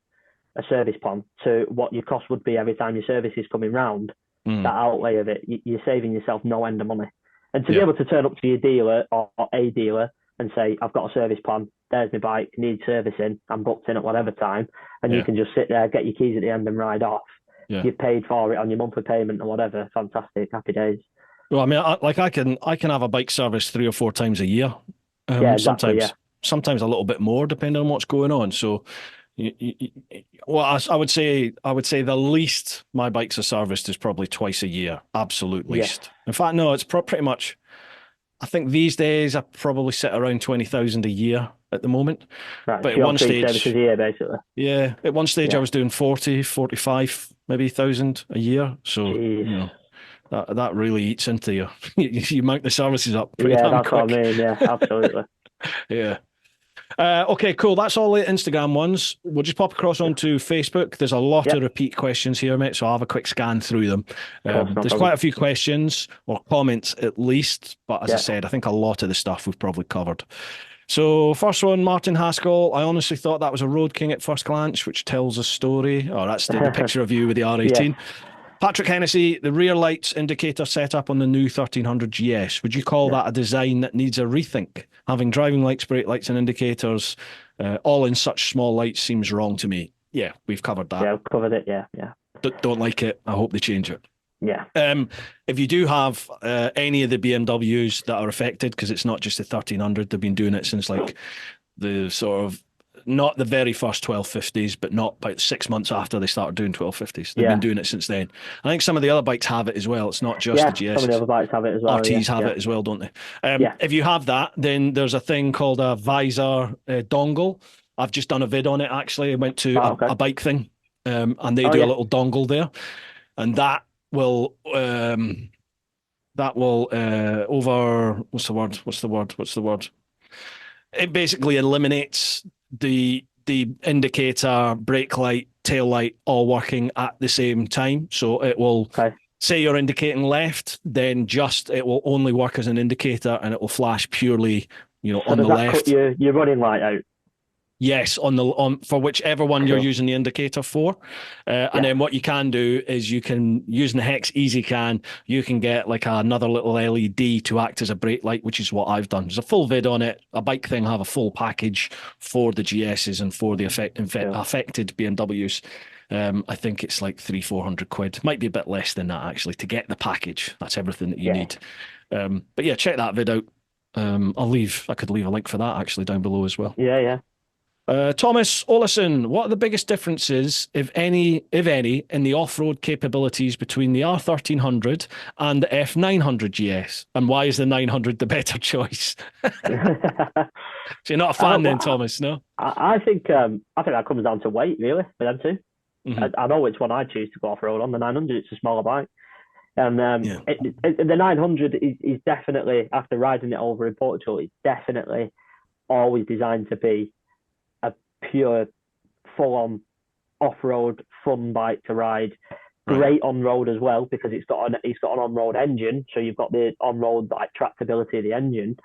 a service plan, to what your cost would be every time your service is coming round, that outlay of it, you're saving yourself no end of money. And to be able to turn up to your dealer or a dealer and say, I've got a service plan, there's my bike, needs servicing, I'm booked in at whatever time, and you can just sit there, get your keys at the end and ride off. You've paid for it on your monthly payment or whatever. Fantastic, happy days. Well, I mean, I can have a bike service 3 or 4 times a year. Sometimes a little bit more, depending on what's going on. So, I would say the least my bikes are serviced is probably twice a year, absolute least. In fact, no, it's pretty much. I think these days I probably sit around 20,000 a year at the moment. Right, but at one stage, services a year, basically. Yeah, at one stage I was doing 40, 45, maybe 1,000 a year. So that really eats into you. You mount the services up pretty damn quick. What I mean. Yeah, absolutely. Yeah. Okay, cool. That's all the Instagram ones. We'll just pop across onto Facebook. There's a lot of repeat questions here, mate, so I'll have a quick scan through them. There's quite a few questions, or comments at least, but as I said, I think a lot of the stuff we've probably covered. So first one, Martin Haskell. I honestly thought that was a Road King at first glance, which tells a story. Oh, that's the picture of you with the R18. Patrick Hennessy, the rear lights indicator setup on the new 1300 GS. Would you call that a design that needs a rethink? Having driving lights, brake lights and indicators all in such small lights seems wrong to me. Yeah, we've covered that. Yeah, we've covered it, yeah. Don't like it. I hope they change it. Yeah. If you do have any of the BMWs that are affected, because it's not just the 1300, they've been doing it since like the sort of, not the very first 1250s, but not about 6 months after they started doing 1250s. They've been doing it since then. I think some of the other bikes have it as well. It's not just the GS. Some of the other bikes have it as well. RTs have it as well, don't they? If you have that, then there's a thing called a visor dongle. I've just done a vid on it, actually. I went to a bike thing, and they do a little dongle there. And that will over... What's the word? It basically eliminates the indicator, brake light, tail light all working at the same time. So it will say you're indicating left, then it will only work as an indicator and it will flash purely, on the left. Does that cut your running light out? Yes, for whichever one you're using the indicator for. And then what you can do is you can, using the Hex EasyCan, you can get like another little LED to act as a brake light, which is what I've done. There's a full vid on it. A bike thing have a full package for the GSs and for the affected BMWs. I think it's like 300-400 quid. Might be a bit less than that actually to get the package. That's everything that you need. But yeah, check that vid out. I could leave a link for that actually down below as well. Yeah. Thomas Olison, what are the biggest differences, if any, in the off-road capabilities between the R1300 and the F900 GS? And why is the 900 the better choice? So you're not a fan then, Thomas, no? I think that comes down to weight, really, for them two. I know which one I choose to go off-road on. The 900, it's a smaller bike. And the 900 is definitely, after riding it over in Portugal, it's definitely always designed to be a pure, full-on off-road fun bike to ride. Great on-road as well, because it's got an on-road engine, so you've got the on-road like tractability of the engine.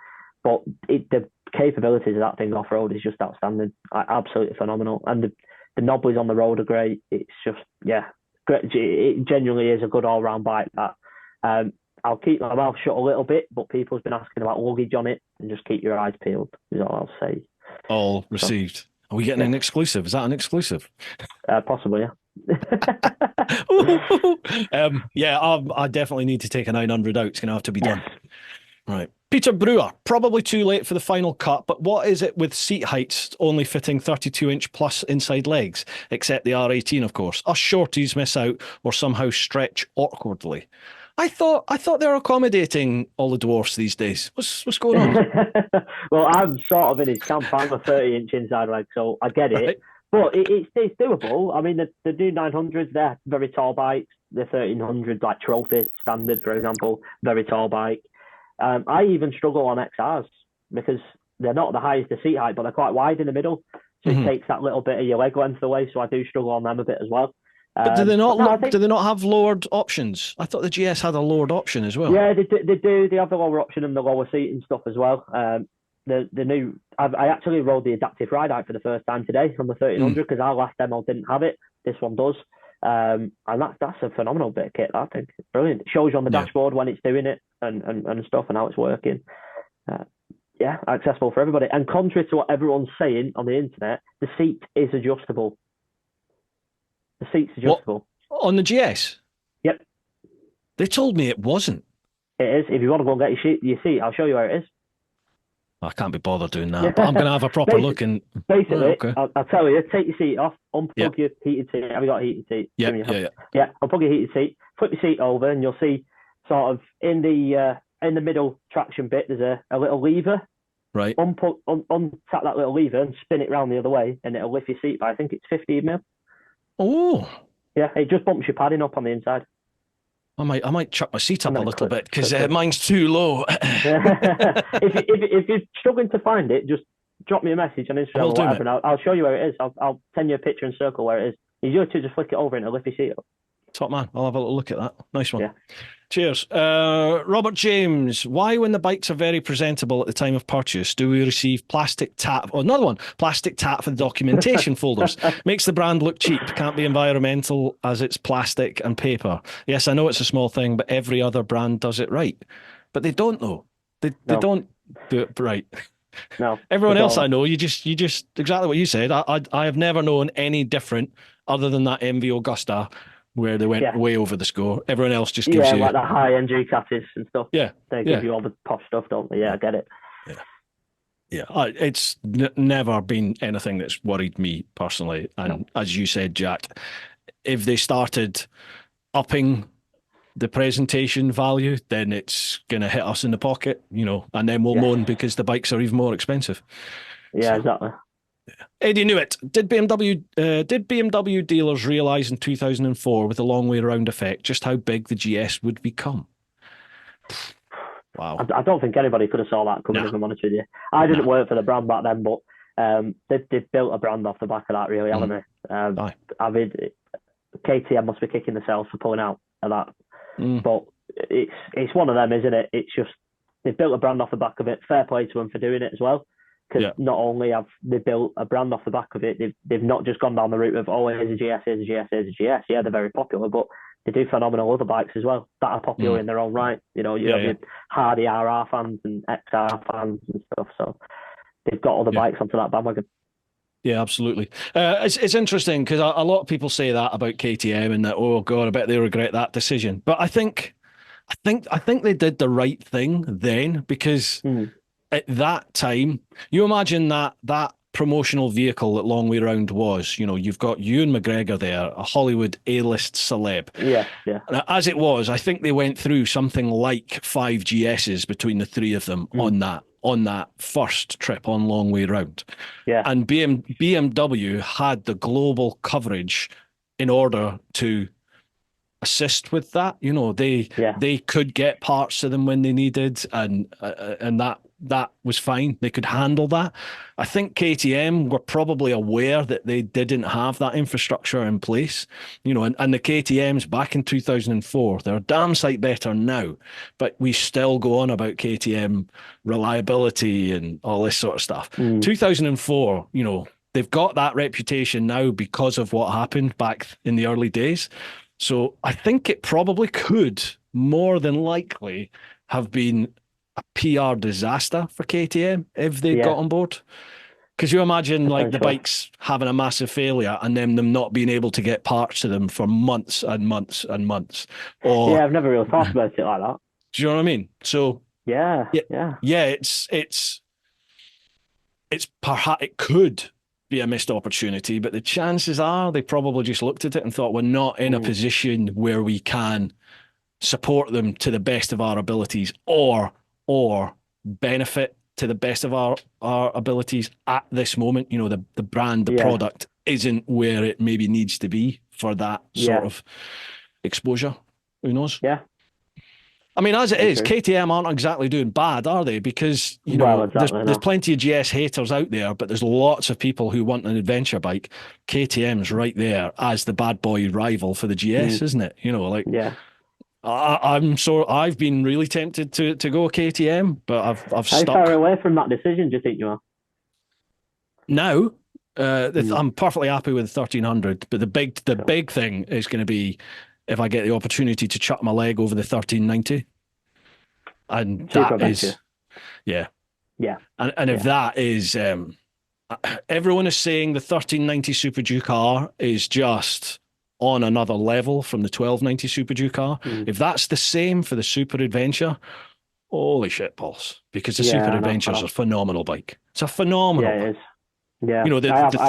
But the capabilities of that thing off-road is just outstanding. Absolutely phenomenal. And the knobblies on the road are great. It's just, great. It genuinely is a good all-round bike. That I'll keep my mouth shut a little bit, but people's been asking about luggage on it, and just keep your eyes peeled, is all I'll say. All received. So, are we getting an exclusive? Is that an exclusive? Possibly, yeah. I definitely need to take a 900 out. It's going to have to be done. Right. Peter Brewer, probably too late for the final cut, but what is it with seat heights only fitting 32-inch plus inside legs, except the R18, of course? Us shorties miss out or somehow stretch awkwardly. I thought they were accommodating all the dwarfs these days. What's going on? Well, I'm sort of in his camp. I'm a 30-inch inside leg, so I get it. Right. But it's doable. I mean, the new 900s, they're very tall bikes. The 1300, like Trophy Standard, for example, very tall bike. I even struggle on XRs because they're not the highest the seat height, but they're quite wide in the middle. So it takes that little bit of your leg length away. So I do struggle on them a bit as well. But do they not have lowered options? I thought the GS had a lowered option as well. Yeah, they do. They have the lower option and the lower seat and stuff as well. The new, I actually rode the adaptive ride out for the first time today on the 1300 because our last demo didn't have it. This one does. And that's a phenomenal bit of kit, I think. It's brilliant. It shows you on the dashboard when it's doing it and stuff and how it's working. Accessible for everybody. And contrary to what everyone's saying on the internet, the seat is adjustable. The seat's adjustable. What? On the GS? Yep. They told me it wasn't. It is. If you want to go and get your seat, I'll show you where it is. I can't be bothered doing that, but I'm going to have a proper look. And basically, I'll tell you, take your seat off, unplug your heated seat. Have you got a heated seat? Yeah, unplug your heated seat, flip your seat over, and you'll see sort of in the middle traction bit, there's a little lever. Right. Untap that little lever and spin it round the other way, and it'll lift your seat by, I think it's 15 mil. Oh. Yeah, it just bumps your padding up on the inside. I might chuck my seat up a little bit because mine's too low. if you're struggling to find it, just drop me a message on Instagram or whatever, and I'll show you where it is. I'll send you a picture and circle where it is. You just flick it over and it'll lift your seat up. Top man, I'll have a little look at that. Nice one. Yeah. Cheers. Robert James, why when the bikes are very presentable at the time of purchase do we receive plastic tap? Oh, another one. Plastic tap for the documentation folders. Makes the brand look cheap. Can't be environmental as it's plastic and paper. Yes, I know it's a small thing, but every other brand does it right. But they don't though. They don't do it right. No. Everyone else I know, you just exactly what you said. I have never known any different other than that MV Augusta where they went way over the score. Everyone else just gives you... like the high-end Ducatis and stuff. Yeah. They give you all the posh stuff, don't they? Yeah, I get it. Yeah. It's never been anything that's worried me personally. And as you said, Jack, if they started upping the presentation value, then it's going to hit us in the pocket, and then we'll moan because the bikes are even more expensive. Yeah, exactly. Eddie Newitt, did BMW dealers realise in 2004 with the long way around effect just how big the GS would become? Wow. I don't think anybody could have saw that coming, if I'm honest with you. I didn't work for the brand back then, but they've built a brand off the back of that, really, haven't they? I mean, KTM must be kicking themselves for pulling out of that. But it's one of them, isn't it? It's just, they've built a brand off the back of it. Fair play to them for doing it as well. Because not only have they built a brand off the back of it, they've not just gone down the route of, here's a GS, here's a GS, here's a GS. Yeah, they're very popular, but they do phenomenal other bikes as well that are popular in their own right. You have your Hardy RR fans and XR fans and stuff. So they've got all the bikes onto that bandwagon. Yeah, absolutely. It's interesting because a lot of people say that about KTM and that, oh God, I bet they regret that decision. But I think they did the right thing then, because at that time, you imagine that promotional vehicle that Long Way Round was, you've got Ewan McGregor there, a Hollywood A-list celeb. Yeah, yeah. And as it was, I think they went through something like 5 GSs between the three of them on that first trip on Long Way Round. Yeah. And BMW had the global coverage in order to assist with that. They could get parts to them when they needed, and that was fine. They could handle that. I think KTM were probably aware that they didn't have that infrastructure in place, and the KTMs back in 2004, they're a damn sight better now, but we still go on about KTM reliability and all this sort of stuff. 2004, they've got that reputation now because of what happened back in the early days. So I think it probably could, more than likely, have been a PR disaster for KTM if they got on board. Because you imagine like the bikes having a massive failure and then them not being able to get parts to them for months and months and months. Or, I've never really thought about it like that. Do you know what I mean? So yeah, it's perhaps it could be a missed opportunity, but the chances are they probably just looked at it and thought, we're not in a position where we can support them to the best of our abilities or benefit to the best of our abilities at this moment. The brand, the product isn't where it maybe needs to be for that sort of exposure. Who knows? Yeah. I mean, as it is, KTM aren't exactly doing bad, are they? Because, there's plenty of GS haters out there, but there's lots of people who want an adventure bike. KTM's right there as the bad boy rival for the GS, isn't it? I've been really tempted to go KTM, but I've stuck. How far away from that decision do you think you are? Now, I'm perfectly happy with the 1300, but the big thing is going to be if I get the opportunity to chuck my leg over the 1390, and that is, and if that is, everyone is saying the 1390 Super Duke R is just on another level from the 1290 Super Duke R. If that's the same for the Super Adventure, holy shit balls, because the Super Adventure is a phenomenal bike. It's a phenomenal bike. It is. Yeah, I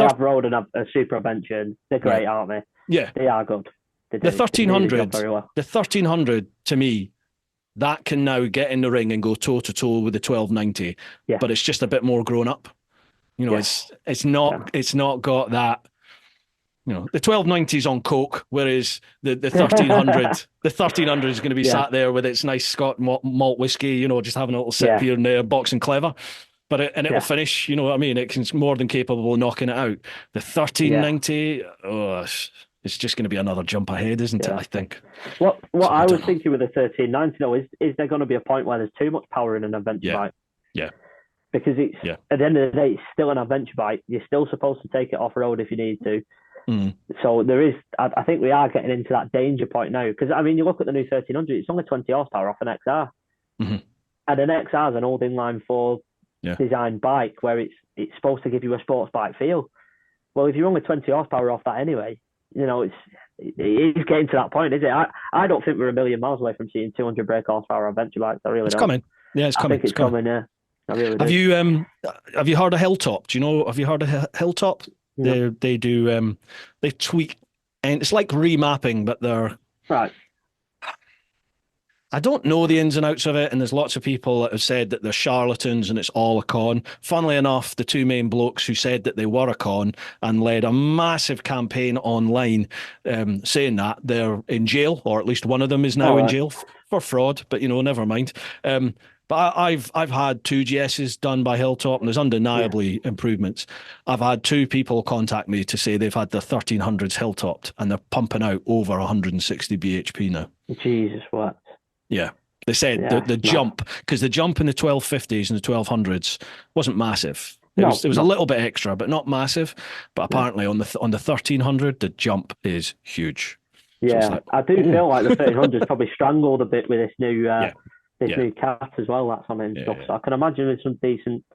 have rode a Super Adventure, and they're great, aren't they? Yeah, they are good. The 1300 to me, that can now get in the ring and go toe to toe with the 1290, but it's just a bit more grown up. It's not got that. The 1290 is on coke, whereas the 1300 the 1300 is going to be sat there with its nice Scott malt whiskey, just having a little sip here and there, boxing clever. But it'll finish, what I mean? It's more than capable of knocking it out. The 1390, it's just going to be another jump ahead, isn't it? I think. What I was thinking with the 1390 though is there going to be a point where there's too much power in an adventure bike? Yeah. Because it's at the end of the day, it's still an adventure bike. You're still supposed to take it off road if you need to. So there is. I think we are getting into that danger point now. Because I mean, you look at the new 1300; it's only 20 horsepower off an XR, and an XR is an old inline four design bike where it's supposed to give you a sports bike feel. Well, if you're only 20 horsepower off that anyway, it is getting to that point, is it? I don't think we're a million miles away from seeing 200 brake horsepower adventure bikes. I really don't. It's coming. Yeah, it's coming. I think it's coming. Yeah, I really do. Have you heard of Hilltop? Have you heard of Hilltop? No. They do. They tweak, and it's like remapping, but they're right. I don't know the ins and outs of it, and there's lots of people that have said that they're charlatans and it's all a con. Funnily enough, the two main blokes who said that they were a con and led a massive campaign online saying that they're in jail, or at least one of them is now in jail for fraud, but never mind. But I've had 2 GSs done by Hilltop, and there's undeniably improvements. I've had 2 people contact me to say they've had the 1300s Hilltopped, and they're pumping out over 160 bhp now. Jesus, what? Yeah. They said the jump, because the jump in the 1250s and the 1200s wasn't massive. It was a little bit extra, but not massive. But apparently on the 1300, the jump is huge. Yeah, so I do feel like the 1300's probably strangled a bit with this new new cat as well. That's on it and stuff. So I can imagine there's some decent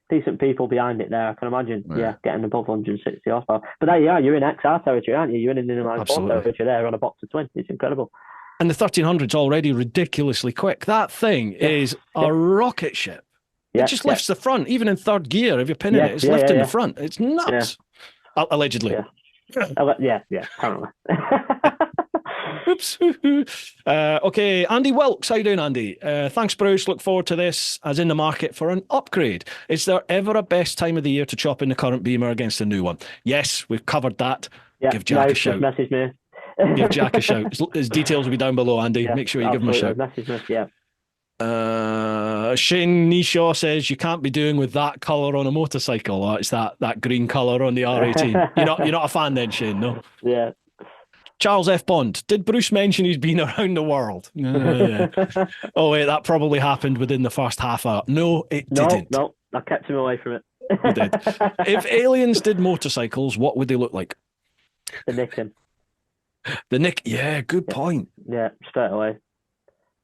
decent people behind it there. I can imagine, getting above 160 horsepower. But there you are, you're in XR territory, aren't you? You're in inline four territory there on a box of twins. It's incredible. And the 1300's already ridiculously quick. That thing is a rocket ship. It just lifts the front, even in third gear. If you're pinning it, it's lifting the front. It's nuts. Allegedly. Apparently. Oops. Okay, Andy Wilkes. How you doing, Andy? Thanks, Bruce. Look forward to this as in the market for an upgrade. Is there ever a best time of the year to chop in the current Beamer against a new one? Yes, we've covered that. Give Jack a shout. Message me. Give Jack a shout. His details will be down below, Andy. Make sure you give him a shout. Message me, Shane Nishaw says you can't be doing with that colour on a motorcycle. Or it's that green colour on the R18. You're not a fan then, Shane, no? Yeah. Charles F. Bond, did Bruce mention he's been around the world? Oh, wait, that probably happened within the first half hour. No, it didn't. No, I kept him away from it. You did. If aliens did motorcycles, what would they look like? The Nicken. Yeah, good point. Yeah, straight away.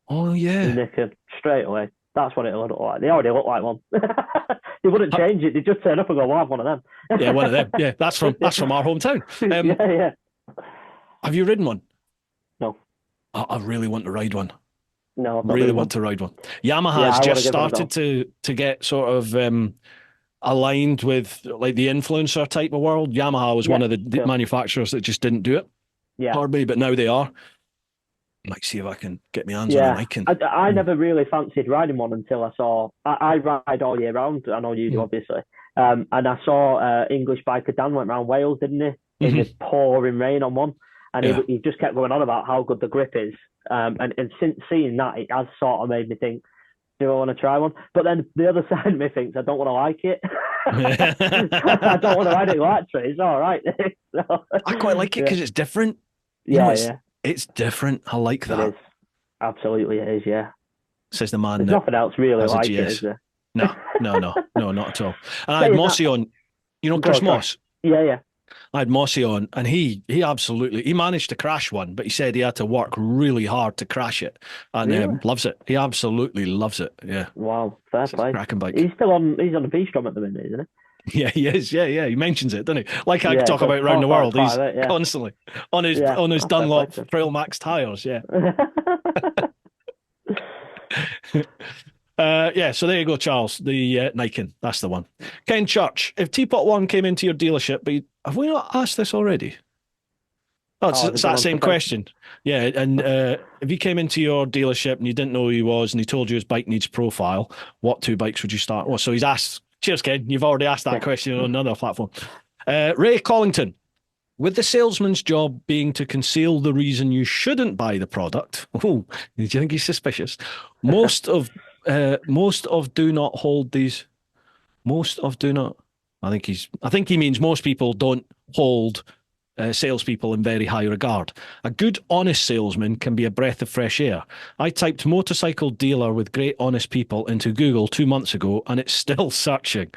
Oh, yeah. The Nicken, straight away. That's what it'll look like. They already look like one. They wouldn't change it. They just turn up and go, "Well, I have one of them." Yeah, one of them. Yeah, that's from our hometown. Yeah. Have you ridden one? No. I really want to ride one. No, I really want to ride one. Yamaha's just started to get sort of aligned with like the influencer type of world. Yamaha was one of the manufacturers that just didn't do it. Pardon me, but now they are. Might see if I can get my hands on a Niken. I never really fancied riding one until I saw. I ride all year round. I know you do, obviously. And I saw English biker Dan went around Wales, didn't he? In the pouring rain on one. And he just kept going on about how good the grip is. And since seeing that, it has sort of made me think, do I want to try one? But then the other side of me thinks I don't want to like it. I don't want to ride it electric. It's all right. I quite like it because it's different. It's different. I like that. It is. Absolutely it is, yeah. Says the man. There's nothing else really like it, is there? No, not at all. And I had Mossy on, Chris Moss? Yeah. I had Mossy on, and he managed to crash one, but he said he had to work really hard to crash it, and loves it. He absolutely loves it. Yeah. Wow, fair play. Cracking bike. He's on the B-Strom at the minute, isn't he? Yeah, he is. Yeah. He mentions it, doesn't he? Like I talk about around the world. He's constantly on his Dunlop Trail Max tires. Yeah. So there you go, Charles. The Niken, that's the one. Ken Church, if TeapotOne came into your dealership, but have we not asked this already? It's that same question. Yeah, and if he came into your dealership and you didn't know who he was and he told you his bike needs profile, what two bikes would you start? Oh, so he's asked. Cheers, Ken. You've already asked that question on another platform. Ray Collington, with the salesman's job being to conceal the reason you shouldn't buy the product. Oh, do you think he's suspicious? Most of do not hold these. Most of do not. I think he means most people don't hold salespeople in very high regard. A good, honest salesman can be a breath of fresh air. I typed motorcycle dealer with great, honest people into Google 2 months ago, and it's still searching.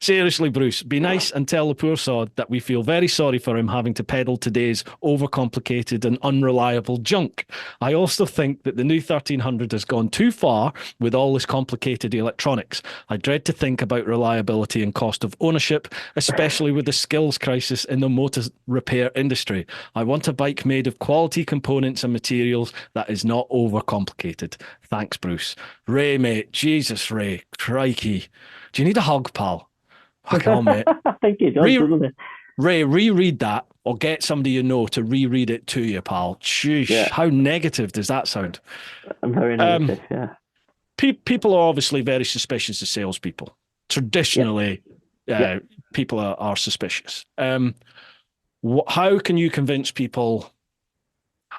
Seriously, Bruce, be nice and tell the poor sod that we feel very sorry for him having to peddle today's overcomplicated and unreliable junk. I also think that the new 1300 has gone too far with all this complicated electronics. I dread to think about reliability and cost of ownership, especially with the skills crisis in the motor repair industry. I want a bike made of quality components and materials that is not overcomplicated. Thanks, Bruce. Ray, mate. Jesus, Ray. Crikey. Do you need a hug, pal? Fuck on, mate. I think he does, doesn't he? Ray, reread that or get somebody you know to reread it to you, pal. Sheesh, how negative does that sound? I'm very negative, yeah. People are obviously very suspicious of salespeople. Traditionally, people are suspicious. How can you convince people?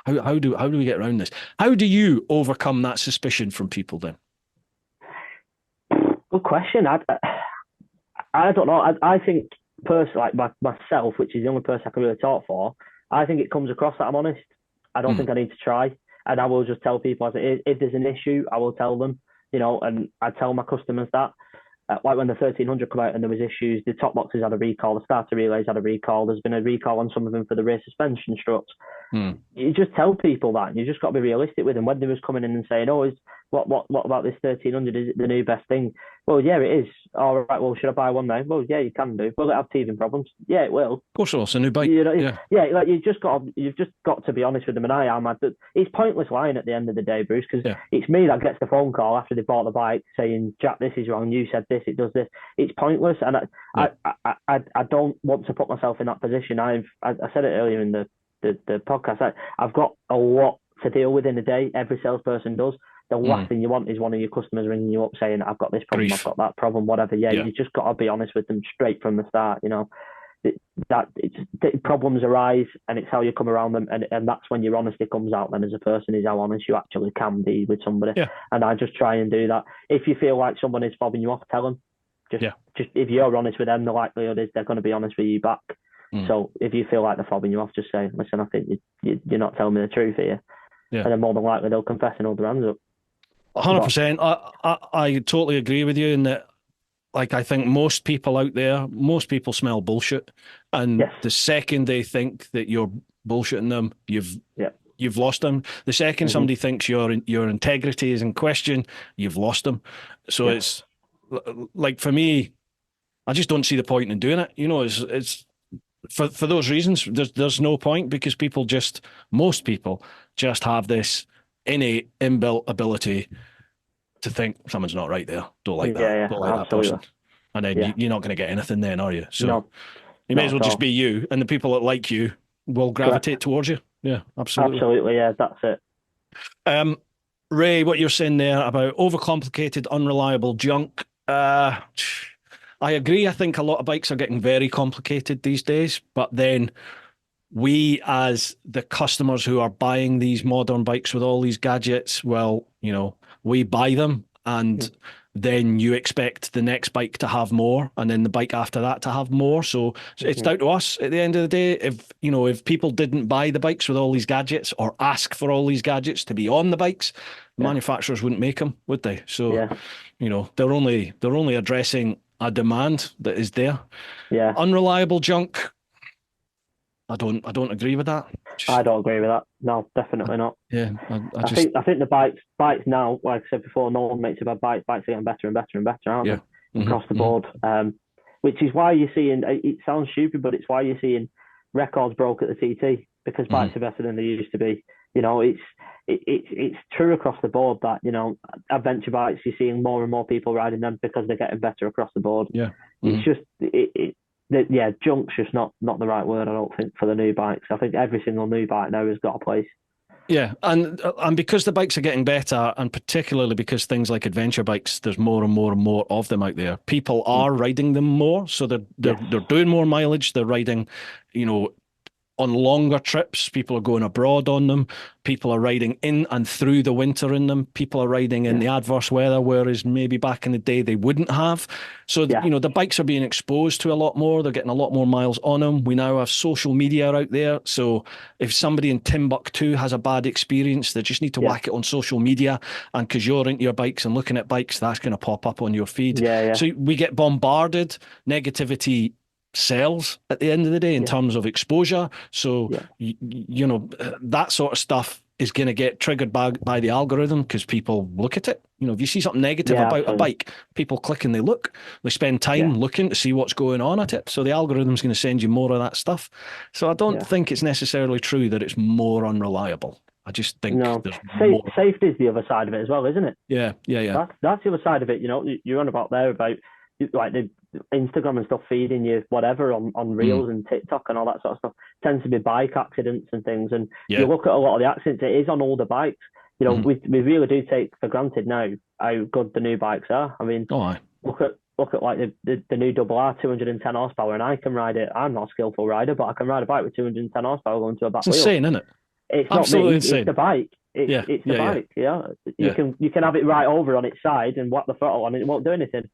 How do we get around this? How do you overcome that suspicion from people then? Good question. I don't know. I think personally, like myself, which is the only person I can really talk for, I think it comes across that I'm honest. I don't think I need to try, and I will just tell people as it is. If there's an issue, I will tell them. And I tell my customers that. Like when the 1300 came out and there was issues, the top boxes had a recall, the starter relays had a recall, there's been a recall on some of them for the rear suspension struts. You just tell people that, and you just got to be realistic with them. When they was coming in and saying, what about this 1300? Is it the new best thing? Well, yeah, it is. All right. Well, should I buy one now? Well, yeah, you can do. Will it have teething problems? Yeah, it will. Of course, it's a new bike. Like you've just got to be honest with them, and I am. It's pointless lying at the end of the day, Bruce, because it's me that gets the phone call after they bought the bike saying, "Jack, this is wrong. You said this. It does this." It's pointless, and I don't want to put myself in that position. I said it earlier in the podcast. I've got a lot to deal with in a day. Every salesperson does. The last thing you want is one of your customers ringing you up saying, "I've got this problem, I've got that problem, whatever." You just got to be honest with them straight from the start. Problems arise, and it's how you come around them, and that's when your honesty comes out. Then, as a person, is how honest you actually can be with somebody. And I just try and do that. If you feel like someone is fobbing you off, tell them. Just if you're honest with them, the likelihood is they're going to be honest with you back. So if you feel like they're fobbing you off, just say, "Listen, I think you're not telling me the truth here." And then more than likely they'll confess and hold their hands up. 100%. I totally agree with you in that. Like, I think most people out there, most people smell bullshit, and the second they think that you're bullshitting them, you've lost them. The second somebody thinks your integrity is in question, you've lost them. So it's like, for me, I just don't see the point in doing it. It's for those reasons. There's no point, because most people just have this innate inbuilt ability to think someone's not right there. Don't like that. Don't like that person. And then you're not going to get anything then, are you? So you may as well just be you, and the people that like you will gravitate towards you. Yeah, absolutely. Absolutely, yeah, that's it. Ray, what you're saying there about overcomplicated, unreliable junk. I agree. I think a lot of bikes are getting very complicated these days, but then we, as the customers who are buying these modern bikes with all these gadgets, well, we buy them, and then you expect the next bike to have more, and then the bike after that to have more. So it's down to us at the end of the day. If people didn't buy the bikes with all these gadgets, or ask for all these gadgets to be on the bikes, manufacturers wouldn't make them, would they? So they're only addressing a demand that is there. Yeah. Unreliable junk. I don't agree with that. I don't agree with that. No, definitely not. Yeah, I think the bikes now, like I said before, no one makes a bad bike. Bikes are getting better and better and better, aren't they? Across the board. Which is why you're seeing, it sounds stupid, but it's why you're seeing records broke at the TT, because bikes are better than they used to be. It's true across the board that, adventure bikes, you're seeing more and more people riding them because they're getting better across the board. Yeah. It's just, junk's just not the right word, I don't think, for the new bikes. I think every single new bike now has got a place. Yeah, and because the bikes are getting better, and particularly because things like adventure bikes, there's more and more and more of them out there. People are riding them more, so they're doing more mileage. They're riding, on longer trips. People are going abroad on them. People are riding in and through the winter in them. People are riding in the adverse weather, whereas maybe back in the day they wouldn't have. So, the bikes are being exposed to a lot more. They're getting a lot more miles on them. We now have social media out there. So if somebody in Timbuktu has a bad experience, they just need to whack it on social media. And because you're into your bikes and looking at bikes, that's going to pop up on your feed. So we get bombarded. Negativity sells at the end of the day in terms of exposure. So that sort of stuff is going to get triggered by the algorithm, because people look at it. If you see something negative about a bike, people click and they look. They spend time looking to see what's going on at it. So the algorithm's going to send you more of that stuff. So I don't think it's necessarily true that it's more unreliable. I just think there's more. Safety is the other side of it as well, isn't it? Yeah. That's the other side of it. You're on about there about like the Instagram and stuff feeding you whatever on Reels and TikTok and all that sort of stuff. Tends to be bike accidents and things. And you look at a lot of the accidents, it is on older bikes. We really do take for granted now how good the new bikes are. I mean, look at like the new Double R, 210 horsepower, and I can ride it. I'm not a skillful rider, but I can ride a bike with 210 horsepower going to a back wheel. It's insane, isn't it? It's absolutely not me. Insane. It's the bike. It's the bike. You can have it right over on its side and whack the throttle on it. It won't do anything,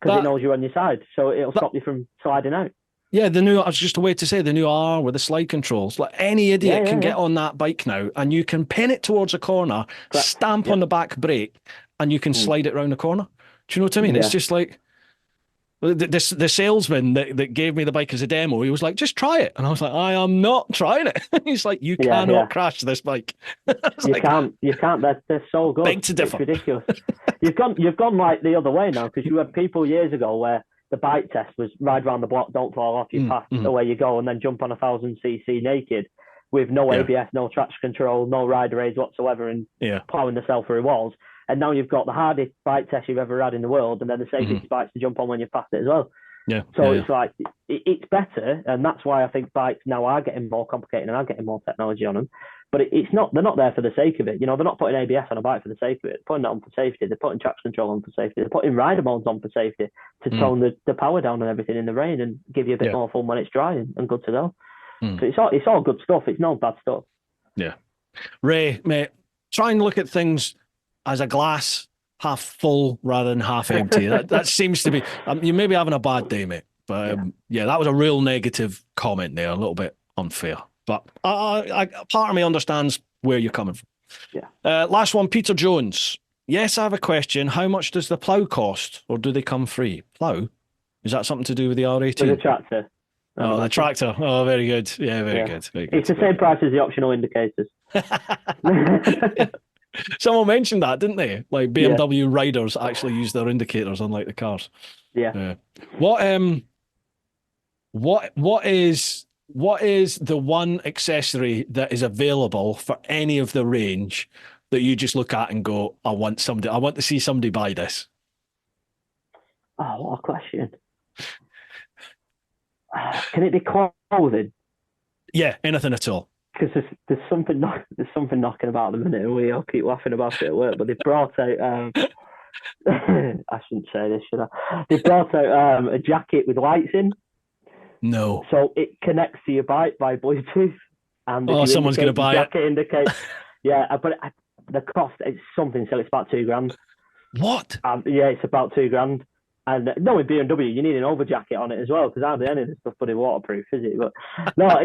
because it knows you're on your side, so it'll stop you from sliding out. Yeah, I was just a way to say the new R with the slide controls. Like, any idiot can get on that bike now, and you can pin it towards a corner, stamp on the back brake, and you can slide it around the corner. Do you know what I mean? It's just like, The salesman that gave me the bike as a demo, he was like, just try it. And I was like, I am not trying it. He's like, you cannot crash this bike. You can't. They're so good. Beg to differ. It's ridiculous. You've gone like the other way now, because you had people years ago where the bike test was ride around the block, don't fall off, you pass, away you go, and then jump on 1,000cc naked with no ABS, no traction control, no rider aids whatsoever, and plowing yourself through walls. And now you've got the hardest bike test you've ever had in the world, and then the safest bikes to jump on when you've passed it as well. Yeah. So it's like, it's better, and that's why I think bikes now are getting more complicated and are getting more technology on them. But it's not, they're not there for the sake of it. You know, they're not putting ABS on a bike for the sake of it. They're putting that on for safety. They're putting traction control on for safety. They're putting rider modes on for safety to tone the power down and everything in the rain and give you a bit more fun when it's dry and good to go. So it's all good stuff. It's no bad stuff. Yeah. Ray, mate, try and look at things as a glass half full rather than half empty. that seems to be, you may be having a bad day, mate. But that was a real negative comment there, a little bit unfair. But part of me understands where you're coming from. Yeah. Last one, Peter Jones. Yes, I have a question. How much does the plough cost, or do they come free? Plough? Is that something to do with the R18? With the tractor. Oh, the tractor. Oh, very good. Yeah, very good. Very good. It's the same price as the optional indicators. Someone mentioned that, didn't they? Like BMW riders actually use their indicators, unlike the cars. Yeah. What is the one accessory that is available for any of the range that you just look at and go, I want to see somebody buy this? Oh, what a question. Can it be clothing? Yeah, anything at all. Because there's something knocking about at the minute, and we all keep laughing about it at work. But they brought out I shouldn't say this, should I? They brought out a jacket with lights in. No. So it connects to your bike by Bluetooth. And someone's going to buy it. Indicates, but the cost is something silly. It's about $2,000. What? It's about $2,000. And no, with BMW, you need an over jacket on it as well, because hardly any of this stuff bloody waterproof, is it? But no,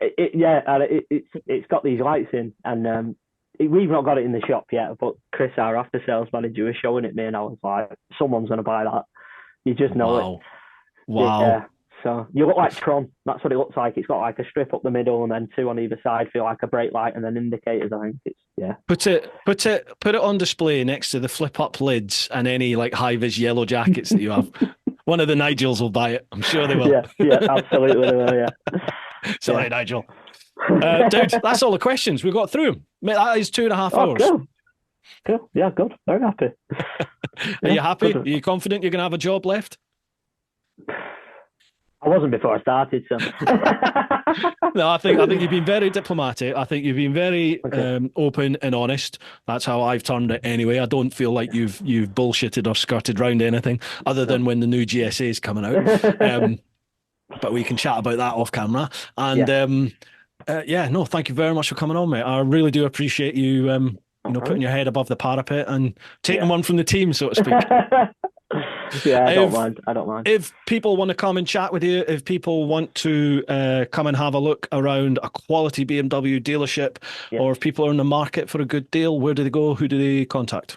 it's got these lights in, and we've not got it in the shop yet. But Chris, our after sales manager, was showing it me, and I was like, someone's going to buy that. You just know it. Wow. So you look like Tron. That's what it looks like. It's got like a strip up the middle and then two on either side, feel like a brake light, and then indicators. I think it's Put it on display next to the flip up lids and any like high vis yellow jackets that you have. One of the Nigels will buy it. I'm sure they will. Yeah, absolutely they will. Yeah. Sorry, Nigel. Dude, that's all the questions we got through. Mate, that is 2.5 hours. Cool. Yeah, good. Very happy. Are you happy? Are you confident you're going to have a job left? I wasn't before I started, so. No, I think you've been very diplomatic. I think you've been very open and honest. That's how I've turned it anyway. I don't feel like you've bullshitted or skirted around anything other than when the new GSA is coming out. But we can chat about that off camera. And thank you very much for coming on, mate. I really do appreciate you putting your head above the parapet and taking one from the team, so to speak. I don't mind. If people want to come and chat with you, if people want to come and have a look around a quality BMW dealership, or if people are in the market for a good deal, where do they go? Who do they contact?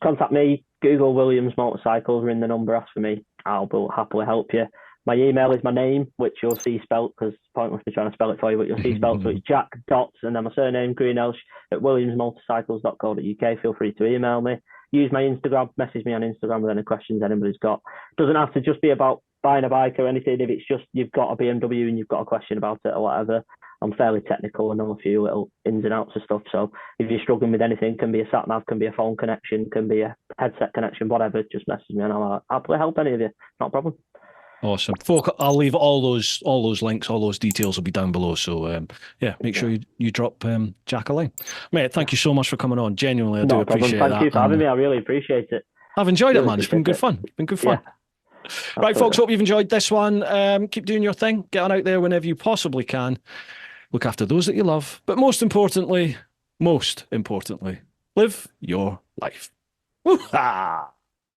Contact me. Google Williams Motorcycles, ring the number, ask for me. I'll happily help you. My email is my name, which you'll see spelt, because it's pointless me trying to spell it for you, but you'll see spelt. So it's Jack Dots and then my surname, Greenhalgh, at williamsmotorcycles.co.uk. Feel free to email me. Use my Instagram, message me on Instagram with any questions anybody's got. Doesn't have to just be about buying a bike or anything. If it's just you've got a BMW and you've got a question about it or whatever, I'm fairly technical and know a few little ins and outs of stuff. So if you're struggling with anything, can be a sat nav, can be a phone connection, can be a headset connection, whatever, just message me and I'll happily help any of you. Not a problem. Awesome. Folk, I'll leave all those links, all those details will be down below. So make sure you drop Jack a line. Mate, thank you so much for coming on. Genuinely, I do appreciate that. Thank you for having me. I really appreciate it. I've enjoyed it, man. It's been good fun. It's been good fun. Yeah. Right, folks, hope you've enjoyed this one. Keep doing your thing. Get on out there whenever you possibly can. Look after those that you love. But most importantly, live your life. Woo-ha!